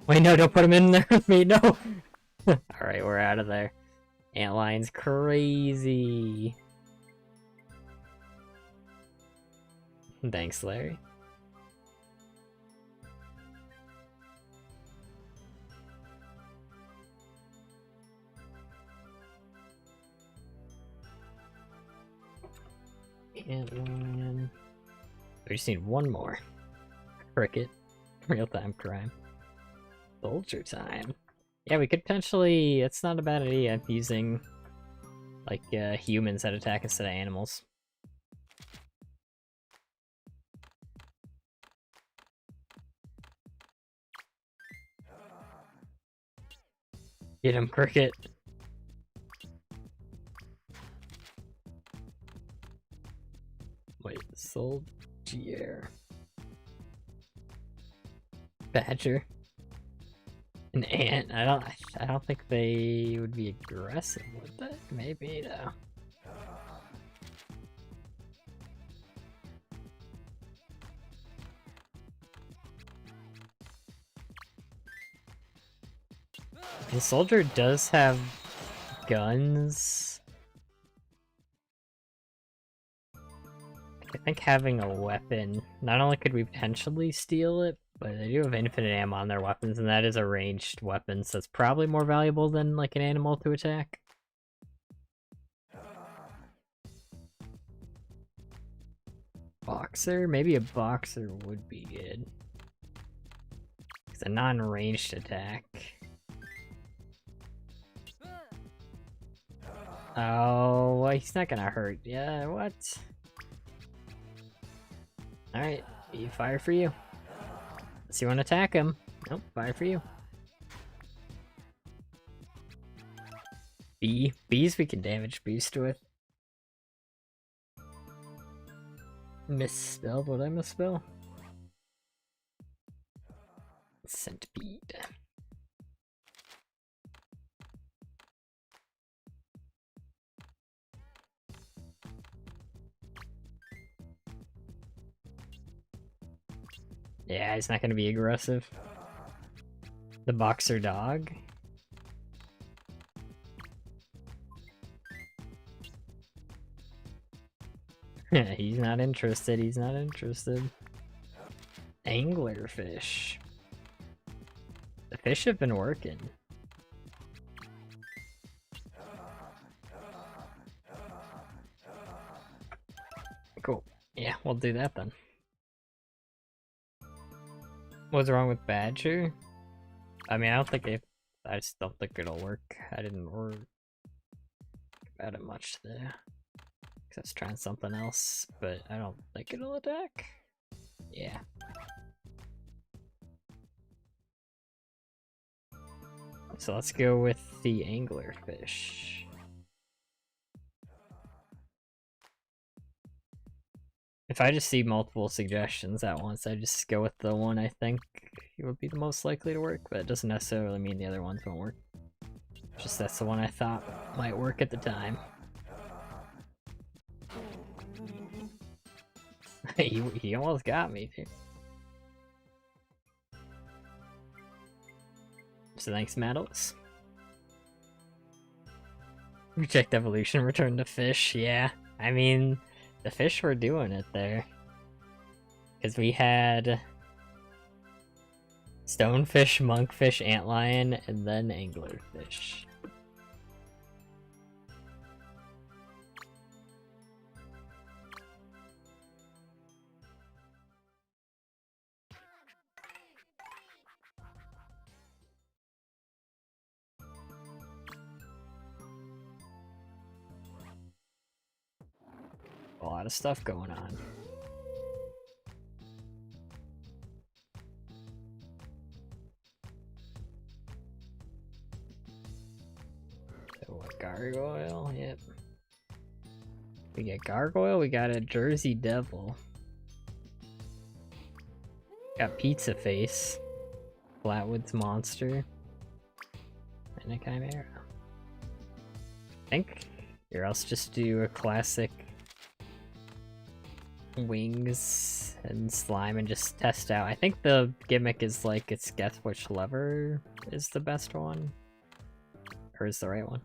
Wait, no, don't put him in there with me, no! Alright, we're out of there. Antlion's crazy. Thanks, Larry. Antlion. We just need one more. Cricket. Real-time crime. Soldier time. Yeah, we could potentially... It's not a bad idea using, like, humans that attack instead of animals. Get him, Cricket. Wait, Soldier. Badger. An ant. I don't think they would be aggressive with it. Maybe though. The soldier does have guns. I think having a weapon, not only could we potentially steal it, but they do have infinite ammo on their weapons, and that is a ranged weapon, so it's probably more valuable than like an animal to attack. Boxer? Maybe a boxer would be good. It's a non-ranged attack. Oh, well, he's not gonna hurt. Yeah, what? Alright, fire for you. Unless you want to attack him. Nope, fire for you. B. Bees we can damage boost with. Misspelled? What did I misspell? Centipede. Yeah, he's not gonna be aggressive. The boxer dog. He's not interested, he's not interested. Anglerfish. The fish have been working. Cool. Yeah, we'll do that then. What's wrong with Badger? I mean, I just don't think it'll work. I didn't worry about it much there. I was trying something else, but I don't think it'll attack. Yeah. So let's go with the anglerfish. If I just see multiple suggestions at once, I just go with the one I think would be the most likely to work, but it doesn't necessarily mean the other ones won't work. Just that's the one I thought might work at the time. he almost got me, too. So thanks, Maddles. Reject evolution, return to fish. Yeah, I mean, the fish were doing it there. Because we had stonefish, monkfish, antlion, and then anglerfish. A lot of stuff going on. So what, gargoyle? Yep. We get gargoyle, we got a Jersey Devil. Got Pizza Face. Flatwoods Monster. And a Chimera. I think, or else just do a classic wings and slime and just test out. I think the gimmick is like it's guess which lever is the best one, or is the right one.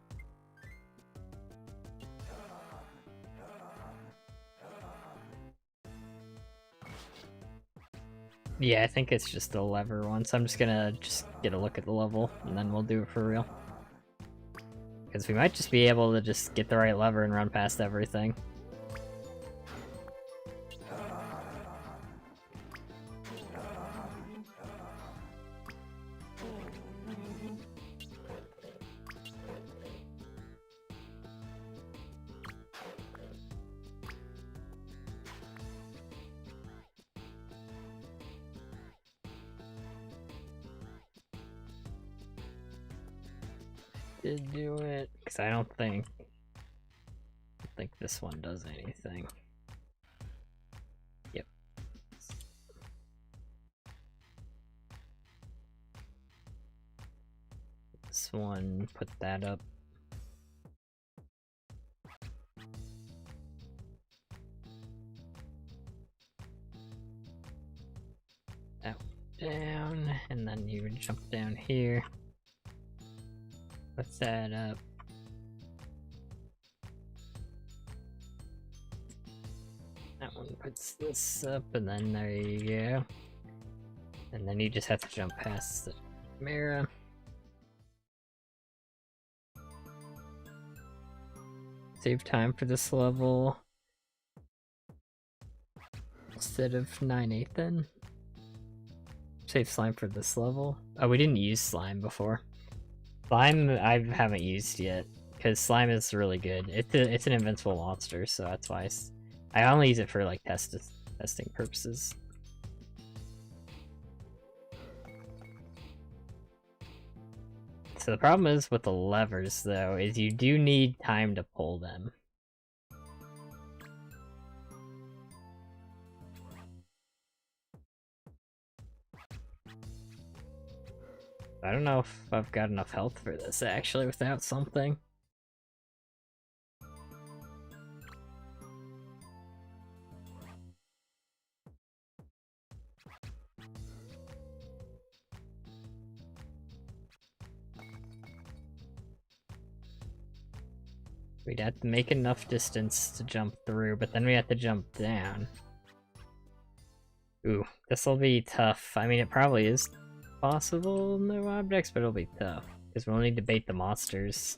Yeah, I think it's just the lever one, so I'm just gonna get a look at the level and then we'll do it for real. Because we might just be able to just get the right lever and run past everything. Did do it, because I don't think this one does anything. Yep. This one, put that up. That down, and then you would jump down here. Put that up. That one puts this up, and then there you go. And then you just have to jump past the mirror. Save time for this level. Instead of 9/8 then. Save slime for this level. Oh, we didn't use slime before. Slime I haven't used yet, because slime is really good. It's an invincible monster, so that's why I only use it for like testing purposes. So the problem is with the levers, though, is you do need time to pull them. I don't know if I've got enough health for this, actually, without something. We'd have to make enough distance to jump through, but then we have to jump down. Ooh, this'll be tough. I mean, it probably is possible, no objects, but it'll be tough. Because we'll need to bait the monsters.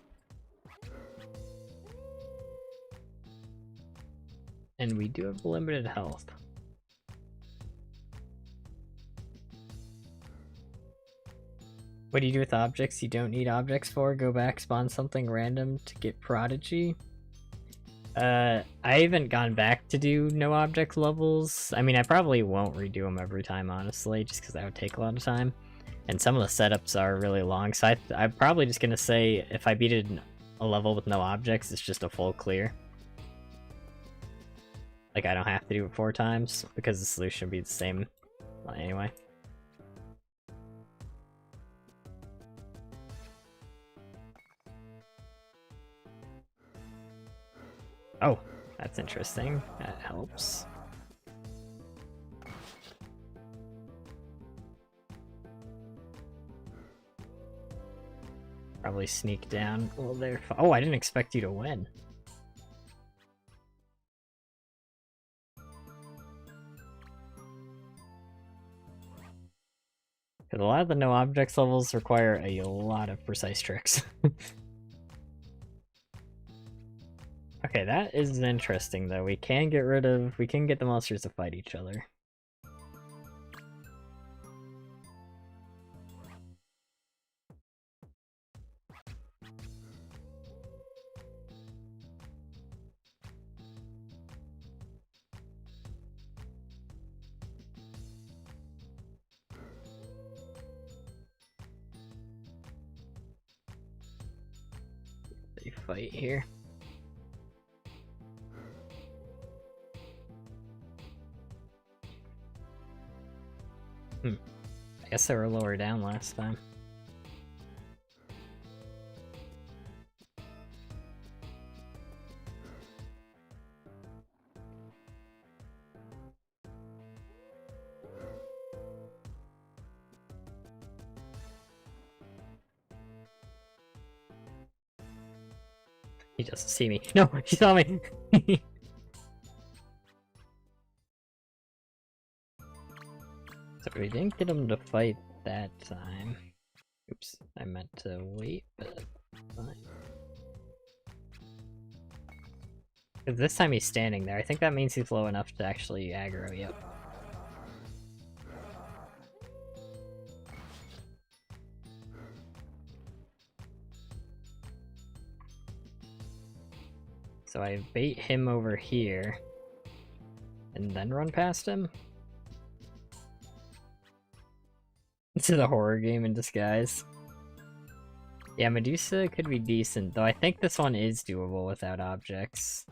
And we do have limited health. What do you do with objects you don't need objects for? Go back, spawn something random to get Prodigy? I haven't gone back to do no object levels. I mean, I probably won't redo them every time, honestly, just because that would take a lot of time. And some of the setups are really long, so I'm probably just gonna say if I beat it in a level with no objects, it's just a full clear. Like, I don't have to do it 4 times, because the solution would be the same anyway. Oh, that's interesting. That helps. Probably sneak down. Well, there. Oh, I didn't expect you to win. Because a lot of the no objects levels require a lot of precise tricks. Okay, that is interesting though. We can get the monsters to fight each other. They fight here. I guess they were lower down last time. He doesn't see me. No, he saw me! So we didn't get him to fight that time. Oops, I meant to wait, but fine. Because this time he's standing there. I think that means he's low enough to actually aggro, yep. So I bait him over here, and then run past him? This is a horror game in disguise. Yeah, Medusa could be decent, though I think this one is doable without objects.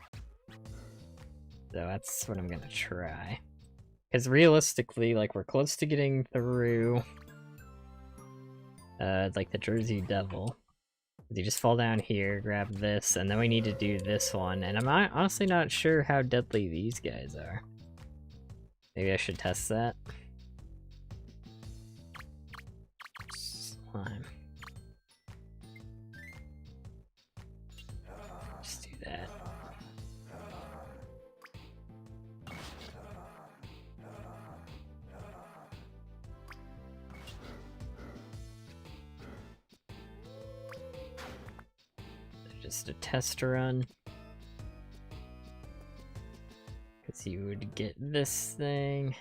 So that's what I'm gonna try. Because realistically, like, we're close to getting through like the Jersey Devil. You just fall down here, grab this, and then we need to do this one. And I'm honestly not sure how deadly these guys are. Maybe I should test that. Slime. Just do that. Just a test run. Because you would get this thing.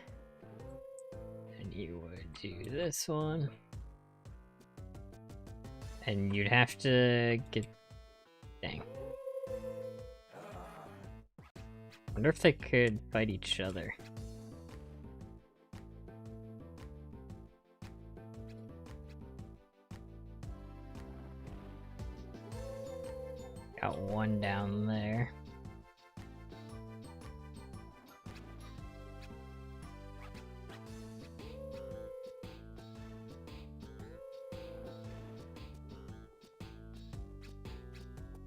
And you would do this one. And you'd have to get... Dang. Wonder if they could fight each other. Got one down there.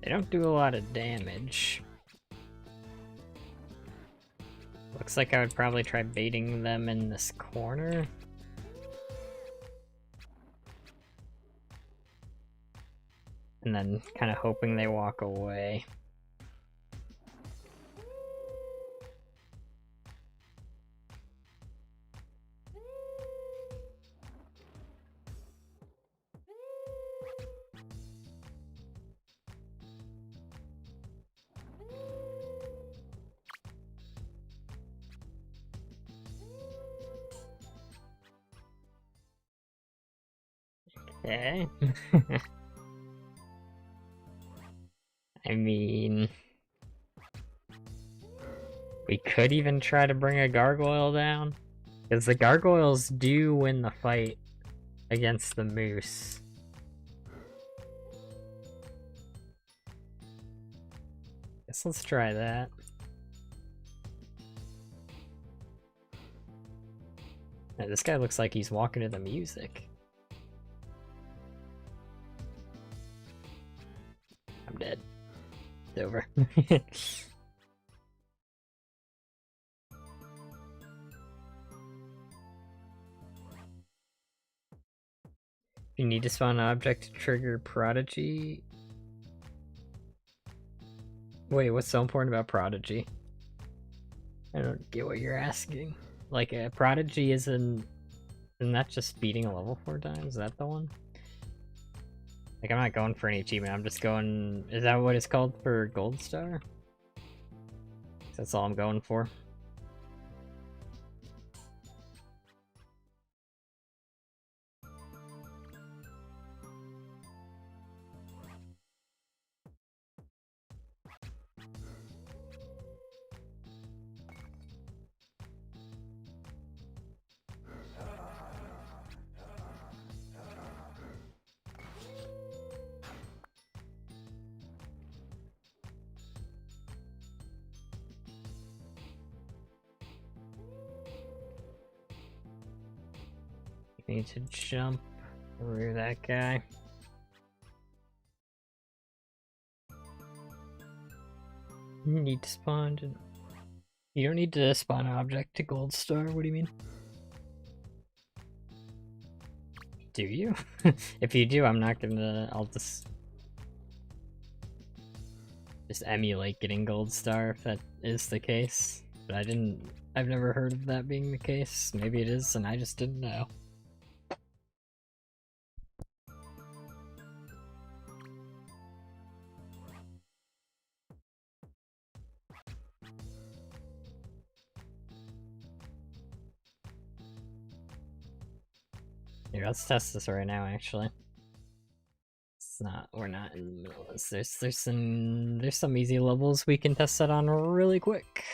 They don't do a lot of damage. Looks like I would probably try baiting them in this corner. And then kind of hoping they walk away. Okay. I mean, we could even try to bring a gargoyle down, because the gargoyles do win the fight against the moose. Guess let's try that. Now, this guy looks like he's walking to the music. I'm dead. It's over. You need to spawn an object to trigger Prodigy. Wait, what's so important about Prodigy? I don't get what you're asking. Like, a Prodigy isn't that just beating a level 4 times? Is that the one? Like, I'm not going for any achievement, I'm just going... Is that what it's called for Gold Star? That's all I'm going for. Need to jump through that guy. You need to spawn to... You don't need to spawn an object to Gold Star, what do you mean? Do you? If you do, I'm not gonna... I'll just emulate getting Gold Star if that is the case. But I've never heard of that being the case. Maybe it is and I just didn't know. Here, let's test this right now, actually. We're not in the middle of this. There's some easy levels we can test that on really quick.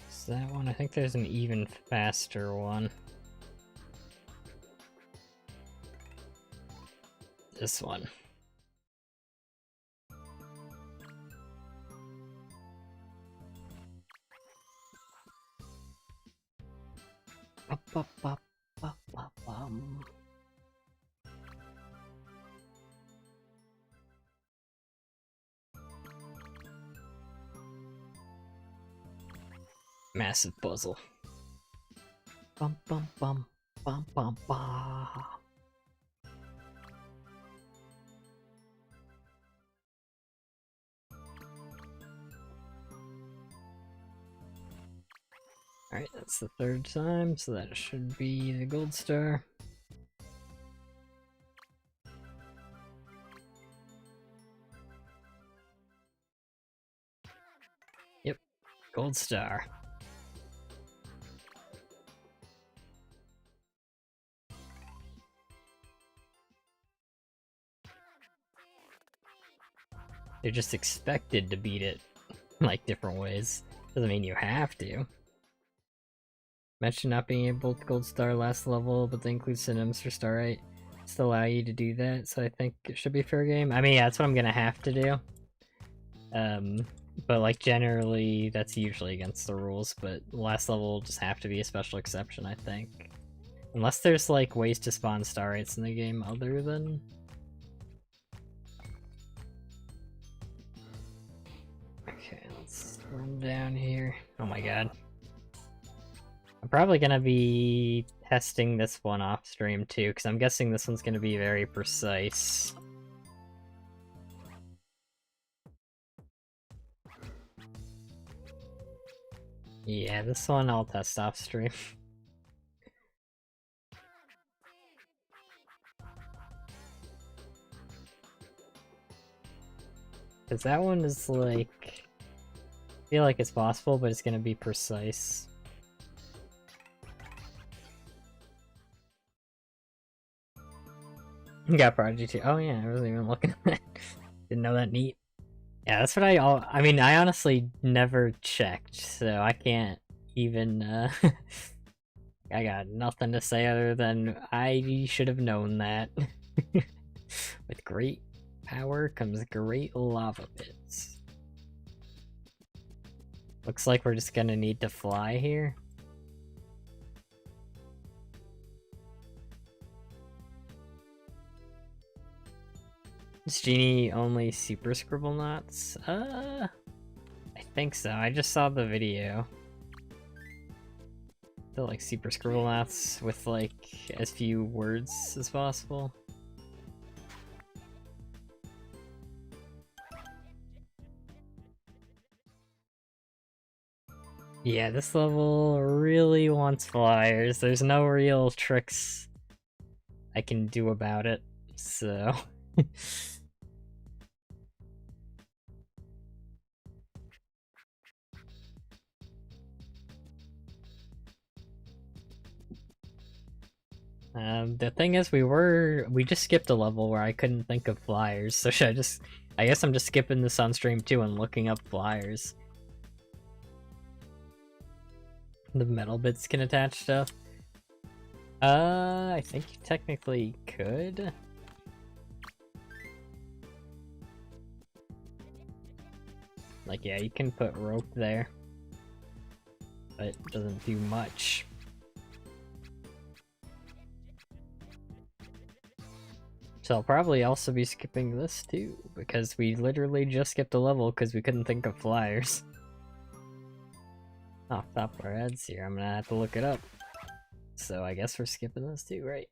Is that one? I think there's an even faster one. This one. Massive puzzle. Bum bum bum bum bum bum. Alright, that's the third time, so that should be the Gold Star. Yep, Gold Star. They're just expected to beat it, like, different ways. Doesn't mean you have to. Mention not being able to Gold Star last level, but they include synonyms for Star Right. allow you to do that, so I think it should be fair game. I mean, yeah, that's what I'm gonna have to do. But like generally, that's usually against the rules, but the last level will just have to be a special exception, I think. Unless there's like ways to spawn star rates in the game other than... Okay, let's run down here. Oh my god. I'm probably gonna be testing this one off stream too, because I'm guessing this one's gonna be very precise. Yeah, this one I'll test off stream. Because that one is like... I feel like it's possible, but it's gonna be precise. Got Prodigy too. Oh yeah, I wasn't even looking at that. Didn't know that. Neat. Yeah, that's what I mean, I honestly never checked, so I can't even, I got nothing to say other than I should have known that. With great power comes great lava pits. Looks like we're just gonna need to fly here. Is Genie only Super Scribblenauts? I think so. I just saw the video. I feel like Super Scribblenauts with like as few words as possible. Yeah, this level really wants flyers. There's no real tricks I can do about it, so... The thing is, we just skipped a level where I couldn't think of flyers, so I guess I'm just skipping this on stream too and looking up flyers. The metal bits can attach stuff. I think you technically could. Like, yeah, you can put rope there, but it doesn't do much. So I'll probably also be skipping this too, because we literally just skipped a level because we couldn't think of flyers. Off the top of our heads here, I'm gonna have to look it up. So I guess we're skipping this too, right?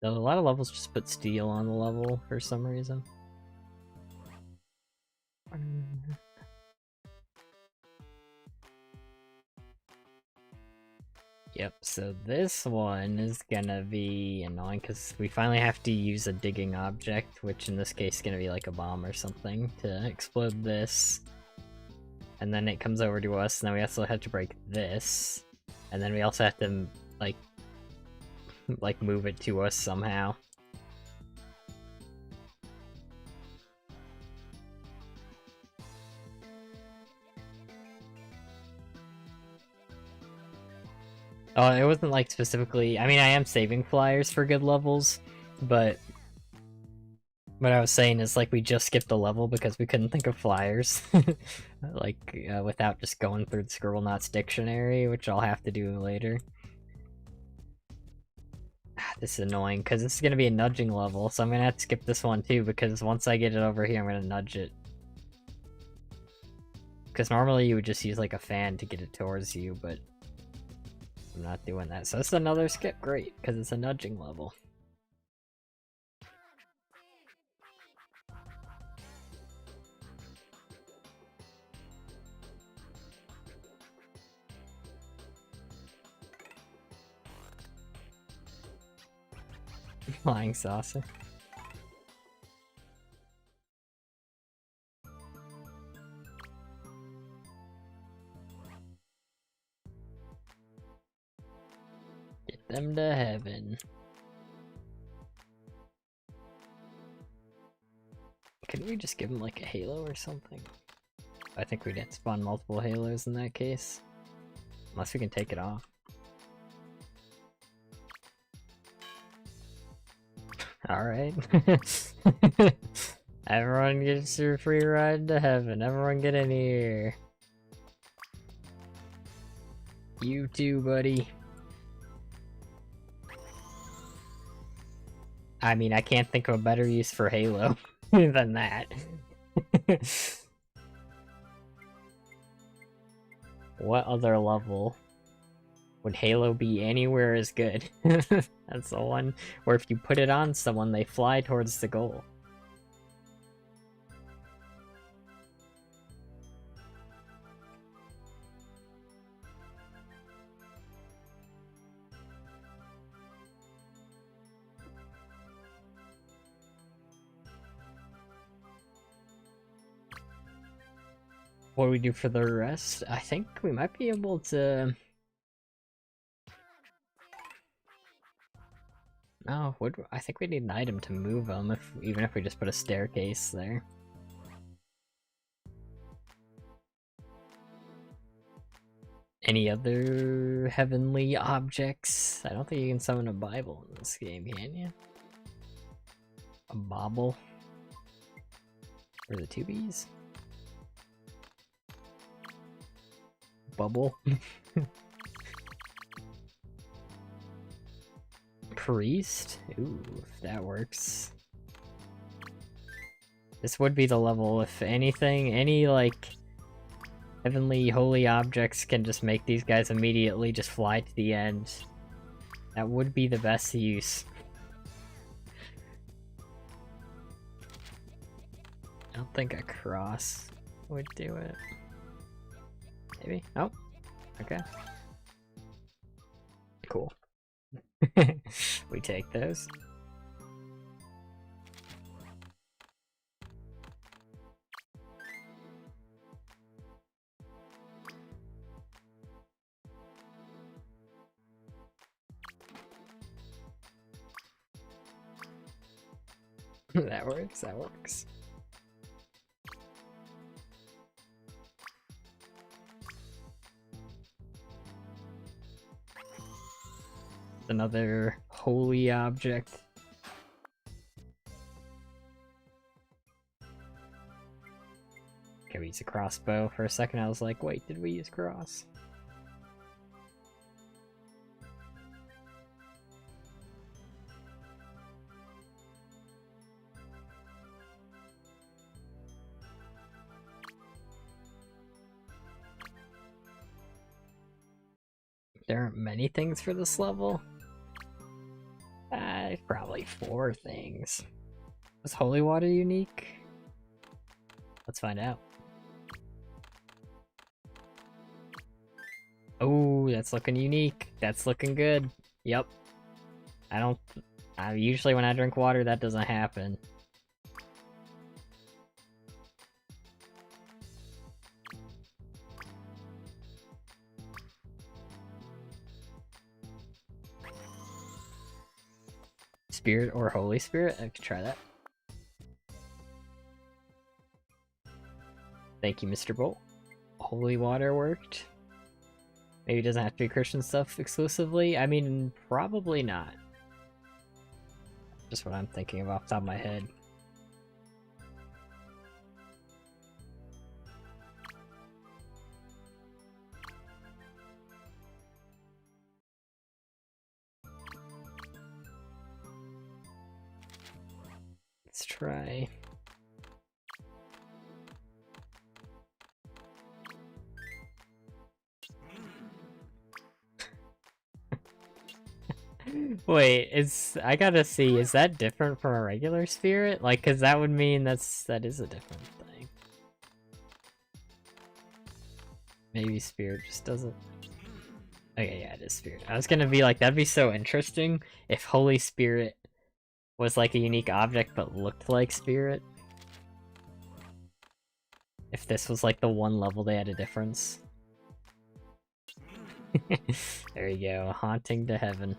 Though a lot of levels just put steel on the level for some reason. Yep, so this one is gonna be annoying because we finally have to use a digging object, which in this case is gonna be like a bomb or something, to explode this. And then it comes over to us, and then we also have to break this. And then we also have to, like move it to us somehow. Oh, it wasn't like specifically... I mean, I am saving flyers for good levels, but what I was saying is like we just skipped a level because we couldn't think of flyers. Like, without just going through the Scribblenauts dictionary, which I'll have to do later. This is annoying, because this is going to be a nudging level, so I'm going to have to skip this one too, because once I get it over here, I'm going to nudge it. Because normally you would just use like a fan to get it towards you, but I'm not doing that. So this is another skip, great, because it's a nudging level. Flying saucer. Get them to heaven. couldn't we just give him like a halo or something? I think we'd spawn multiple halos in that case. Unless we can take it off. Alright. Everyone gets your free ride to heaven. Everyone get in here. You too, buddy. I mean, I can't think of a better use for Halo than that. What other level would Halo be anywhere as good? That's the one where if you put it on someone, they fly towards the goal. What do we do for the rest? I think we might be able to... No, I think we need an item to move them, even if we just put a staircase there. Any other heavenly objects? I don't think you can summon a Bible in this game, can you? A bauble? Or the 2Bs? Bubble? Priest? Ooh, if that works. This would be the level, if anything, any like heavenly holy objects can just make these guys immediately just fly to the end. That would be the best use. I don't think a cross would do it. Maybe? Oh, okay. Cool. We take those. That works, that works. Another holy object. Okay, we use a crossbow. For a second I was like, wait, did we use cross? There aren't many things for this level. Probably 4 things. Was holy water unique? Let's find out. Oh, that's looking unique. That's looking good. Yep. Usually when I drink water, that doesn't happen. Spirit or Holy Spirit? I could try that. Thank you, Mr. Bolt. Holy water worked. Maybe it doesn't have to be Christian stuff exclusively. I mean, probably not. Just what I'm thinking of off the top of my head. Let's try. Wait, I gotta see, is that different from a regular spirit? Like, cause that would mean that is a different thing. Maybe spirit just doesn't. Okay, yeah, it is spirit. I was gonna be like, that'd be so interesting if Holy Spirit was like a unique object but looked like spirit. If this was like the one level they had a difference. There you go, haunting to heaven.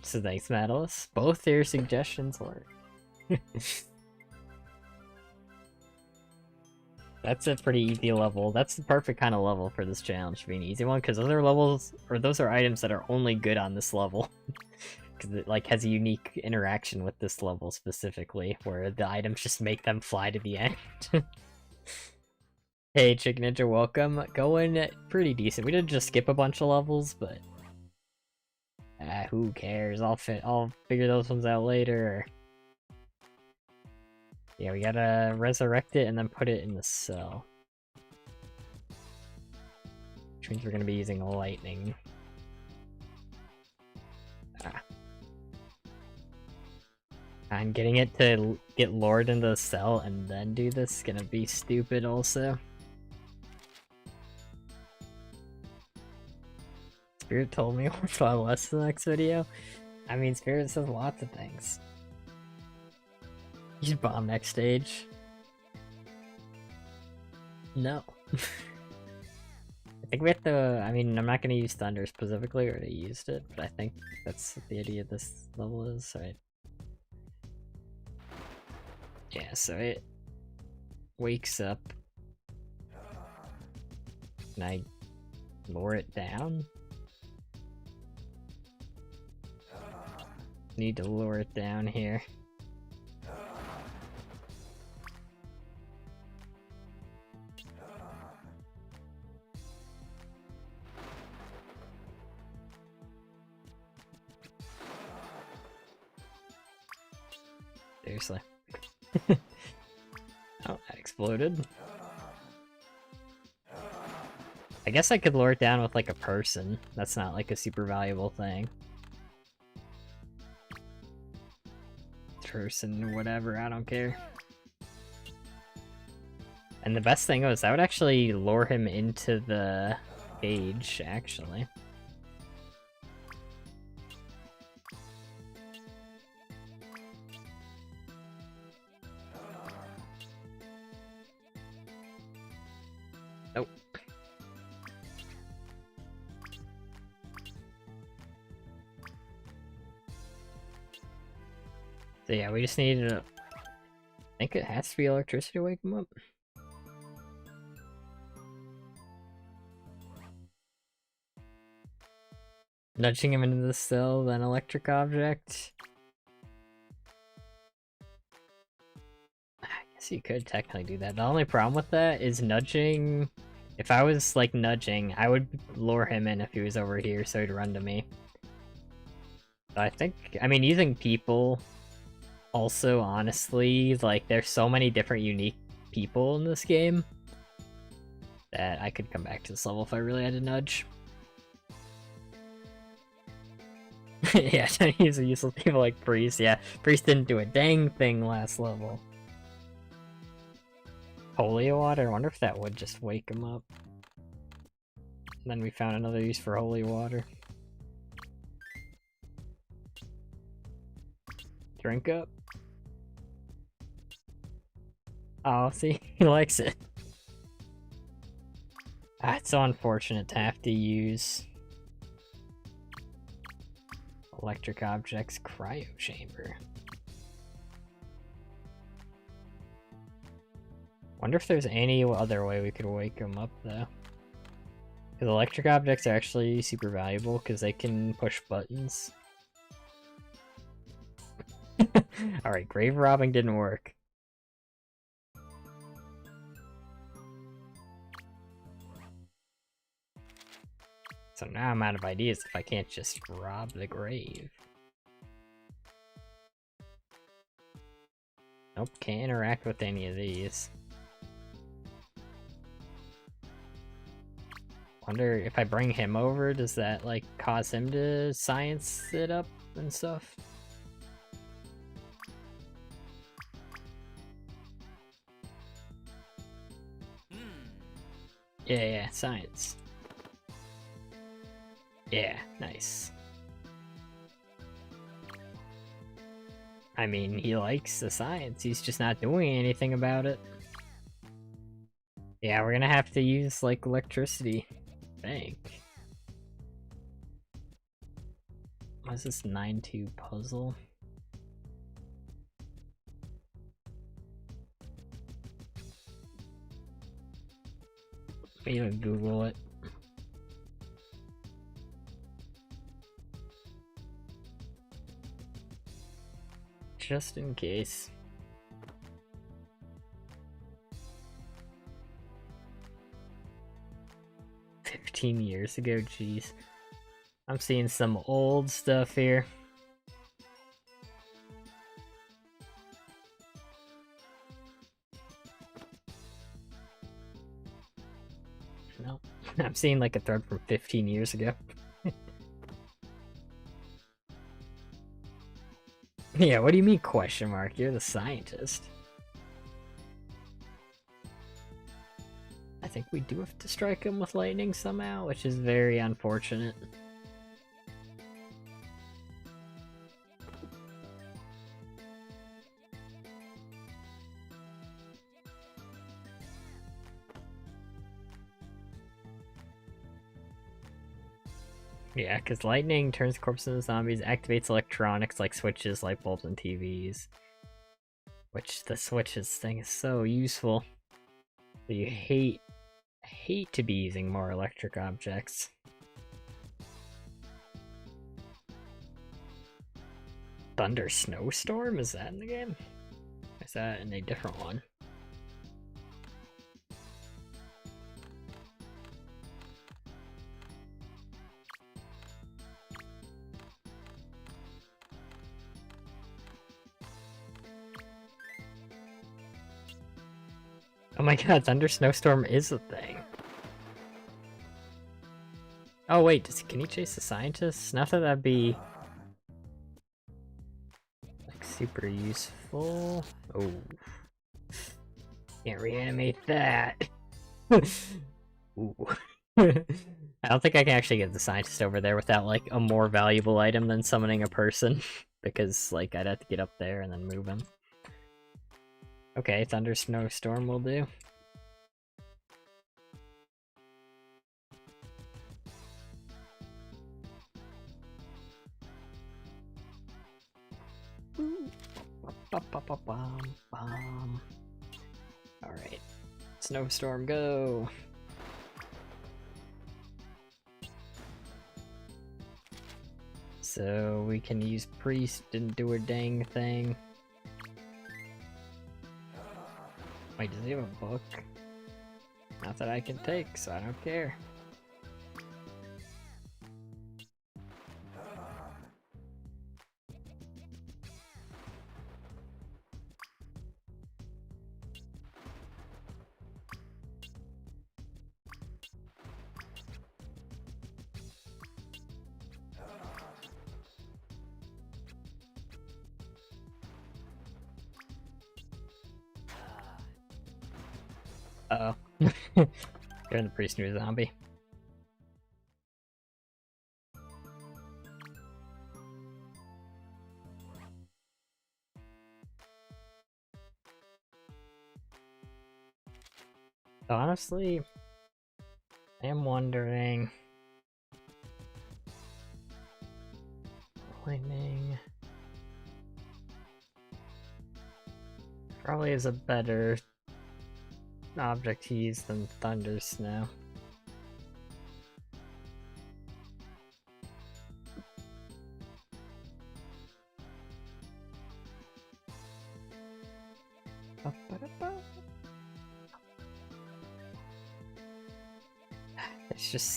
So thanks, Matalis. Both your suggestions work. That's a pretty easy level. That's the perfect kind of level for this challenge to be an easy one, because those are levels, or those are items that are only good on this level. Because it like has a unique interaction with this level specifically, where the items just make them fly to the end. Hey, Chicken Ninja, welcome. Going pretty decent. We did just skip a bunch of levels, but who cares? I'll figure those ones out later. Yeah, we gotta resurrect it and then put it in the cell. Which means we're gonna be using lightning. And getting it to get lured into the cell and then do this is gonna be stupid also. Spirit told me we'll try less in the next video. I mean, Spirit says lots of things. Use bomb next stage. No. I think we have to, I mean, I'm not going to use Thunder specifically, I already used it, but I think that's what the idea of this level is, right? Yeah, so it wakes up. Can I lure it down? Need to lure it down here. Seriously. Oh, that exploded. I guess I could lure it down with like a person. That's not like a super valuable thing. Person, whatever, I don't care. And the best thing was that would actually lure him into the cage, actually. Nope. So yeah, we just need to... I think it has to be electricity to wake him up. Nudging him into the cell, then electric object. I guess you could technically do that. The only problem with that is nudging... If I was, like, nudging, I would lure him in if he was over here, so he'd run to me. So I think... I mean, using people... Also, honestly, like, there's so many different unique people in this game that I could come back to this level if I really had to nudge. Yeah, don't use useless people like Priest. Yeah, Priest didn't do a dang thing last level. Holy water? I wonder if that would just wake him up. And then we found another use for holy water. Drink up. Oh, see? He likes it. Ah, it's so unfortunate to have to use electric objects cryo chamber. Wonder if there's any other way we could wake him up though. Because electric objects are actually super valuable because they can push buttons. Alright, grave robbing didn't work. So now I'm out of ideas if I can't just rob the grave. Nope, can't interact with any of these. Wonder if I bring him over, does that like cause him to science it up and stuff? Yeah, science. Yeah, nice. I mean, he likes the science, he's just not doing anything about it. Yeah, we're gonna have to use, like, electricity, I think. is this 9-2 puzzle? Maybe Google it. Just in case. $15 ago, jeez. I'm seeing some old stuff here. No, I'm seeing like a thread from 15 years ago. Yeah, what do you mean question mark? You're the scientist. I think we do have to strike him with lightning somehow, which is very unfortunate. Yeah, because lightning turns corpses into zombies, activates electronics like switches, light bulbs, and TVs. Which the switches thing is so useful. But you hate to be using more electric objects. Thunder Snowstorm? Is that in the game? Is that in a different one? Oh my god, Thunder Snowstorm is a thing. Oh wait, can he chase the scientists? Not that that'd be like super useful. Oh, can't reanimate that. Ooh. I don't think I can actually get the scientist over there without like a more valuable item than summoning a person, because like I'd have to get up there and then move him. Okay, Thunder Snowstorm will do. Alright. Snowstorm, go! So we can use Priest and do a dang thing. Wait, does he have a book? Not that I can take, so I don't care. Uh-oh. You're in the priest new zombie. Honestly, I am wondering... Lightning... Probably is a better object to use than Thunder Snow.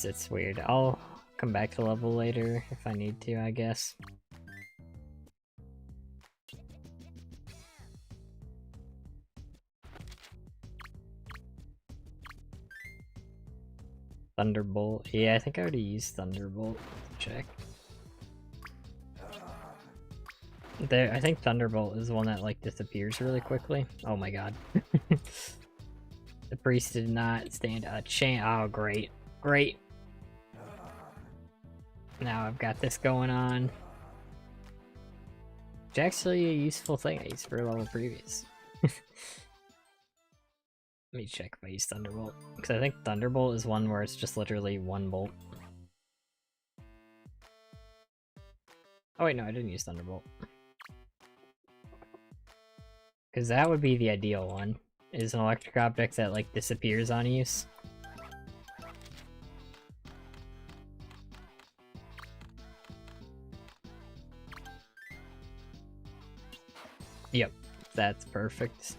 It's weird. I'll come back to level later if I need to, I guess. Thunderbolt. Yeah, I think I already used Thunderbolt. Check. There, I think Thunderbolt is the one that like disappears really quickly. Oh my god. The priest did not stand a chance. Oh, great. Great. Now I've got this going on. It's actually a useful thing I used for level previous. Let me check if I use Thunderbolt. Because I think Thunderbolt is one where it's just literally one bolt. Oh wait, no, I didn't use Thunderbolt. Because that would be the ideal one, is an electric object that, like, disappears on use. Yep, that's perfect.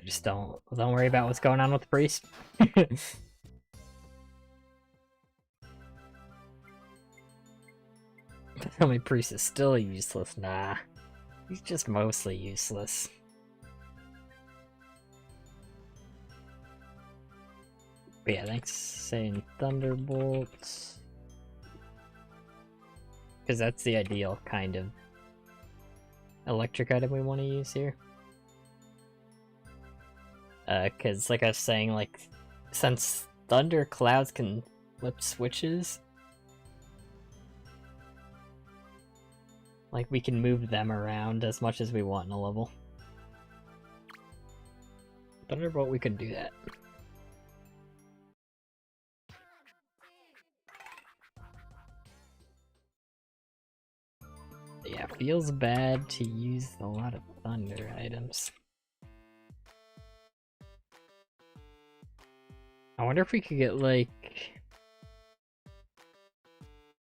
Just don't worry about what's going on with the priest. Tell me priest is still useless. Nah, he's just mostly useless. But yeah, thanks saying Thunderbolts. Because that's the ideal kind of electric item we want to use here. Because like I was saying, like, since thunder clouds can flip switches, like, we can move them around as much as we want in a level. Thunderbolt, we could do that. Yeah, feels bad to use a lot of thunder items. I wonder if we could get, like,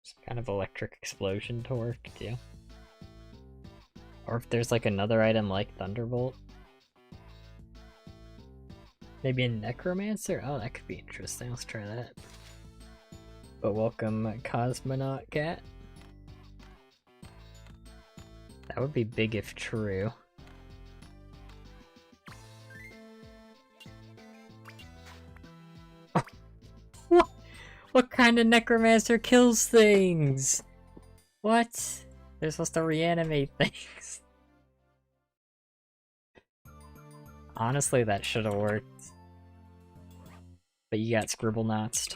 some kind of electric explosion to work, too. Or if there's, like, another item like Thunderbolt. Maybe a Necromancer? Oh, that could be interesting. Let's try that. But welcome, Cosmonaut Cat. That would be big if true. What kind of necromancer kills things? What? They're supposed to reanimate things. Honestly, that should have worked. But you got Scribblenauts.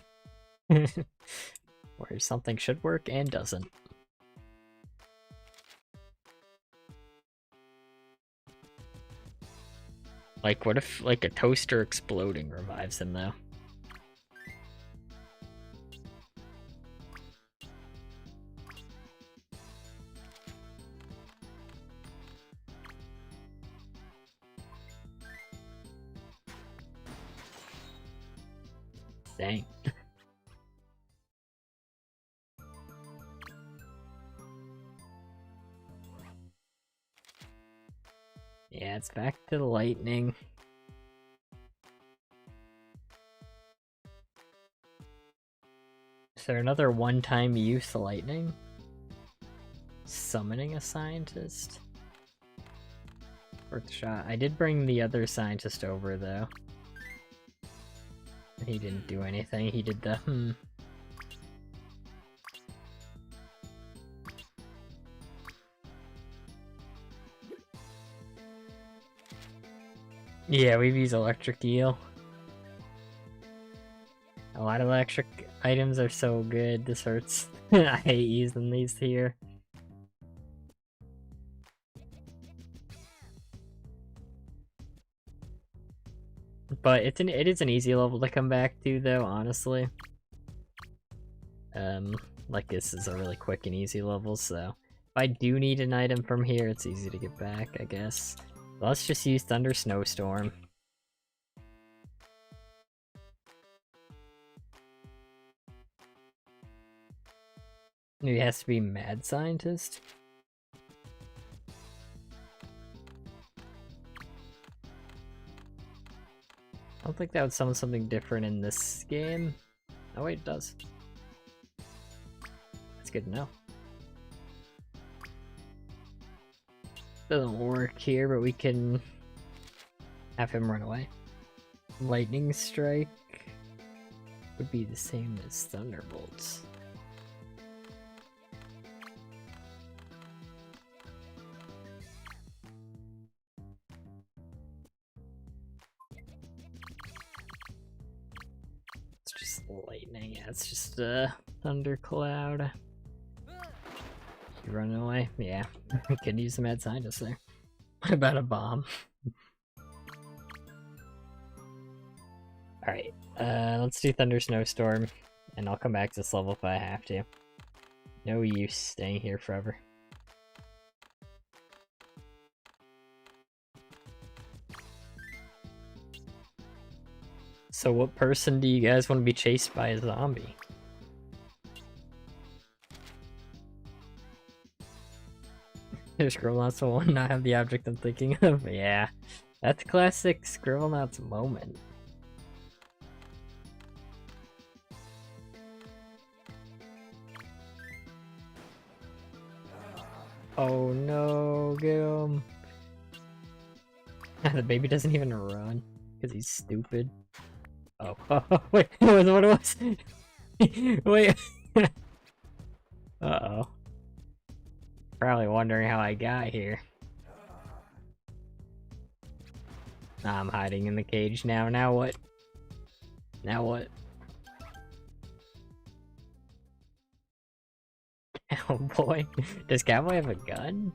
Where something should work and doesn't. Like, what if, like, a toaster exploding revives him, though? Dang. Yeah, it's back to the lightning. Is there another one-time use lightning? Summoning a scientist? Worth a shot. I did bring the other scientist over, though. He didn't do anything. He did the Yeah, we've used electric eel. A lot of electric items are so good. This hurts. I hate using these here. But it is an easy level to come back to, though, honestly. Like, this is a really quick and easy level, so if I do need an item from here, it's easy to get back, I guess. Let's just use Thunder Snowstorm. Maybe it has to be Mad Scientist. I don't think that would summon something different in this game. Oh wait, it does. That's good to know. Doesn't work here, but we can have him run away. Lightning Strike would be the same as Thunderbolts. Let's just lightning. Yeah, it's just a thundercloud. You running away? Yeah. Could use some mad scientists there. What about a bomb? Alright, let's do Thunder Snowstorm, and I'll come back to this level if I have to. No use staying here forever. So what person do you guys want to be chased by a zombie? Scribblenauts will not have the object I'm thinking of. Yeah, that's classic Scribblenauts moment. Oh no, get him. The baby doesn't even run because he's stupid. Oh, wait, what it was? Wait. Uh-oh. Probably wondering how I got here. I'm hiding in the cage now. Now what? Now what? Oh boy. Does Cowboy have a gun?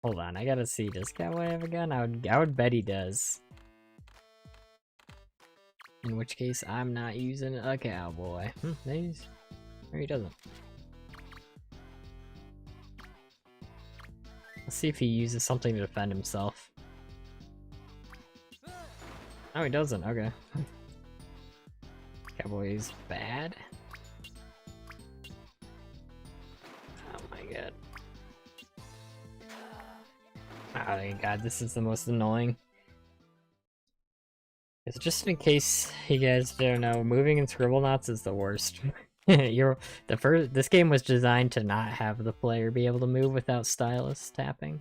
Hold on, I gotta see. Does Cowboy have a gun? I would bet he does. In which case, I'm not using a cowboy. Nice. Or he doesn't. Let's see if he uses something to defend himself. Oh, he doesn't. Okay. Cowboy is bad. Oh my god. Oh thank god, this is the most annoying. It's just in case you guys don't know, moving in Scribblenauts is the worst. This game was designed to not have the player be able to move without stylus tapping.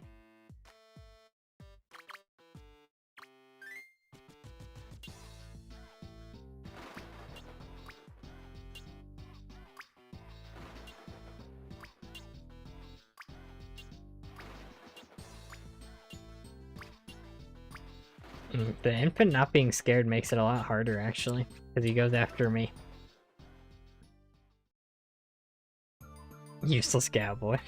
The infant not being scared makes it a lot harder, actually, because he goes after me. Useless cowboy.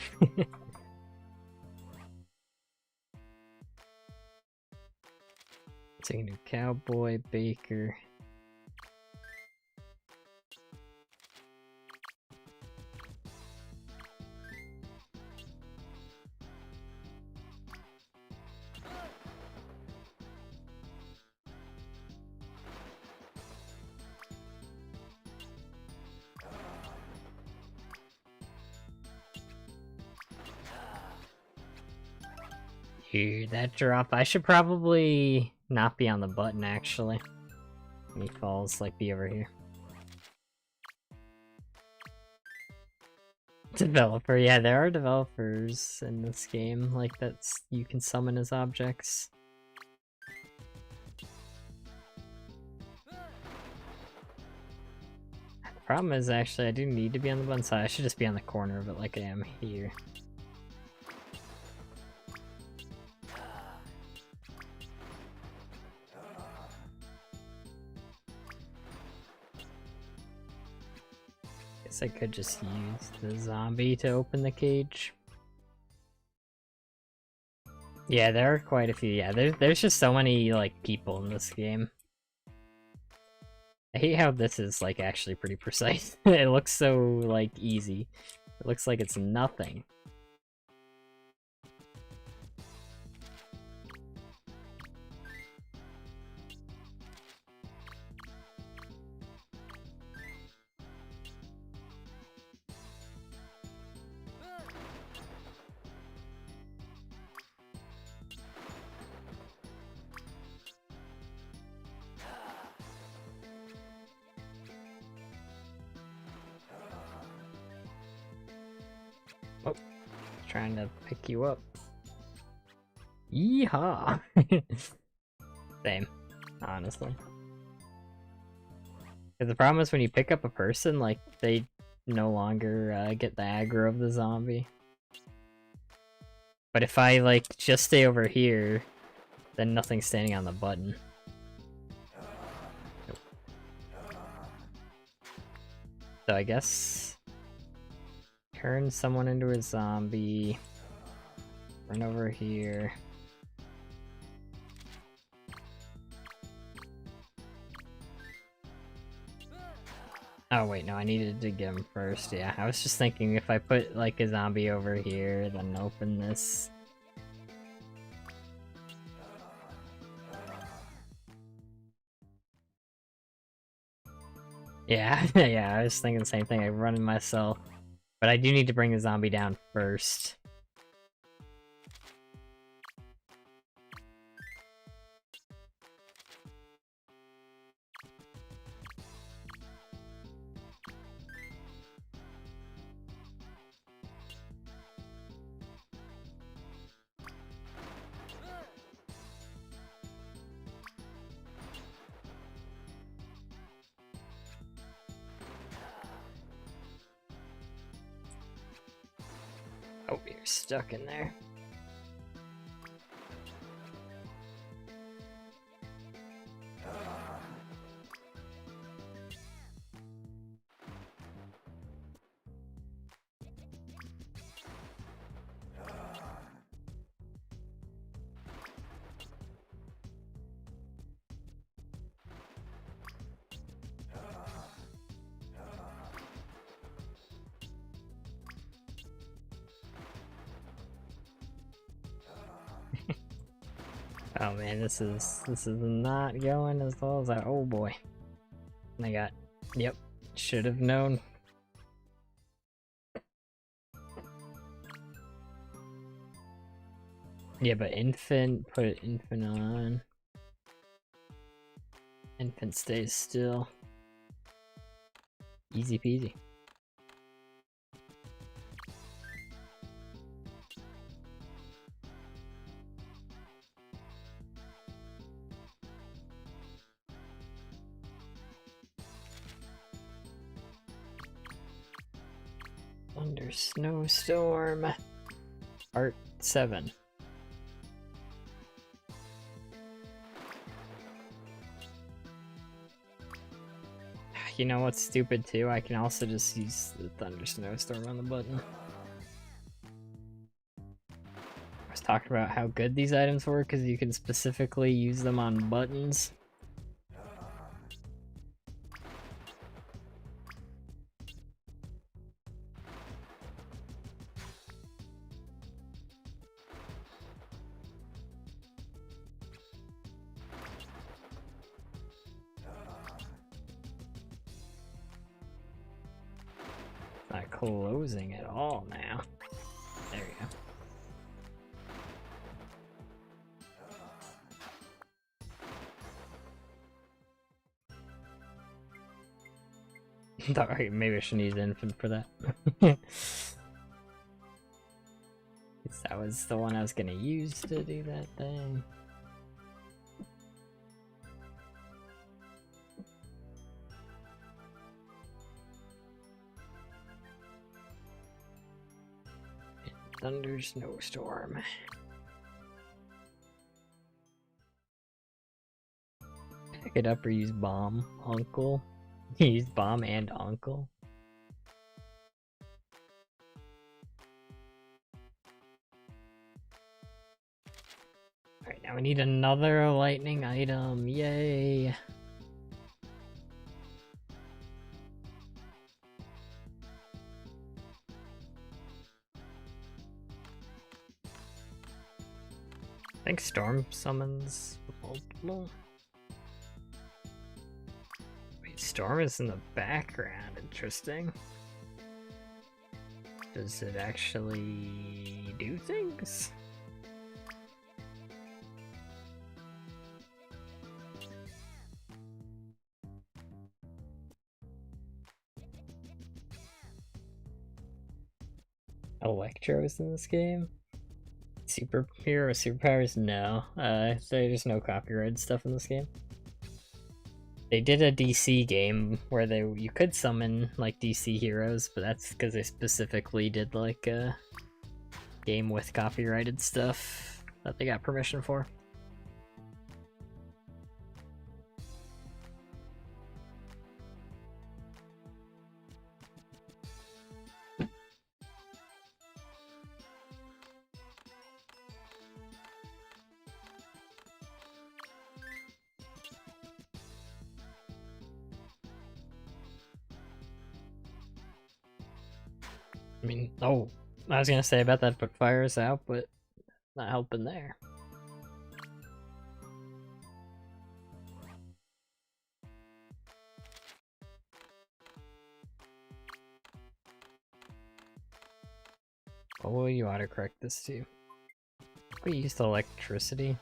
So you can do cowboy, baker. Here, that drop. I should probably not be on the button, actually. When he falls, like, be over here. Developer, yeah, there are developers in this game, like, that's you can summon as objects. The problem is, actually, I do need to be on the button side. I should just be on the corner of it like I am here. I could just use the zombie to open the cage. Yeah, there are quite a few. Yeah, there's just so many, like, people in this game. I hate how this is, like, actually pretty precise. It looks so, like, easy. It looks like it's nothing. Oh, trying to pick you up. Yeehaw! Same, honestly. Because the problem is when you pick up a person, like, they no longer get the aggro of the zombie. But if I, like, just stay over here, then nothing's standing on the button. So I guess turn someone into a zombie. Run over here. Oh wait, no, I needed to get him first. Yeah, I was just thinking if I put like a zombie over here, then open this. Yeah, yeah, I was thinking the same thing. I run it myself. But I do need to bring the zombie down first. Oh, you're stuck in there. Oh man, this is not going as well as I. Oh boy, I got. Yep, should have known. Yeah, but infant, put infant on. Infant stays still. Easy peasy. Thunder snowstorm. Part 7. You know what's stupid too? I can also just use the Thunder Snowstorm on the button. I was talking about how good these items were because you can specifically use them on buttons. Not closing at all now. There you go. Alright, maybe I should use infant for that. That was the one I was gonna use to do that thing. Thunder snowstorm. Pick it up or use bomb, uncle. Use bomb and uncle. Alright, now we need another lightning item. Yay! I think Storm summons multiple. Wait, Storm is in the background. Interesting. Does it actually do things? Electro's in this game? Superhero superpowers? No. There's no copyrighted stuff in this game. They did a DC game where you could summon like DC heroes, but that's because they specifically did like a game with copyrighted stuff that they got permission for. I mean, oh, I was gonna say about that put fires out, but not helping there. What will you autocorrect this to? We used electricity.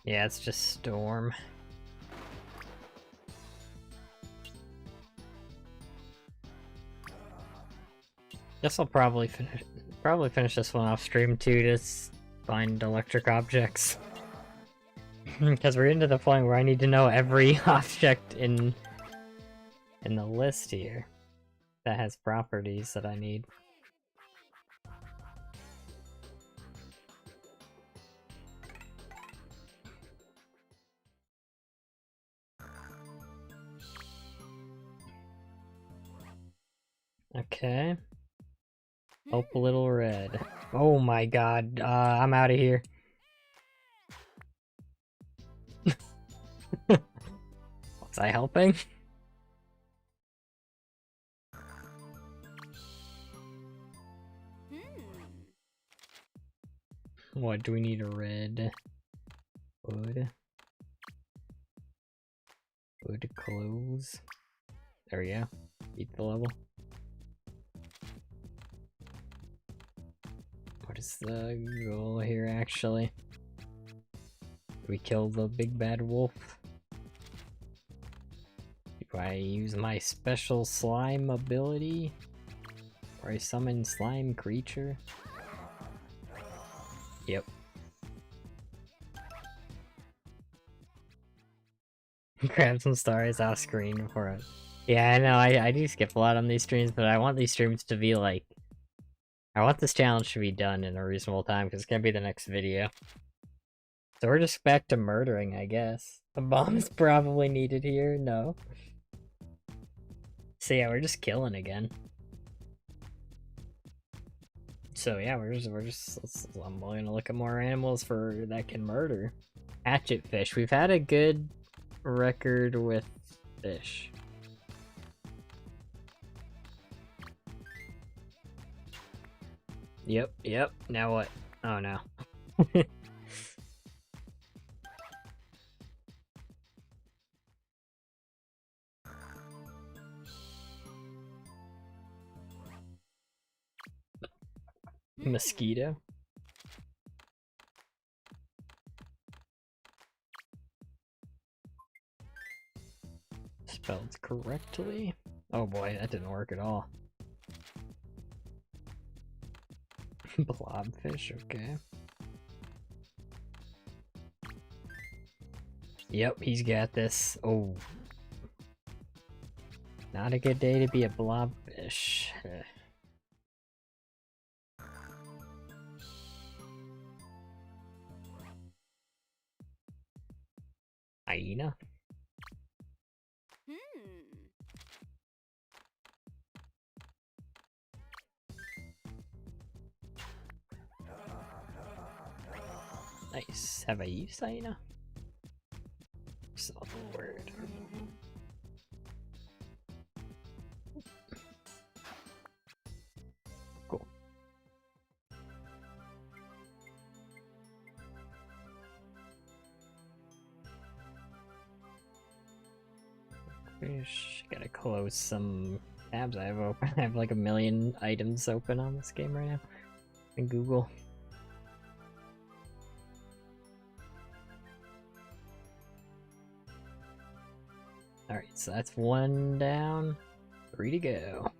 Yeah, it's just storm. Guess I'll probably finish this one off stream too to find electric objects. Because we're into the point where I need to know every object in the list here that has properties that I need. Okay. Hope a little red. Oh my god, I'm out of here. Was I helping? What, do we need a red? Wood? Wood clothes? There we go. Beat the level. What is the goal here, actually? We kill the big bad wolf? Do I use my special slime ability? Or I summon slime creature? Yep. Grab some stars off screen before it. Yeah, I know, I do skip a lot on these streams, but I want these streams to be like... I want this challenge to be done in a reasonable time, because it's gonna be the next video. So we're just back to murdering, I guess. A bomb is probably needed here, no. So yeah, we're just killing again. So yeah, I'm gonna look at more animals that can murder. Hatchet fish. We've had a good record with fish. Yep. Now what? Oh no. Mosquito. Spelled correctly. Oh boy, that didn't work at all. Blobfish, okay. Yep, he's got this. Oh. Not a good day to be a blobfish. Hyena? Nice. Have I used hyena? Saw the word. Cool. Fish. Gotta close some tabs I have open. I have like a million items open on this game right now. In Google. Alright, so that's one down. 3 to go.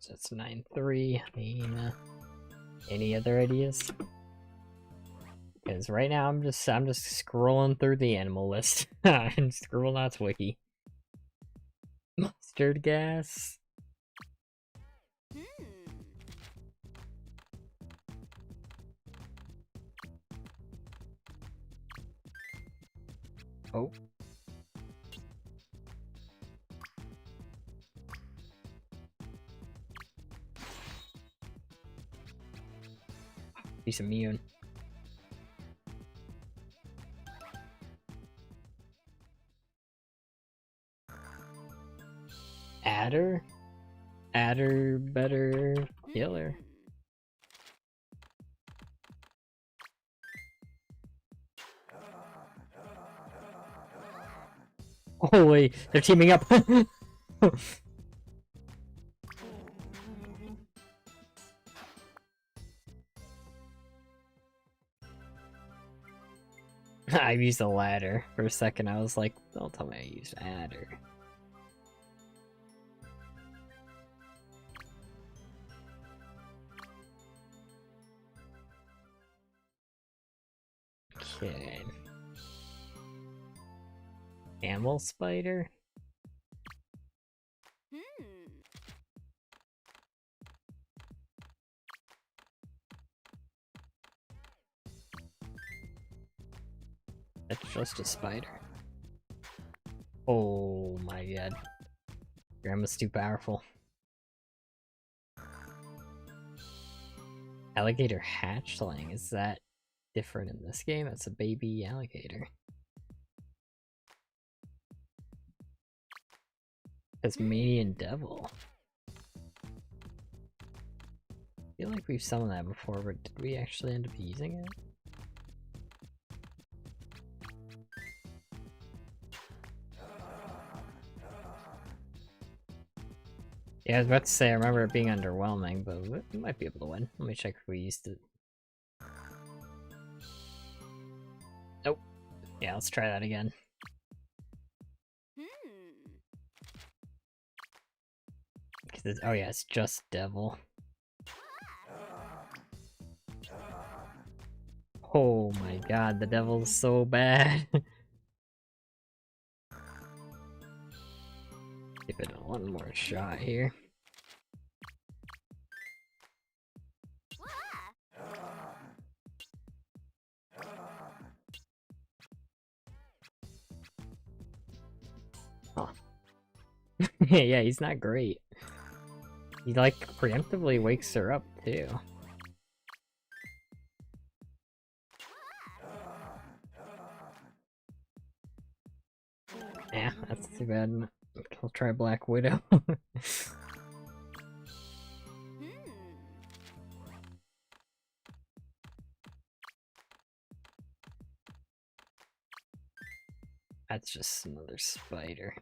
So that's 9-3. I mean, any other ideas? Because right now I'm just scrolling through the animal list and Scribblenauts wiki. Mustard gas. Oh. He's immune. Adder? Adder better killer. Oh wait, they're teaming up. I used a ladder. For a second I was like, don't tell me I used adder. Okay. Camel spider? That's just a spider. Oh my god. Grandma's too powerful. Alligator hatchling, is that different in this game? It's a baby alligator. Tasmanian devil. I feel like we've summoned that before, but did we actually end up using it? Yeah, I was about to say, I remember it being underwhelming, but we might be able to win. Let me check if we used it. Nope. Yeah, let's try that again. Oh yeah, it's just devil. Oh my god, the devil's so bad. Give it one more shot here. Huh. Yeah, he's not great. He like preemptively wakes her up too. Yeah, that's too bad. I'll try Black Widow. That's just another spider.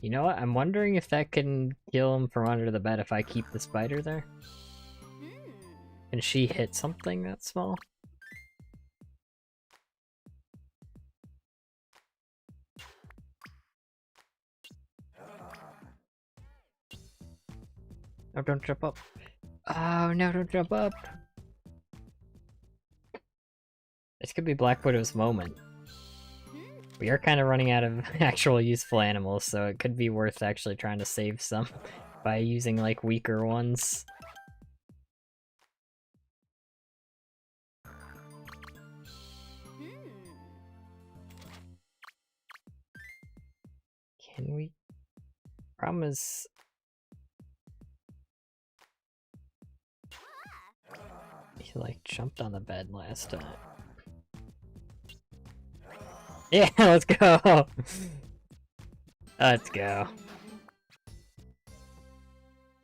You know what? I'm wondering if that can kill him from under the bed if I keep the spider there. Can she hit something that small? Oh, don't jump up. Oh, no, don't jump up. This could be Black Widow's moment. We are kind of running out of actual useful animals, so it could be worth actually trying to save some by using, like, weaker ones. Can we? Problem is... he, like, jumped on the bed last time. Yeah, let's go! Let's go.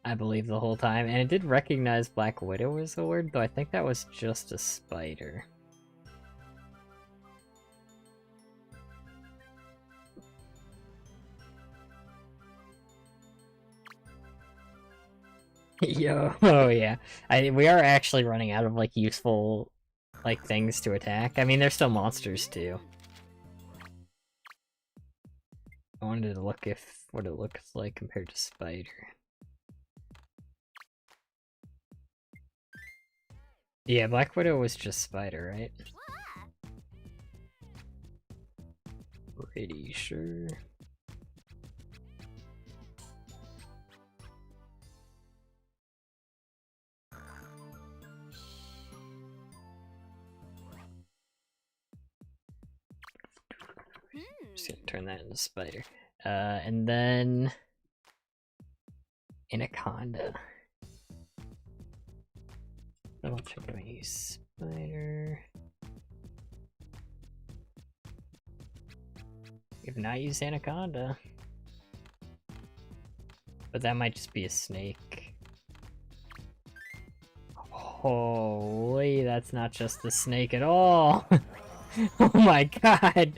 I believe the whole time, and it did recognize Black Widow as a word, though I think that was just a spider. Yo, oh yeah. We are actually running out of, like, useful, like, things to attack. I mean, they're still monsters, too. I wanted to look what it looks like compared to spider. Yeah, Black Widow was just spider, right? Pretty sure. Just gonna turn that into spider. And then... Anaconda. Double check if I use spider. We've not used anaconda. But that might just be a snake. Holy, that's not just a snake at all! Oh my god!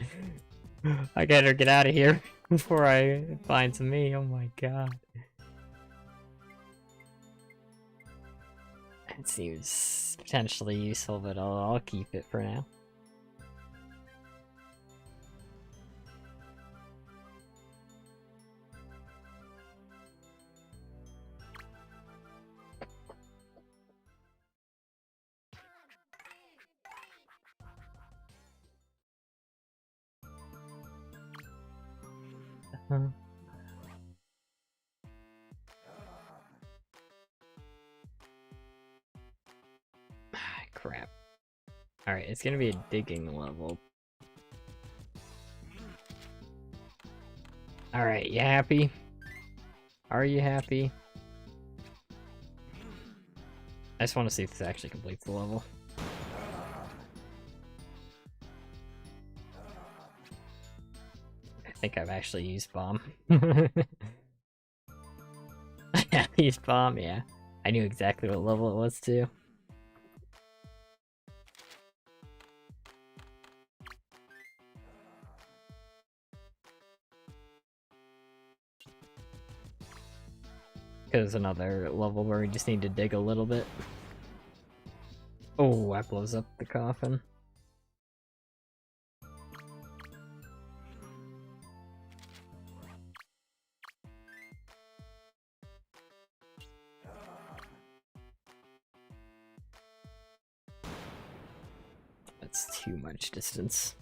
I gotta get out of here before I find some meat. Oh my god. It seems potentially useful, but I'll keep it for now. Crap. Alright, it's gonna be a digging level. Alright, you happy? Are you happy? I just want to see if this actually completes the level. I think I've actually used bomb. I have used bomb, yeah. I knew exactly what level it was too. Because another level where we just need to dig a little bit. Oh, that blows up the coffin. That's too much distance.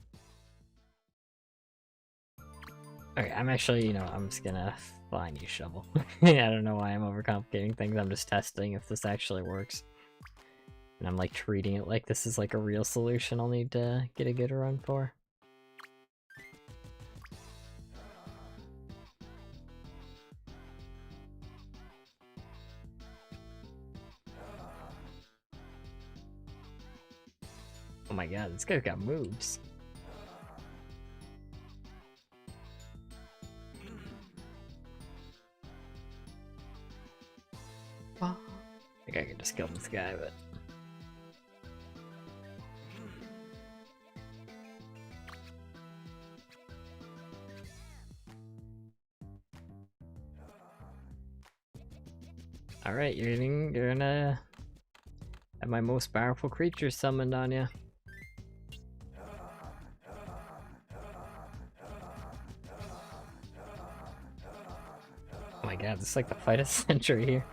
Okay, I'm actually, you know, I'm just gonna find you shovel. I don't know why I'm overcomplicating things, I'm just testing if this actually works. And I'm like treating it like this is like a real solution I'll need to get a good run for. Oh my god, this guy's got moves. I think I can just kill this guy, but... Alright, you're gonna have my most powerful creature summoned on you. Oh my god, this is like the fight of the century here.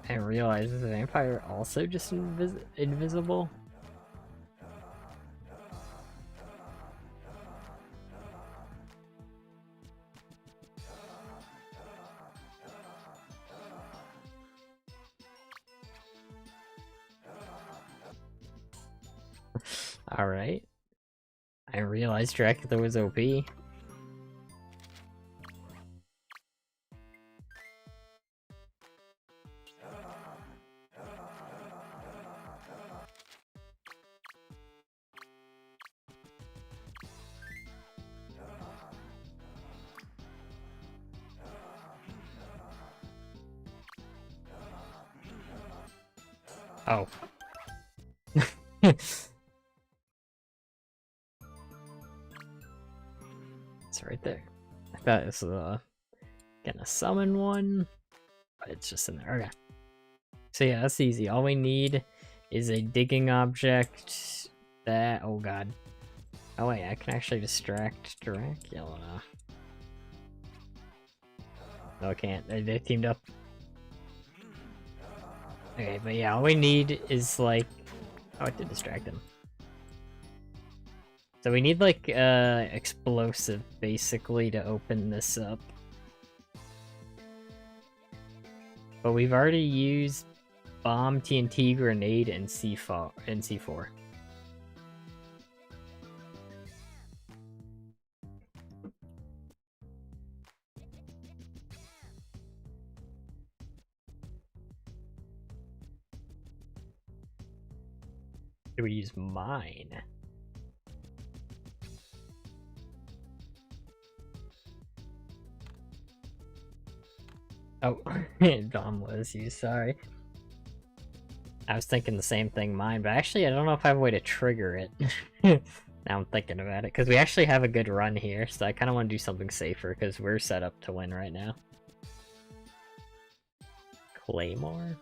I didn't realize the vampire also just invisible. Alright. I realized Dracula was OP. Oh. It's right there. I thought it was gonna summon one, but it's just in there. Okay. So yeah, that's easy. All we need is a digging object that... Oh god. Oh wait, I can actually distract Dracula. No, I can't. They teamed up. Okay, but yeah, all we need is like... Oh, it did distract him. So we need like explosive basically to open this up. But we've already used bomb, TNT, grenade, and C4. Do we use mine? Oh, Dom was you, sorry. I was thinking the same thing, mine, but actually I don't know if I have a way to trigger it. Now I'm thinking about it, because we actually have a good run here, so I kind of want to do something safer, because we're set up to win right now. Claymore?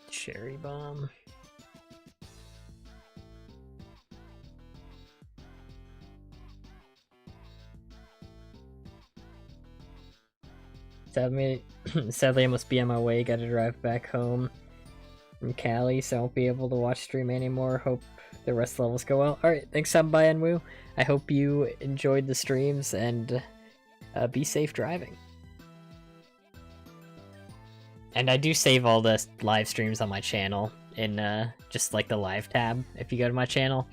Cherry Bomb? Sadly, I must be on my way. Gotta drive back home from Cali, so I won't be able to watch stream anymore. Hope the rest of the levels go well. Alright, thanks for stopping by, Enwu. I hope you enjoyed the streams, and be safe driving. And I do save all the live streams on my channel in just like the live tab. If you go to my channel,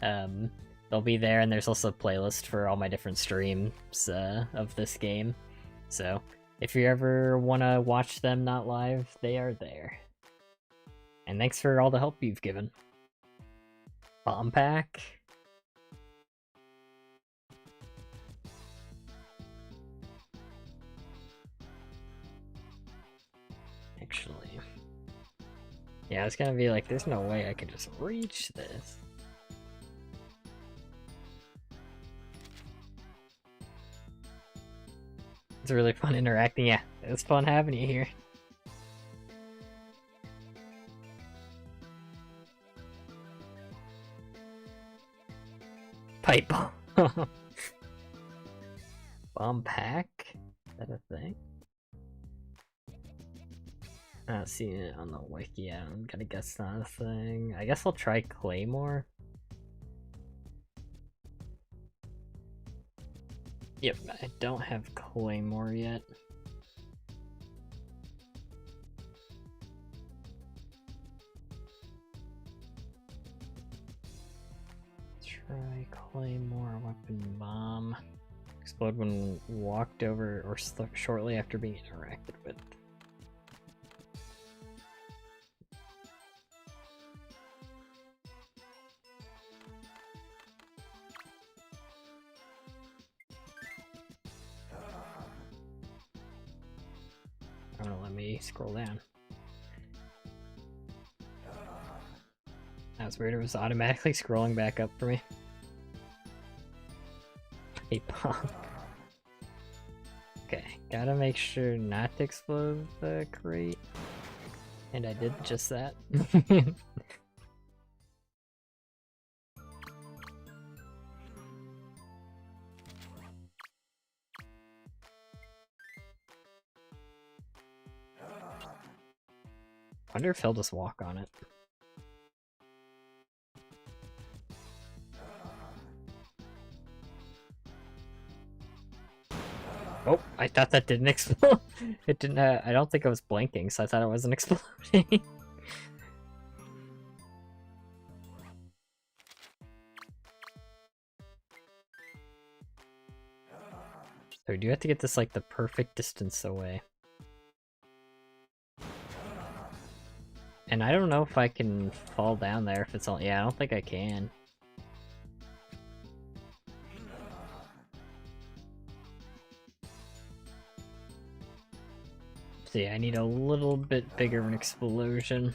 they'll be there, and there's also a playlist for all my different streams of this game. So if you ever want to watch them not live, they are there. And thanks for all the help you've given. Bomb pack. Actually, yeah, I was gonna be like, there's no way I could just reach this. It's really fun interacting. Yeah, it's fun having you here. Pipe bomb. Bomb pack? Is that a thing? I don't see it on the wiki. I'm gonna guess not a thing. I guess I'll try Claymore. Yep, I don't have Claymore yet. Try Claymore, weapon bomb. Explode when walked over or shortly after being interacted with. Oh, let me scroll down. That's weird, it was automatically scrolling back up for me. Hey, punk. Okay, gotta make sure not to explode the crate. And I did just that. Wonder if he'll just walk on it. Oh, I thought that didn't explode. It didn't. I don't think I was blinking, so I thought it wasn't exploding. So we do have to get this like the perfect distance away. And I don't know if I can fall down there if it's all. Yeah, I don't think I can. So yeah, I need a little bit bigger of an explosion.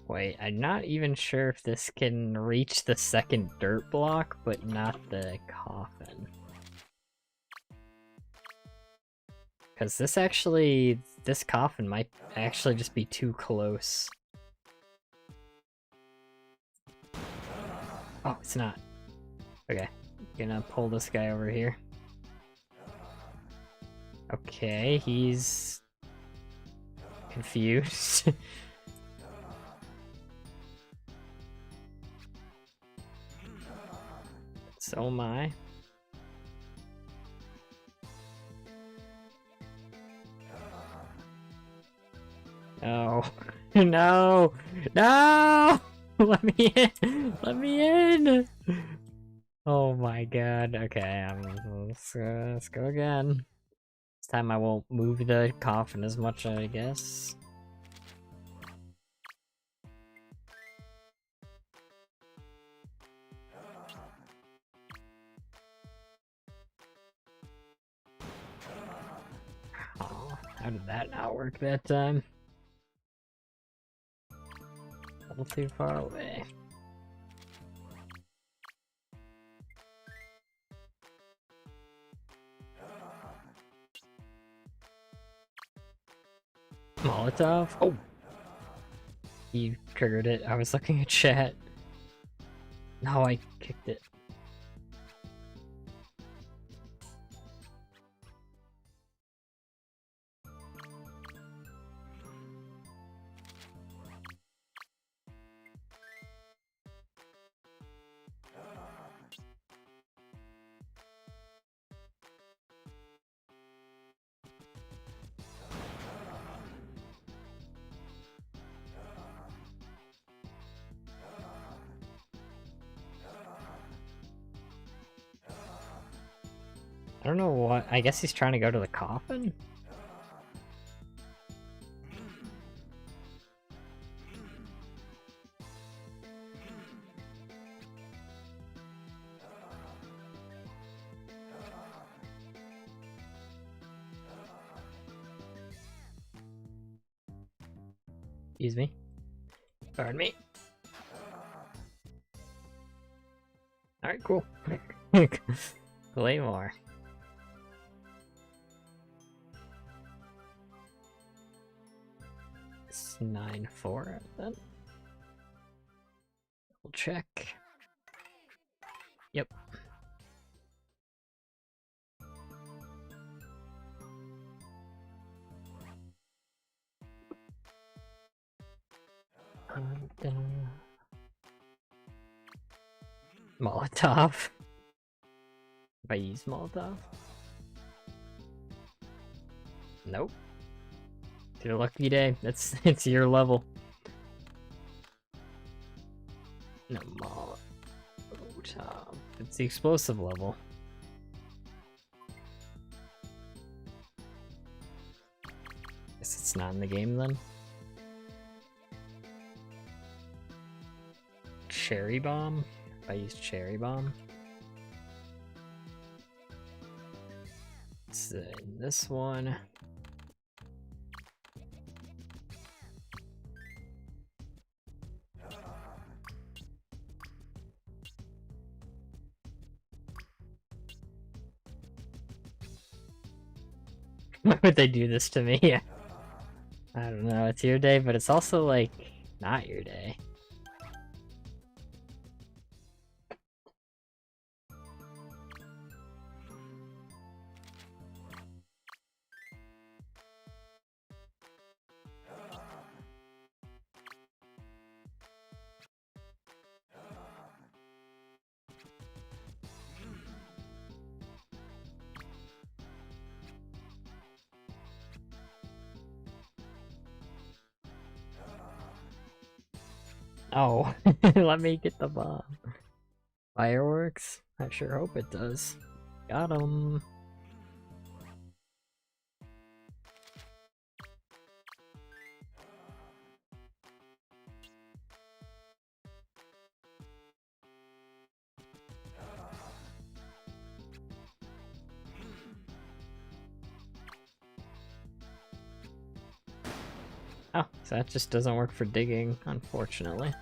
Wait, I'm not even sure if this can reach the second dirt block, but not the coffin. Because this coffin might actually just be too close. Oh, it's not. Okay, gonna pull this guy over here. Okay, he's confused. So am I. No. No! No! Let me in! Let me in! Oh my god. Okay, let's go again. This time I won't move the coffin as much, I guess. Oh, how did that not work that time? A little too far away. Molotov? Oh! You triggered it. I was looking at chat. No, I kicked it. I don't know what. I guess he's trying to go to the coffin? Excuse me. Pardon me. Alright, cool. Claymore. It's 9-4 then. We'll check. Yep. Molotov. If I use Molotov? Nope. It's your lucky day. It's your level. No Molotov. It's the explosive level. Guess it's not in the game then. Cherry bomb? If I use cherry bomb. It's in this one. Why would they do this to me? I don't know, it's your day, but it's also like not your day. Oh, let me get the bomb. Fireworks? I sure hope it does. Got him. Oh, so that just doesn't work for digging, unfortunately.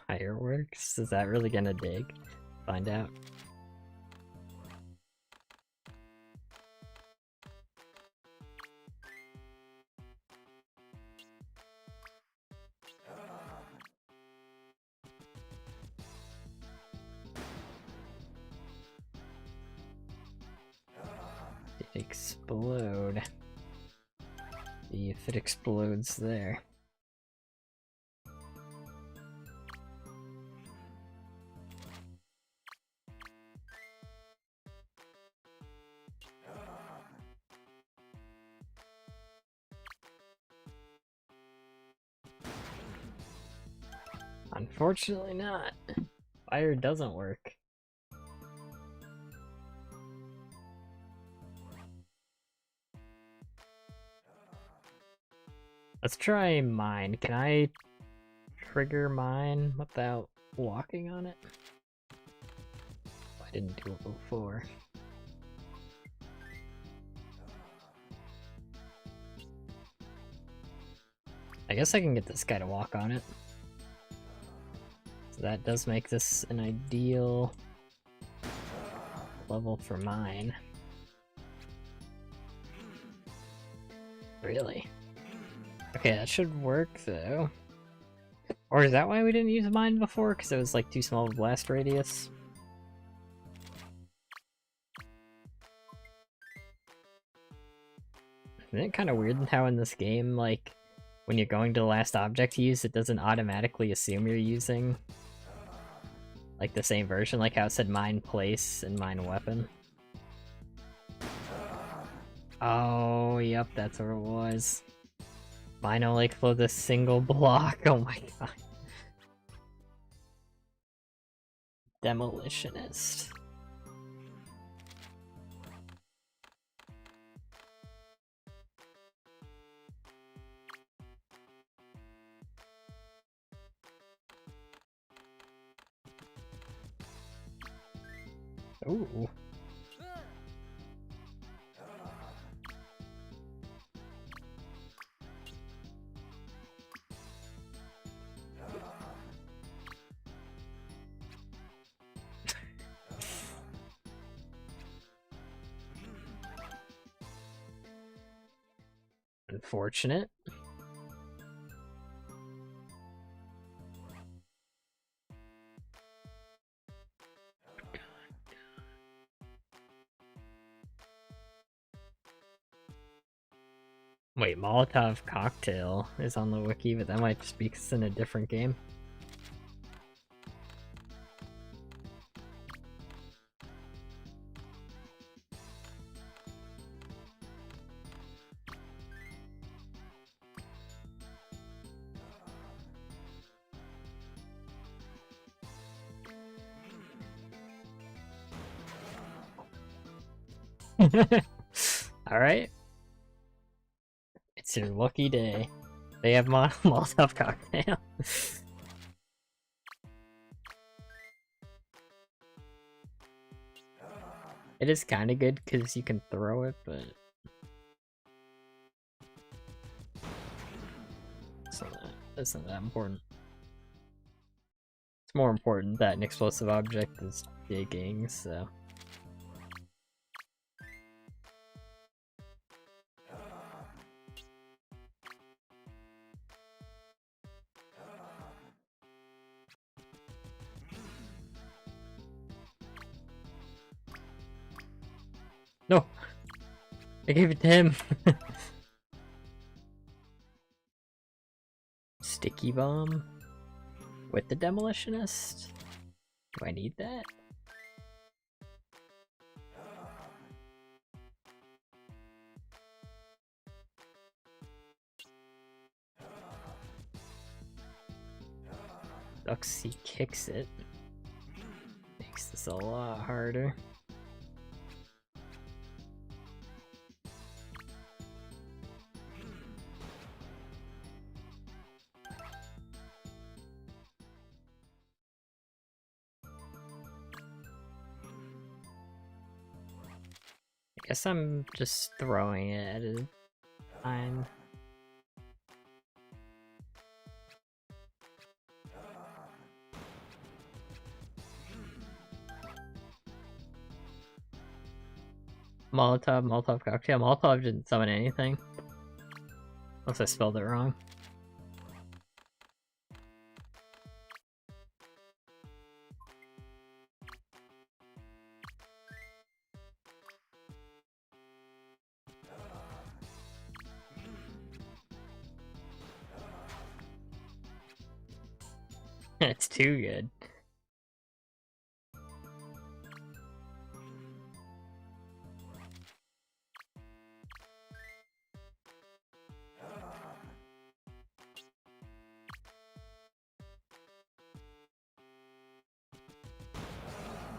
Fireworks? Is that really gonna dig? Find out. Did it explode? See if it explodes there. Unfortunately not. Fire doesn't work. Let's try mine. Can I trigger mine without walking on it? I didn't do it before. I guess I can get this guy to walk on it. So that does make this an ideal level for mine. Really? Okay, that should work though. Or is that why we didn't use mine before? Because it was like too small of a blast radius? Isn't it kind of weird how in this game, like, when you're going to the last object to use, it doesn't automatically assume you're using like the same version, like how it said mine place and mine weapon? Oh, yep, that's what it was. Mine only explodes a single block. Oh my god. Demolitionist. Ooh. Unfortunate. Wait, Molotov Cocktail is on the wiki, but that might just be 'cause it's in a different game. Alright. It's your lucky day. They have Molotov Cocktail. It is kind of good because you can throw it, but it's not that important. It's more important that an explosive object is digging, so... No! I gave it to him! Sticky bomb? With the demolitionist? Do I need that? Duxie kicks it. Makes this a lot harder. I guess I'm just throwing it at a time. Molotov cocktail. Molotov didn't summon anything. Unless I spelled it wrong. It's too good.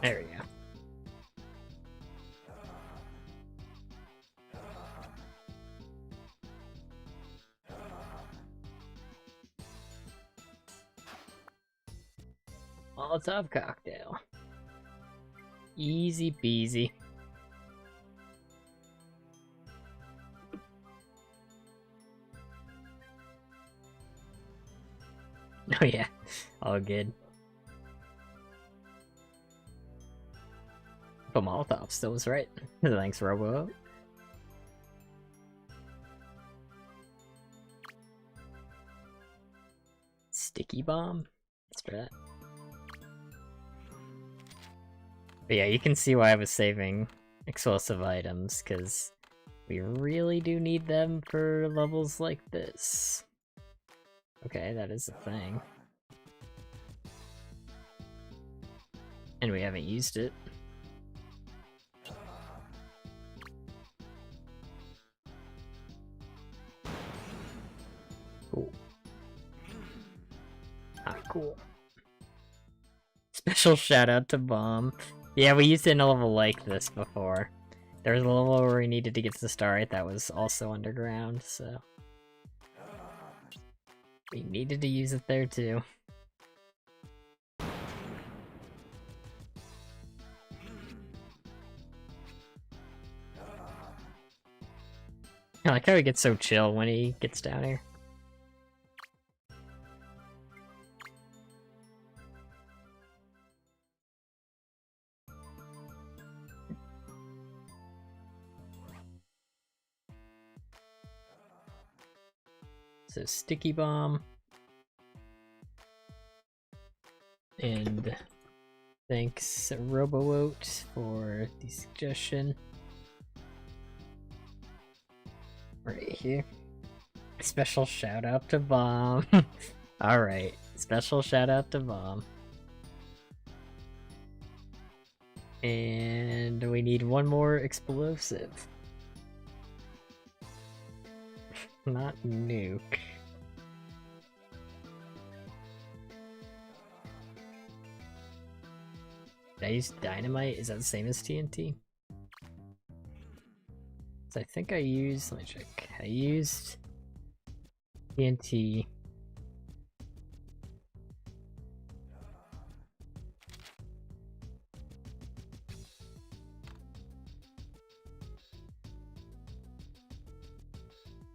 There we go. Molotov cocktail. Easy peasy. Oh yeah, all good. But Molotov still was right. Thanks, Robo. Sticky bomb? Let's try that. But yeah, you can see why I was saving explosive items, because we really do need them for levels like this. Okay, that is a thing. And we haven't used it. Cool. Ah, cool. Special shout out to Bomb. Yeah, we used it in a level like this before. There was a level where we needed to get to the Starlight that was also underground, so... we needed to use it there too. I like how he gets so chill when he gets down here. So Sticky Bomb. And thanks RoboOat for the suggestion. Right here. Special shout out to Bomb. Alright, special shout out to Bomb. And we need one more explosive. Not nuke. Did I use dynamite? Is that the same as TNT? So I think I used, let me check. I used TNT.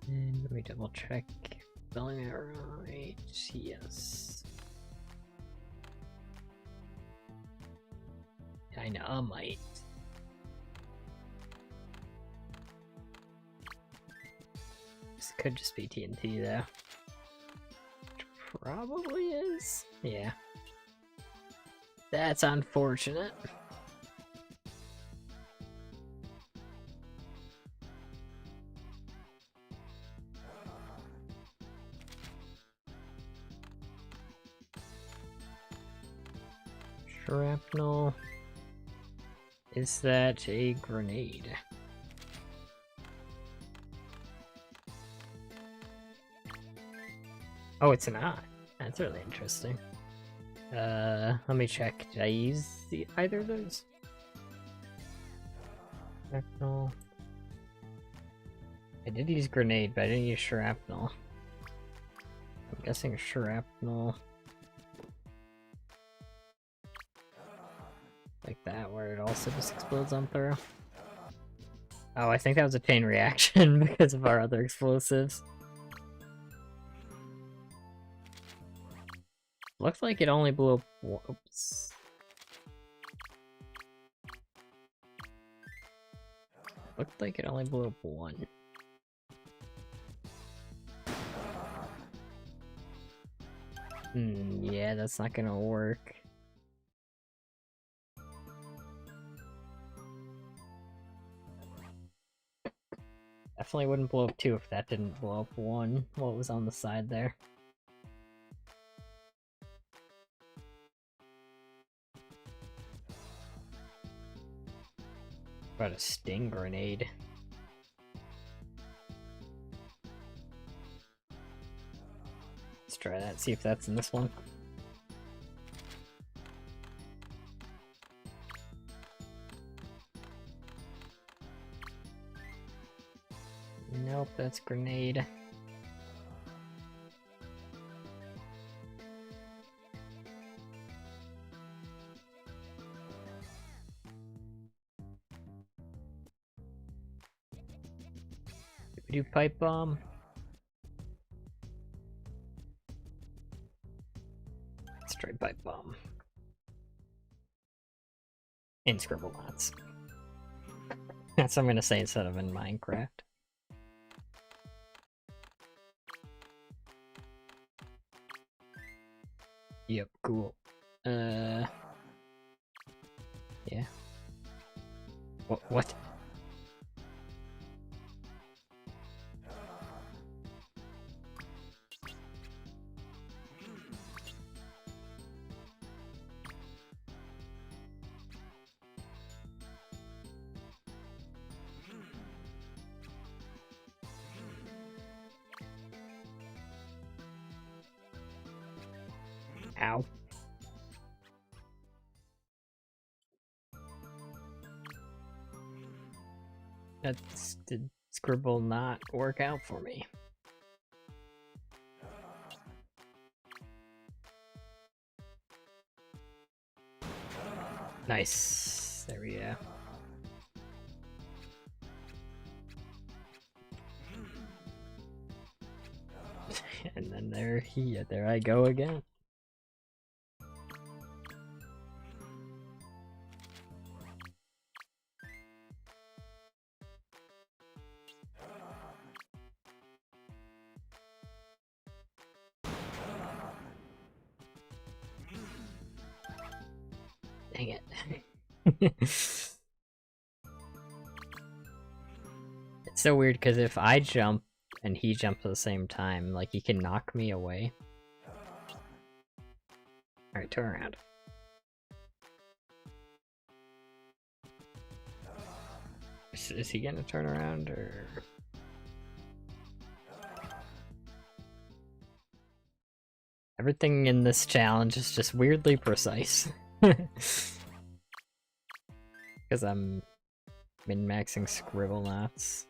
And let me double check. Spelling it right. Yes. Dynamite. This could just be TNT though. Which probably is. Yeah. That's unfortunate. Shrapnel. Is that a grenade? Oh, it's not. That's really interesting. Let me check. Did I use either of those? Shrapnel. I did use grenade, but I didn't use shrapnel. I'm guessing shrapnel. Like that, where it also just explodes on throw. Oh, I think that was a chain reaction because of our other explosives. Looks like it only blew up. Whoops. Looked like it only blew up one. Yeah, that's not gonna work. Definitely wouldn't blow up two if that didn't blow up one. What was on the side there? What about a sting grenade? Let's try that, see if that's in this one. Nope, that's grenade. Did we do pipe bomb? Let's try pipe bomb. In Scribblenauts. That's what I'm gonna say instead of in Minecraft. Yep, cool. Yeah. What? Ow. Did Scribble not work out for me? Nice. There we go. And then there I go again. Dang it. It's so weird because if I jump and he jumps at the same time, like he can knock me away. Alright, turn around. Is he gonna turn around or? Everything in this challenge is just weirdly precise. Because I'm min-maxing Scribblenauts.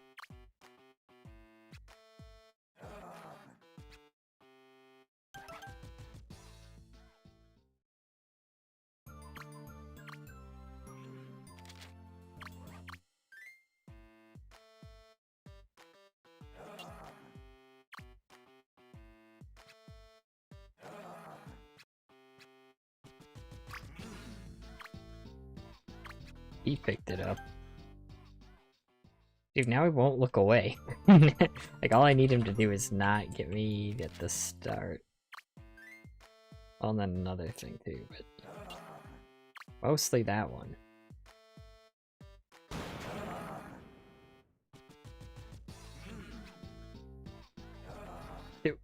He picked it up. Dude, now he won't look away. Like, all I need him to do is not get me at the start. Well, and then another thing too, but... mostly that one. Dude.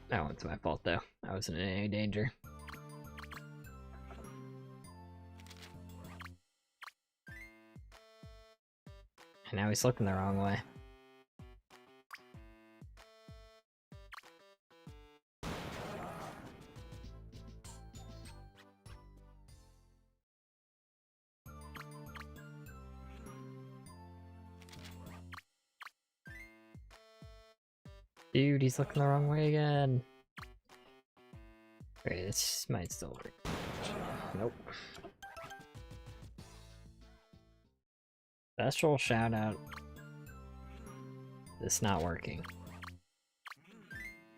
That one's my fault though. I wasn't in any danger. And now he's looking the wrong way. Dude, he's looking the wrong way again. Wait, this might still work. Nope. Special shout out. It's not working.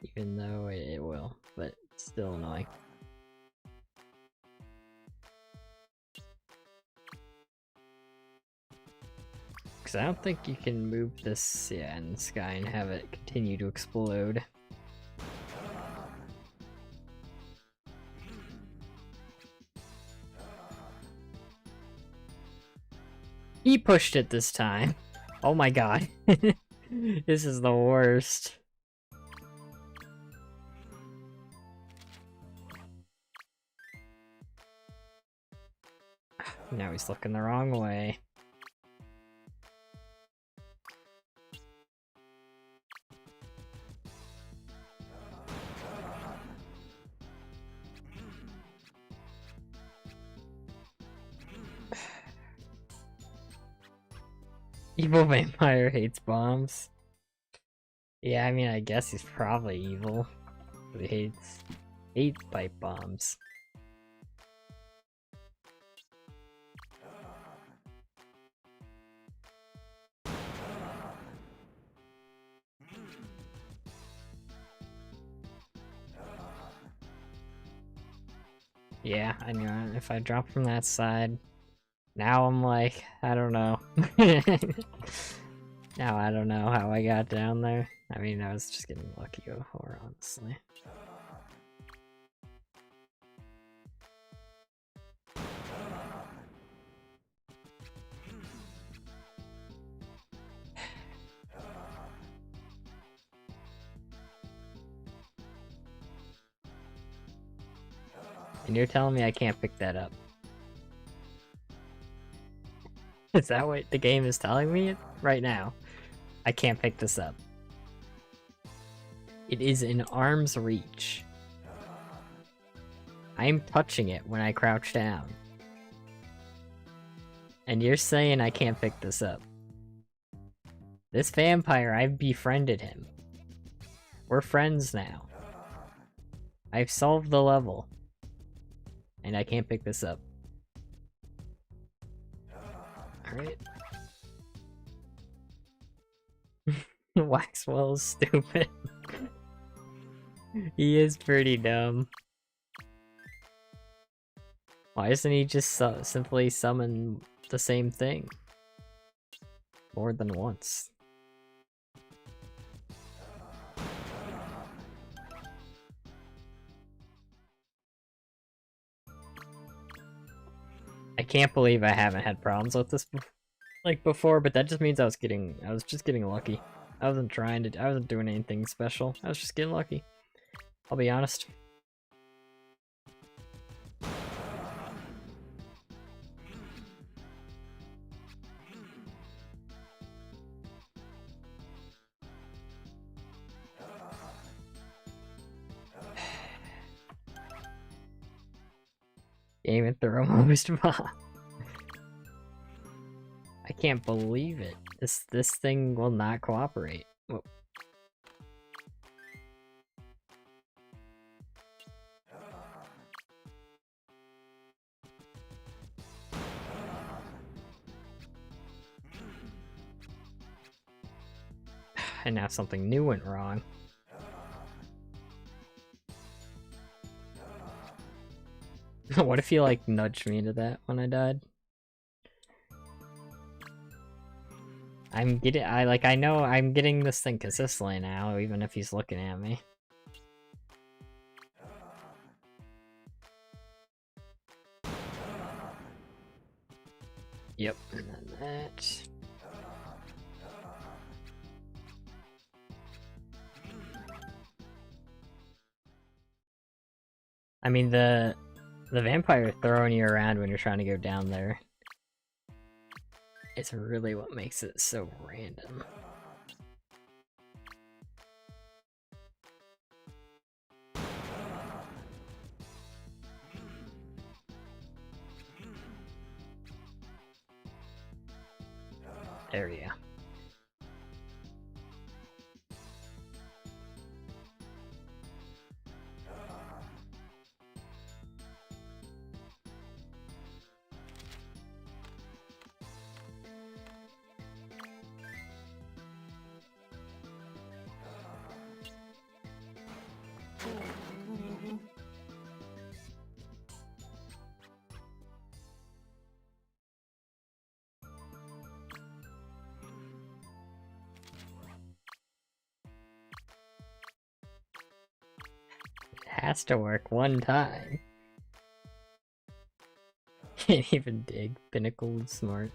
Even though it will, but it's still annoying. Because I don't think you can move this, in the sky and have it continue to explode. He pushed it this time. Oh my god. This is the worst. Now he's looking the wrong way. Evil vampire hates bombs. Yeah, I mean, I guess he's probably evil. He hates pipe bombs. Yeah, I know. If I drop from that side, now I'm like, I don't know. Now I don't know how I got down there. I mean, I was just getting lucky before, honestly. And you're telling me I can't pick that up. Is that what the game is telling me right now? I can't pick this up. It is in arm's reach. I'm touching it when I crouch down. And you're saying I can't pick this up. This vampire, I've befriended him. We're friends now. I've solved the level. And I can't pick this up. Alright. Waxwell's stupid. He is pretty dumb. Why doesn't he just simply summon the same thing? More than once. I can't believe I haven't had problems with this before, but that just means I was just getting lucky. I wasn't doing anything special. I was just getting lucky. I'll be honest. Can't even throw most bomb. I can't believe it. This thing will not cooperate. Whoa. And now something new went wrong. What if you like nudged me into that when I died? I know I'm getting this thing consistently now, even if he's looking at me. Yep, and then that. I mean, the vampire throwing you around when you're trying to go down there. It's really what makes it so random. There we go. Has to work one time. Can't even dig. Pinnacle is smart.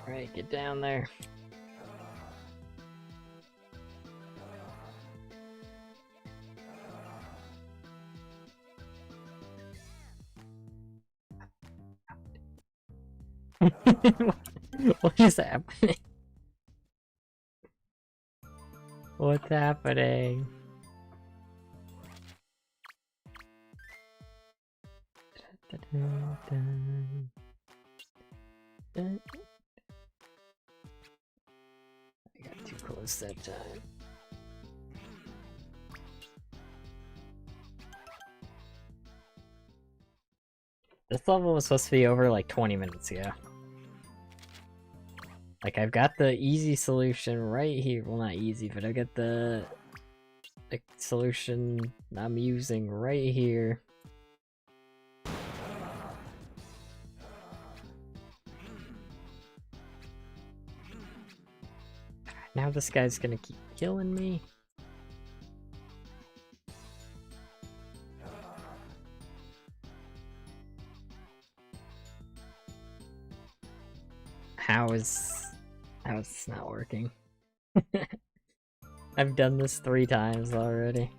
Alright, get down there. What is happening? What's happening? I got too close that time. This level was supposed to be over like 20 minutes ago. Like, I've got the easy solution right here. Well, not easy, but I got the solution I'm using right here. Now this guy's gonna keep killing me. How is this not working? I've done this 3 times already.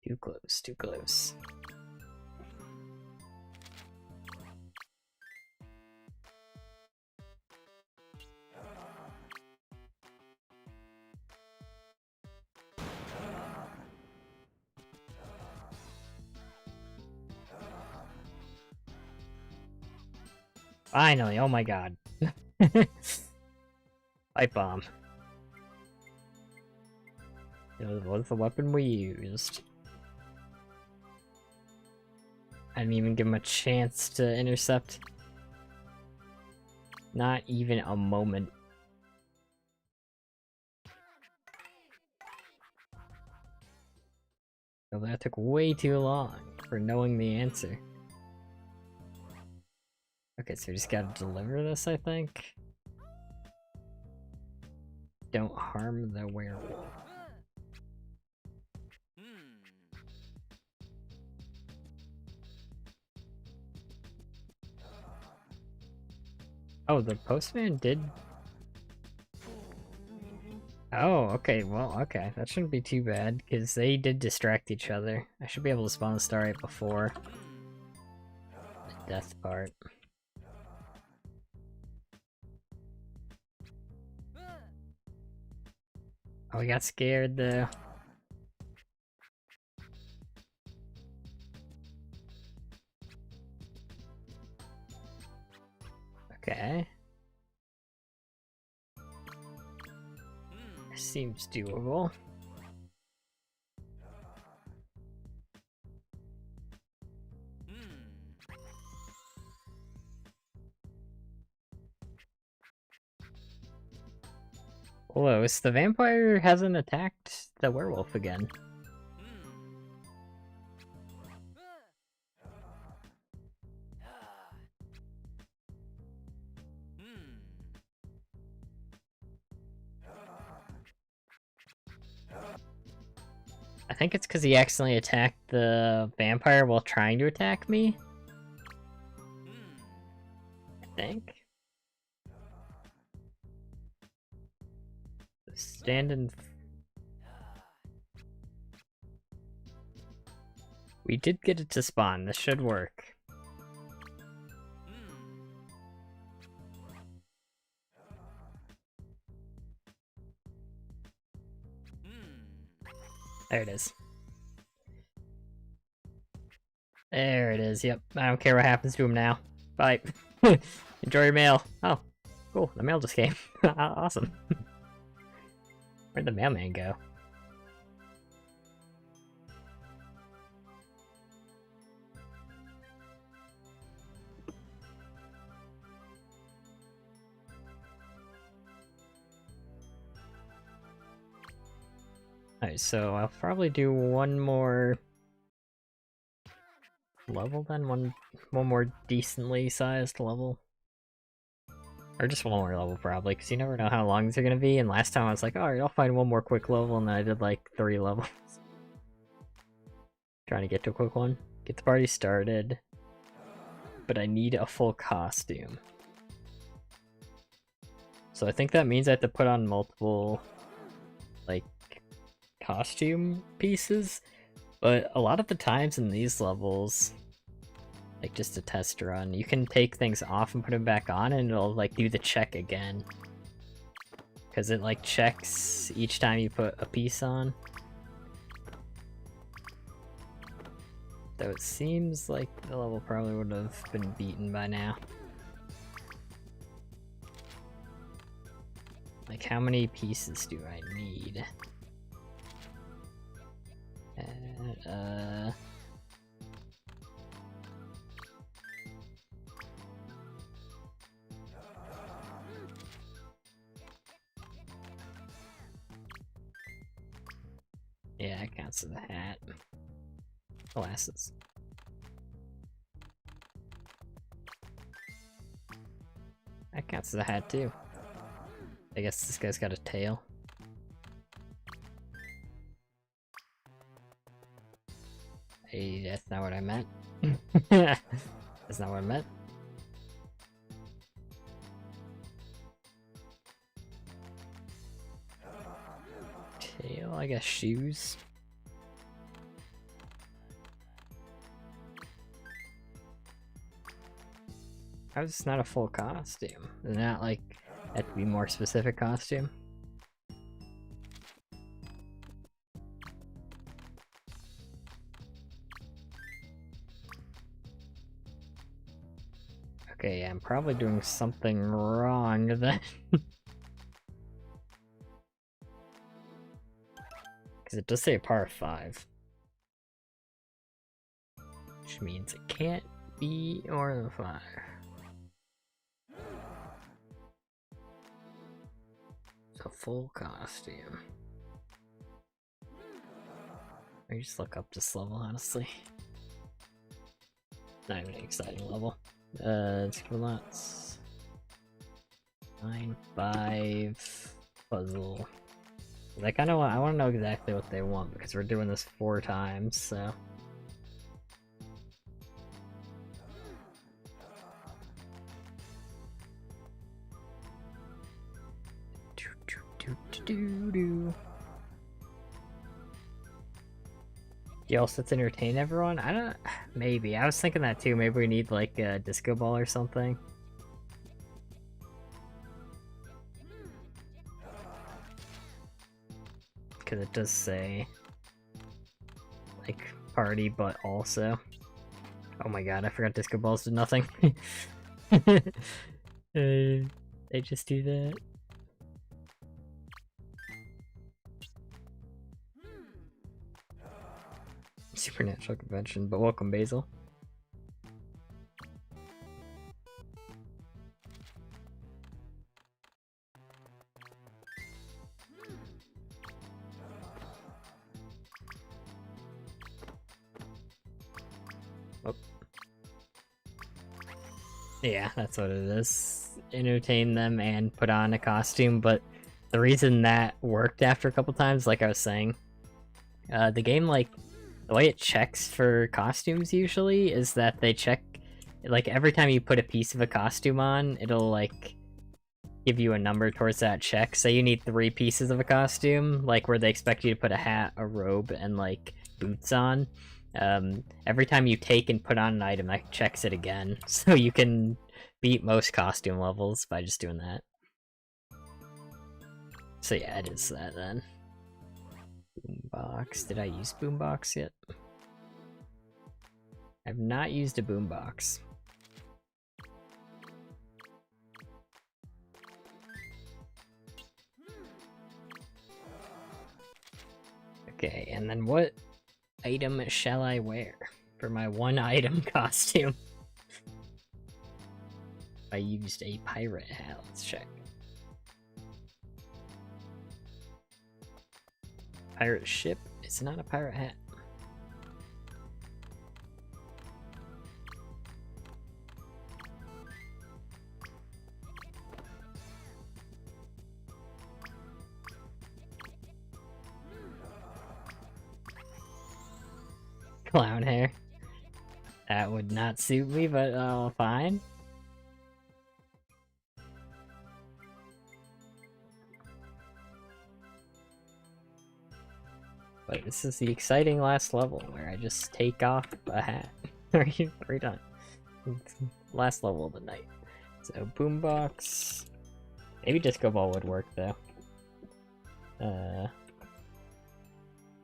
Too close, too close. Finally, oh my god. Pipe bomb. It was the weapon we used. I didn't even give him a chance to intercept. Not even a moment. So that took way too long for knowing the answer. Okay, so we just gotta deliver this, I think. Don't harm the werewolf. Oh, the postman did... Oh, okay, well, okay. That shouldn't be too bad, because they did distract each other. I should be able to spawn a star right before the death part. Oh, we got scared, though. Okay. Seems doable. Close. The vampire hasn't attacked the werewolf again. I think it's because he accidentally attacked the vampire while trying to attack me. I think. Stand in... We did get it to spawn. This should work. There it is. There it is, yep. I don't care what happens to him now. Bye. Enjoy your mail. Oh, cool. The mail just came. Awesome. Where'd the mailman go? Alright, so I'll probably do one more level then? One more decently sized level. Or just one more level, probably, because you never know how long these are going to be, and last time I was like, alright, I'll find one more quick level, and then I did like 3 levels. Trying to get to a quick one. Get the party started. But I need a full costume. So I think that means I have to put on multiple, like, costume pieces. But a lot of the times in these levels, like just a test run, you can take things off and put them back on and it'll like do the check again. Because it like checks each time you put a piece on. Though it seems like the level probably would have been beaten by now. Like, how many pieces do I need? Yeah, that counts as a hat. Glasses. That counts as a hat too. I guess this guy's got a tail. Hey, that's not what I meant. That's not what I meant. Tail, I guess shoes. How is this not a full costume? Is it not like have to be more specific costume? Okay, I'm probably doing something wrong then. Because it does say par 5. Which means it can't be more than 5. It's a full costume. I just look up this level, honestly. Not even an exciting level. Scribblenauts. 9-5 puzzle. I kind of want. I want to know exactly what they want because we're doing this 4 times, so. Do you all set to entertain everyone? I don't. Maybe. I was thinking that too. Maybe we need like a disco ball or something. Because it does say like party, but also. Oh my god! I forgot disco balls did nothing. They just do that. Supernatural convention, but welcome, Basil. Oh. Yeah, that's what it is. Entertain them and put on a costume, but the reason that worked after a couple times, like I was saying, the game, like, the way it checks for costumes usually is that they check, like, every time you put a piece of a costume on, it'll, like, give you a number towards that check. Say you need 3 pieces of a costume, like, where they expect you to put a hat, a robe, and, like, boots on. Every time you take and put on an item, that checks it again. So you can beat most costume levels by just doing that. So yeah, it is that then. Boombox. Did I use boombox yet? I've not used a boombox. Okay, and then what item shall I wear for my 1 item costume? I used a pirate hat. Let's check. Pirate ship? It's not a pirate hat. Clown hair. That would not suit me, but fine. But this is the exciting last level where I just take off a hat. We're done. Last level of the night. So boombox. Maybe disco ball would work though.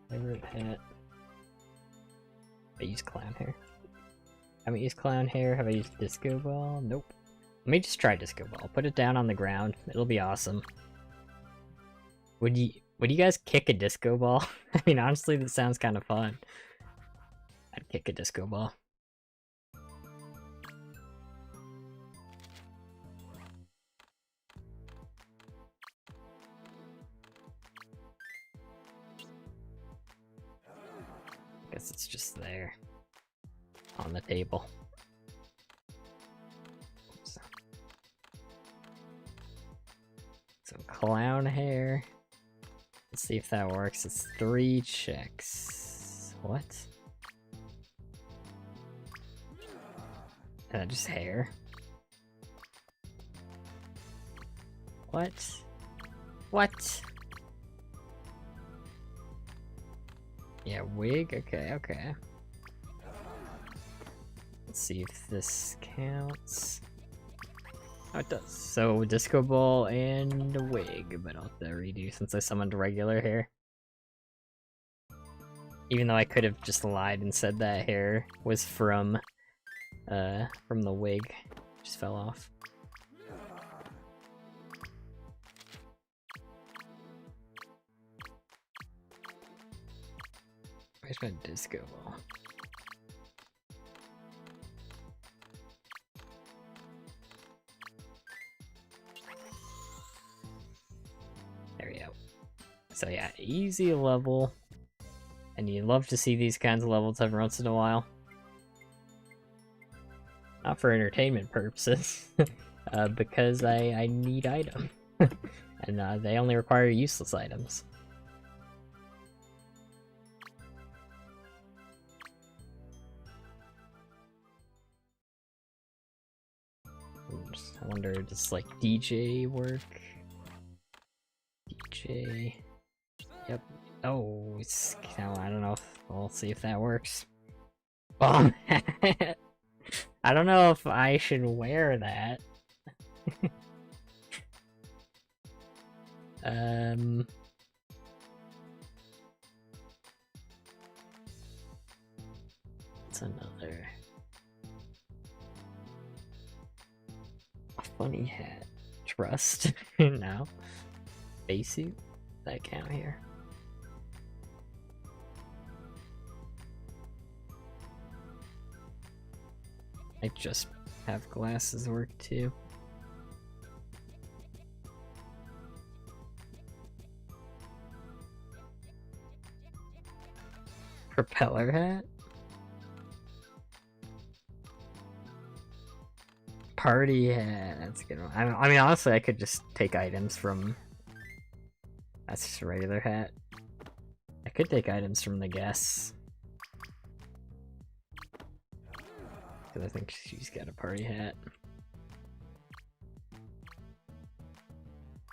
Favorite hat. I use clown hair. I haven't used clown hair. Have I used disco ball? Nope. Let me just try disco ball. Put it down on the ground. It'll be awesome. Would you guys kick a disco ball? I mean, honestly, that sounds kind of fun. I'd kick a disco ball. Guess it's just there on the table. Oops. Some clown hair. Let's see if that works. It's 3 checks. What? Is that just hair? What? What? Yeah, wig? Okay, okay. Let's see if this counts. Oh, it does. So, disco ball and a wig, but I'll have to redo since I summoned regular hair. Even though I could have just lied and said that hair was from the wig. Just fell off. Where's my disco ball? There we go. So yeah, easy level. And you love to see these kinds of levels every once in a while. Not for entertainment purposes, because I need items. And they only require useless items. I wonder, does like DJ work? DJ. Yep. Oh, it's. I don't know if we'll see if that works. Oh, I don't know if I should wear that. What's another? Funny hat. Trust. No. Spacesuit? That count here. I just have glasses work too. Propeller hat? Party hat, that's a good one. I mean, honestly, I could just take items from... That's just a regular hat. I could take items from the guests. Because I think she's got a party hat.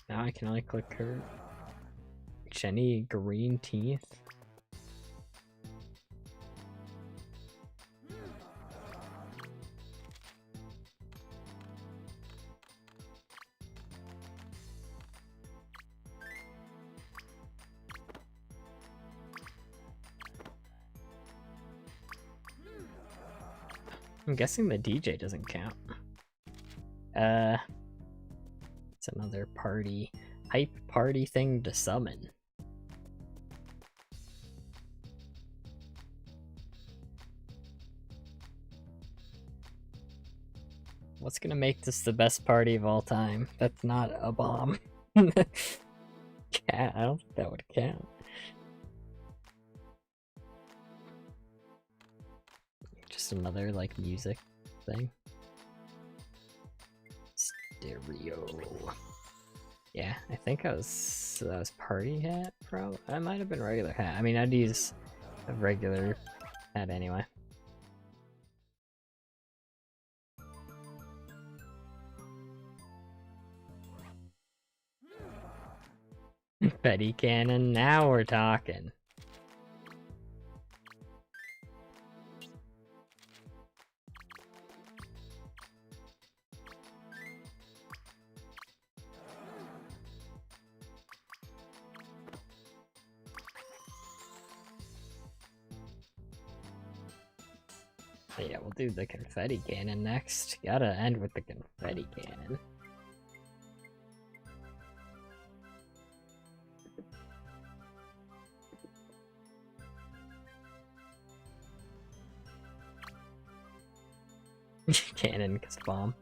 Now I can only click her. Jenny green teeth. I'm guessing the DJ doesn't count. It's another party, hype party thing to summon. What's gonna make this the best party of all time? That's not a bomb. Cat, I don't think that would count. Just another, like, music thing. Stereo. Yeah, I think that was party hat, probably. I might have been regular hat. I mean, I'd use a regular hat anyway. Betty Cannon, now we're talking. Yeah, we'll do the confetti cannon next. Gotta end with the confetti cannon. Cannon, cause bomb.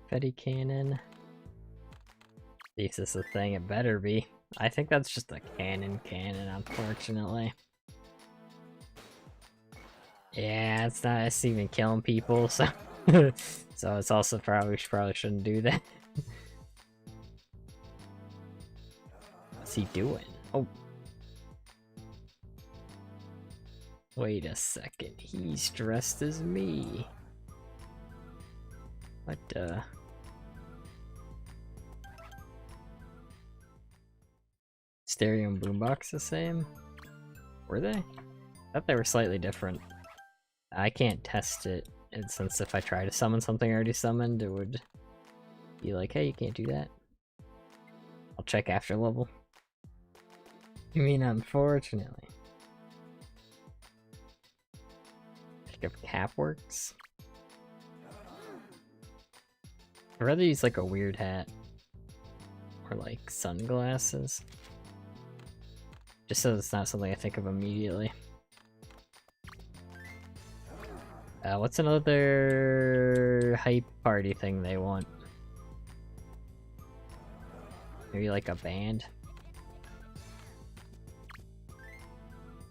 Confetti cannon. If this is a thing, it better be. I think that's just a cannon, unfortunately. Yeah, it's not it's even killing people, so so it's also probably shouldn't do that. What's he doing? Oh. Wait a second, he's dressed as me. What Stereo and boombox the same? Were they? I thought they were slightly different. I can't test it, and since if I try to summon something already summoned, it would be like, hey, you can't do that. I'll check after level. You mean unfortunately? Pick up cap works? I'd rather use like a weird hat. Or like sunglasses. Just so it's not something I think of immediately. What's another hype party thing they want? Maybe like a band?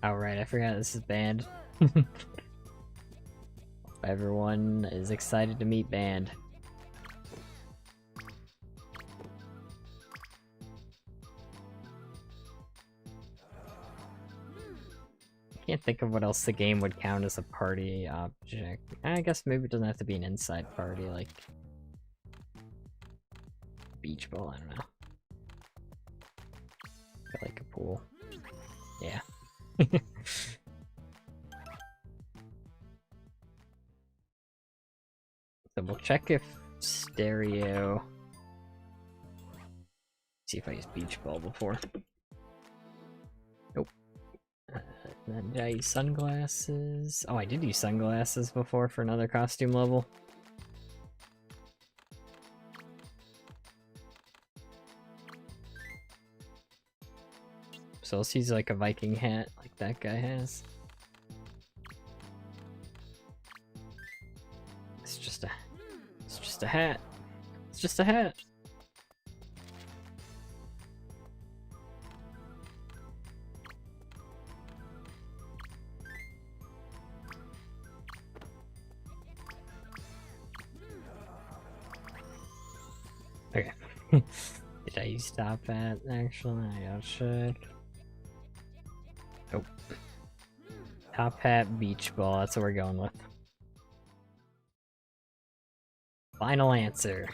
Oh right, I forgot this is band. Everyone is excited to meet band. Can't think of what else the game would count as a party object. I guess maybe it doesn't have to be an inside party, like beach ball, I don't know. Like a pool. Yeah. So we'll check if stereo. See if I used beach ball before. Nope. Then did I use sunglasses? Oh, I did use sunglasses before for another costume level. So let's use like a Viking hat like that guy has. It's just a hat. It's just a hat. Okay. Did I use top hat actually? I gotta check. Nope. Top hat, beach ball, that's what we're going with. Final answer.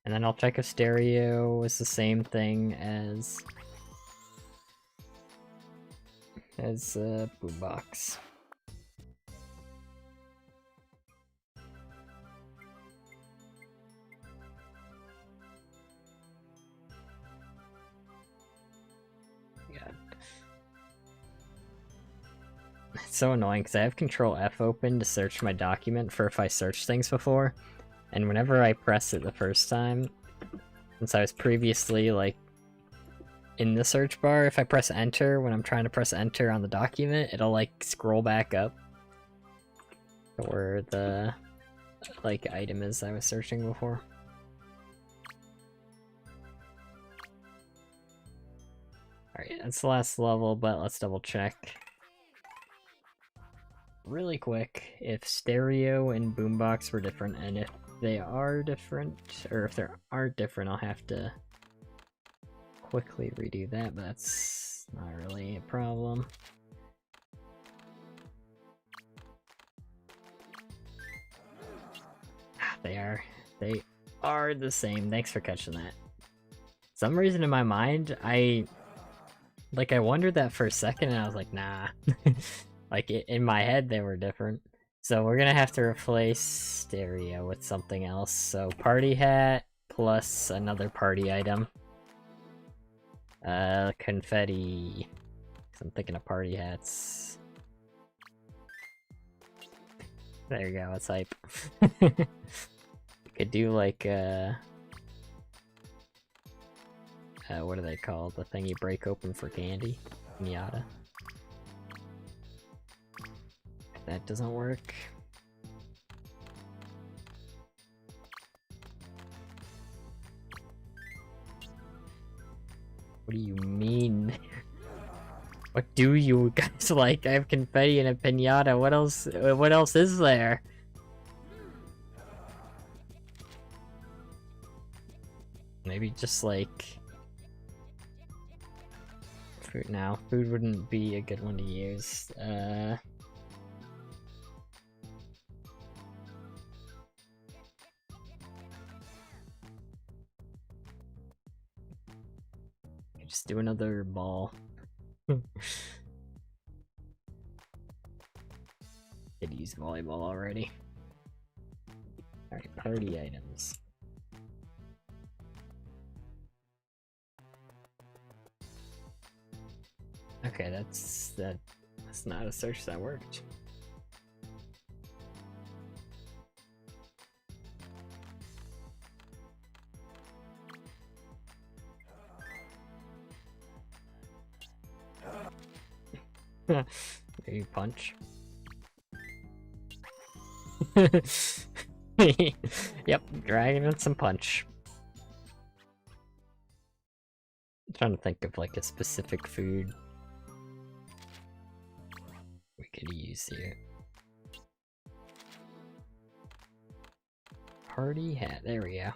And then I'll check if stereo is the same thing as boombox. God. It's so annoying because I have Control F open to search my document for if I searched things before, and whenever I press it the first time, since I was previously like in the search bar, if I press enter when I'm trying to press enter on the document, it'll like scroll back up to where the like item is I was searching before. Alright, that's the last level, but let's double check really quick if stereo and boombox were different, and if they are different, or if they aren't different, I'll have to quickly redo that, but that's not really a problem. They are. are the same. Thanks for catching that. Some reason in my mind, I wondered that for a second, and I was like, nah. Like, in my head, they were different. So we're gonna have to replace stereo with something else. So party hat plus another party item. Confetti. I'm thinking of party hats. There you go, it's hype. Could do like, what are they called? The thing you break open for candy? Pinata. If that doesn't work. What do you mean? What do you guys like? I have confetti and a pinata. What else? What else is there? Maybe just like fruit now. Food wouldn't be a good one to use. Just do another ball. Could use volleyball already. Alright, party items. Okay, that's not a search that worked. Maybe punch. Yep, dragging in some punch. I'm trying to think of like a specific food we could use here. Party hat, there we go.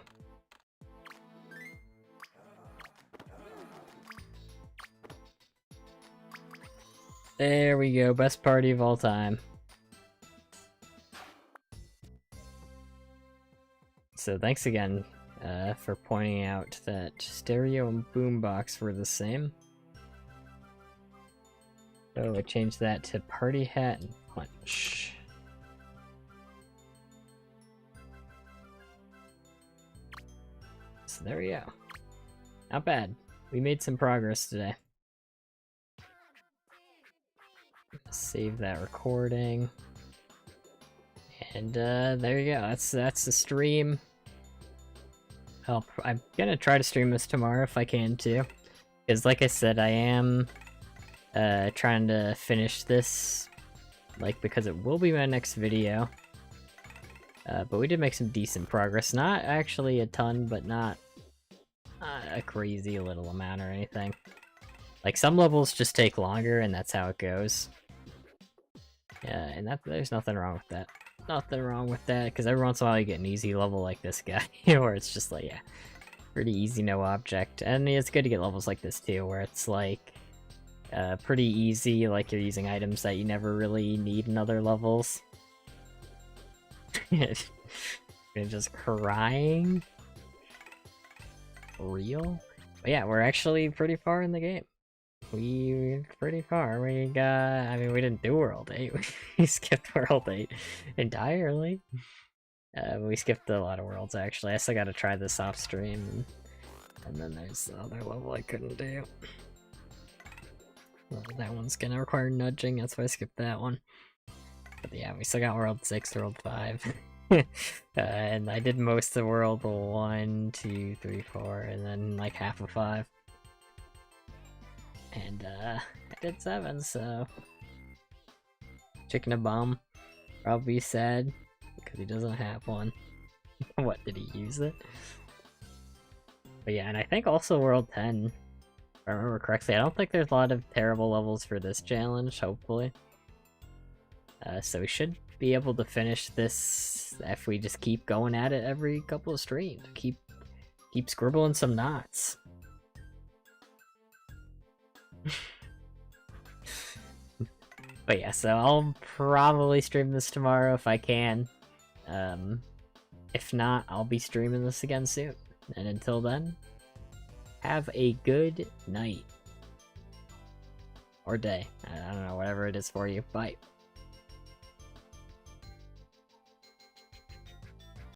There we go, best party of all time. So thanks again for pointing out that stereo and boombox were the same. So I changed that to party hat and punch. So there we go. Not bad. We made some progress today. Save that recording. And there you go. That's the stream. I'm gonna try to stream this tomorrow if I can too. Because like I said, I am trying to finish this, like, because it will be my next video. But we did make some decent progress. Not actually a ton, but not a crazy little amount or anything. Like, some levels just take longer, and that's how it goes. Yeah, and there's nothing wrong with that. Nothing wrong with that, because every once in a while you get an easy level like this guy, where it's just like, yeah, pretty easy, no object. And it's good to get levels like this too, where it's like, pretty easy, like you're using items that you never really need in other levels. You're just crying? For real? But yeah, we're actually pretty far in the game. We're pretty far. We got, I mean, we didn't do World 8. We skipped World 8 entirely. We skipped a lot of worlds, actually. I still gotta try this off stream. And then there's the other level I couldn't do. Well, that one's gonna require nudging, that's why I skipped that one. But yeah, we still got World 6, World 5. And I did most of World 1, 2, 3, 4, and then like half of 5. And I did 7, so Chicken a Bomb probably sad because he doesn't have one. What, did he use it? But yeah, and I think also World 10, if I remember correctly. I don't think there's a lot of terrible levels for this challenge, hopefully. So we should be able to finish this if we just keep going at it every couple of streams. Keep scribbling some knots. But yeah, so I'll probably stream this tomorrow if I can. If not, I'll be streaming this again soon. And until then, have a good night. Or day. I don't know, whatever it is for you. Bye.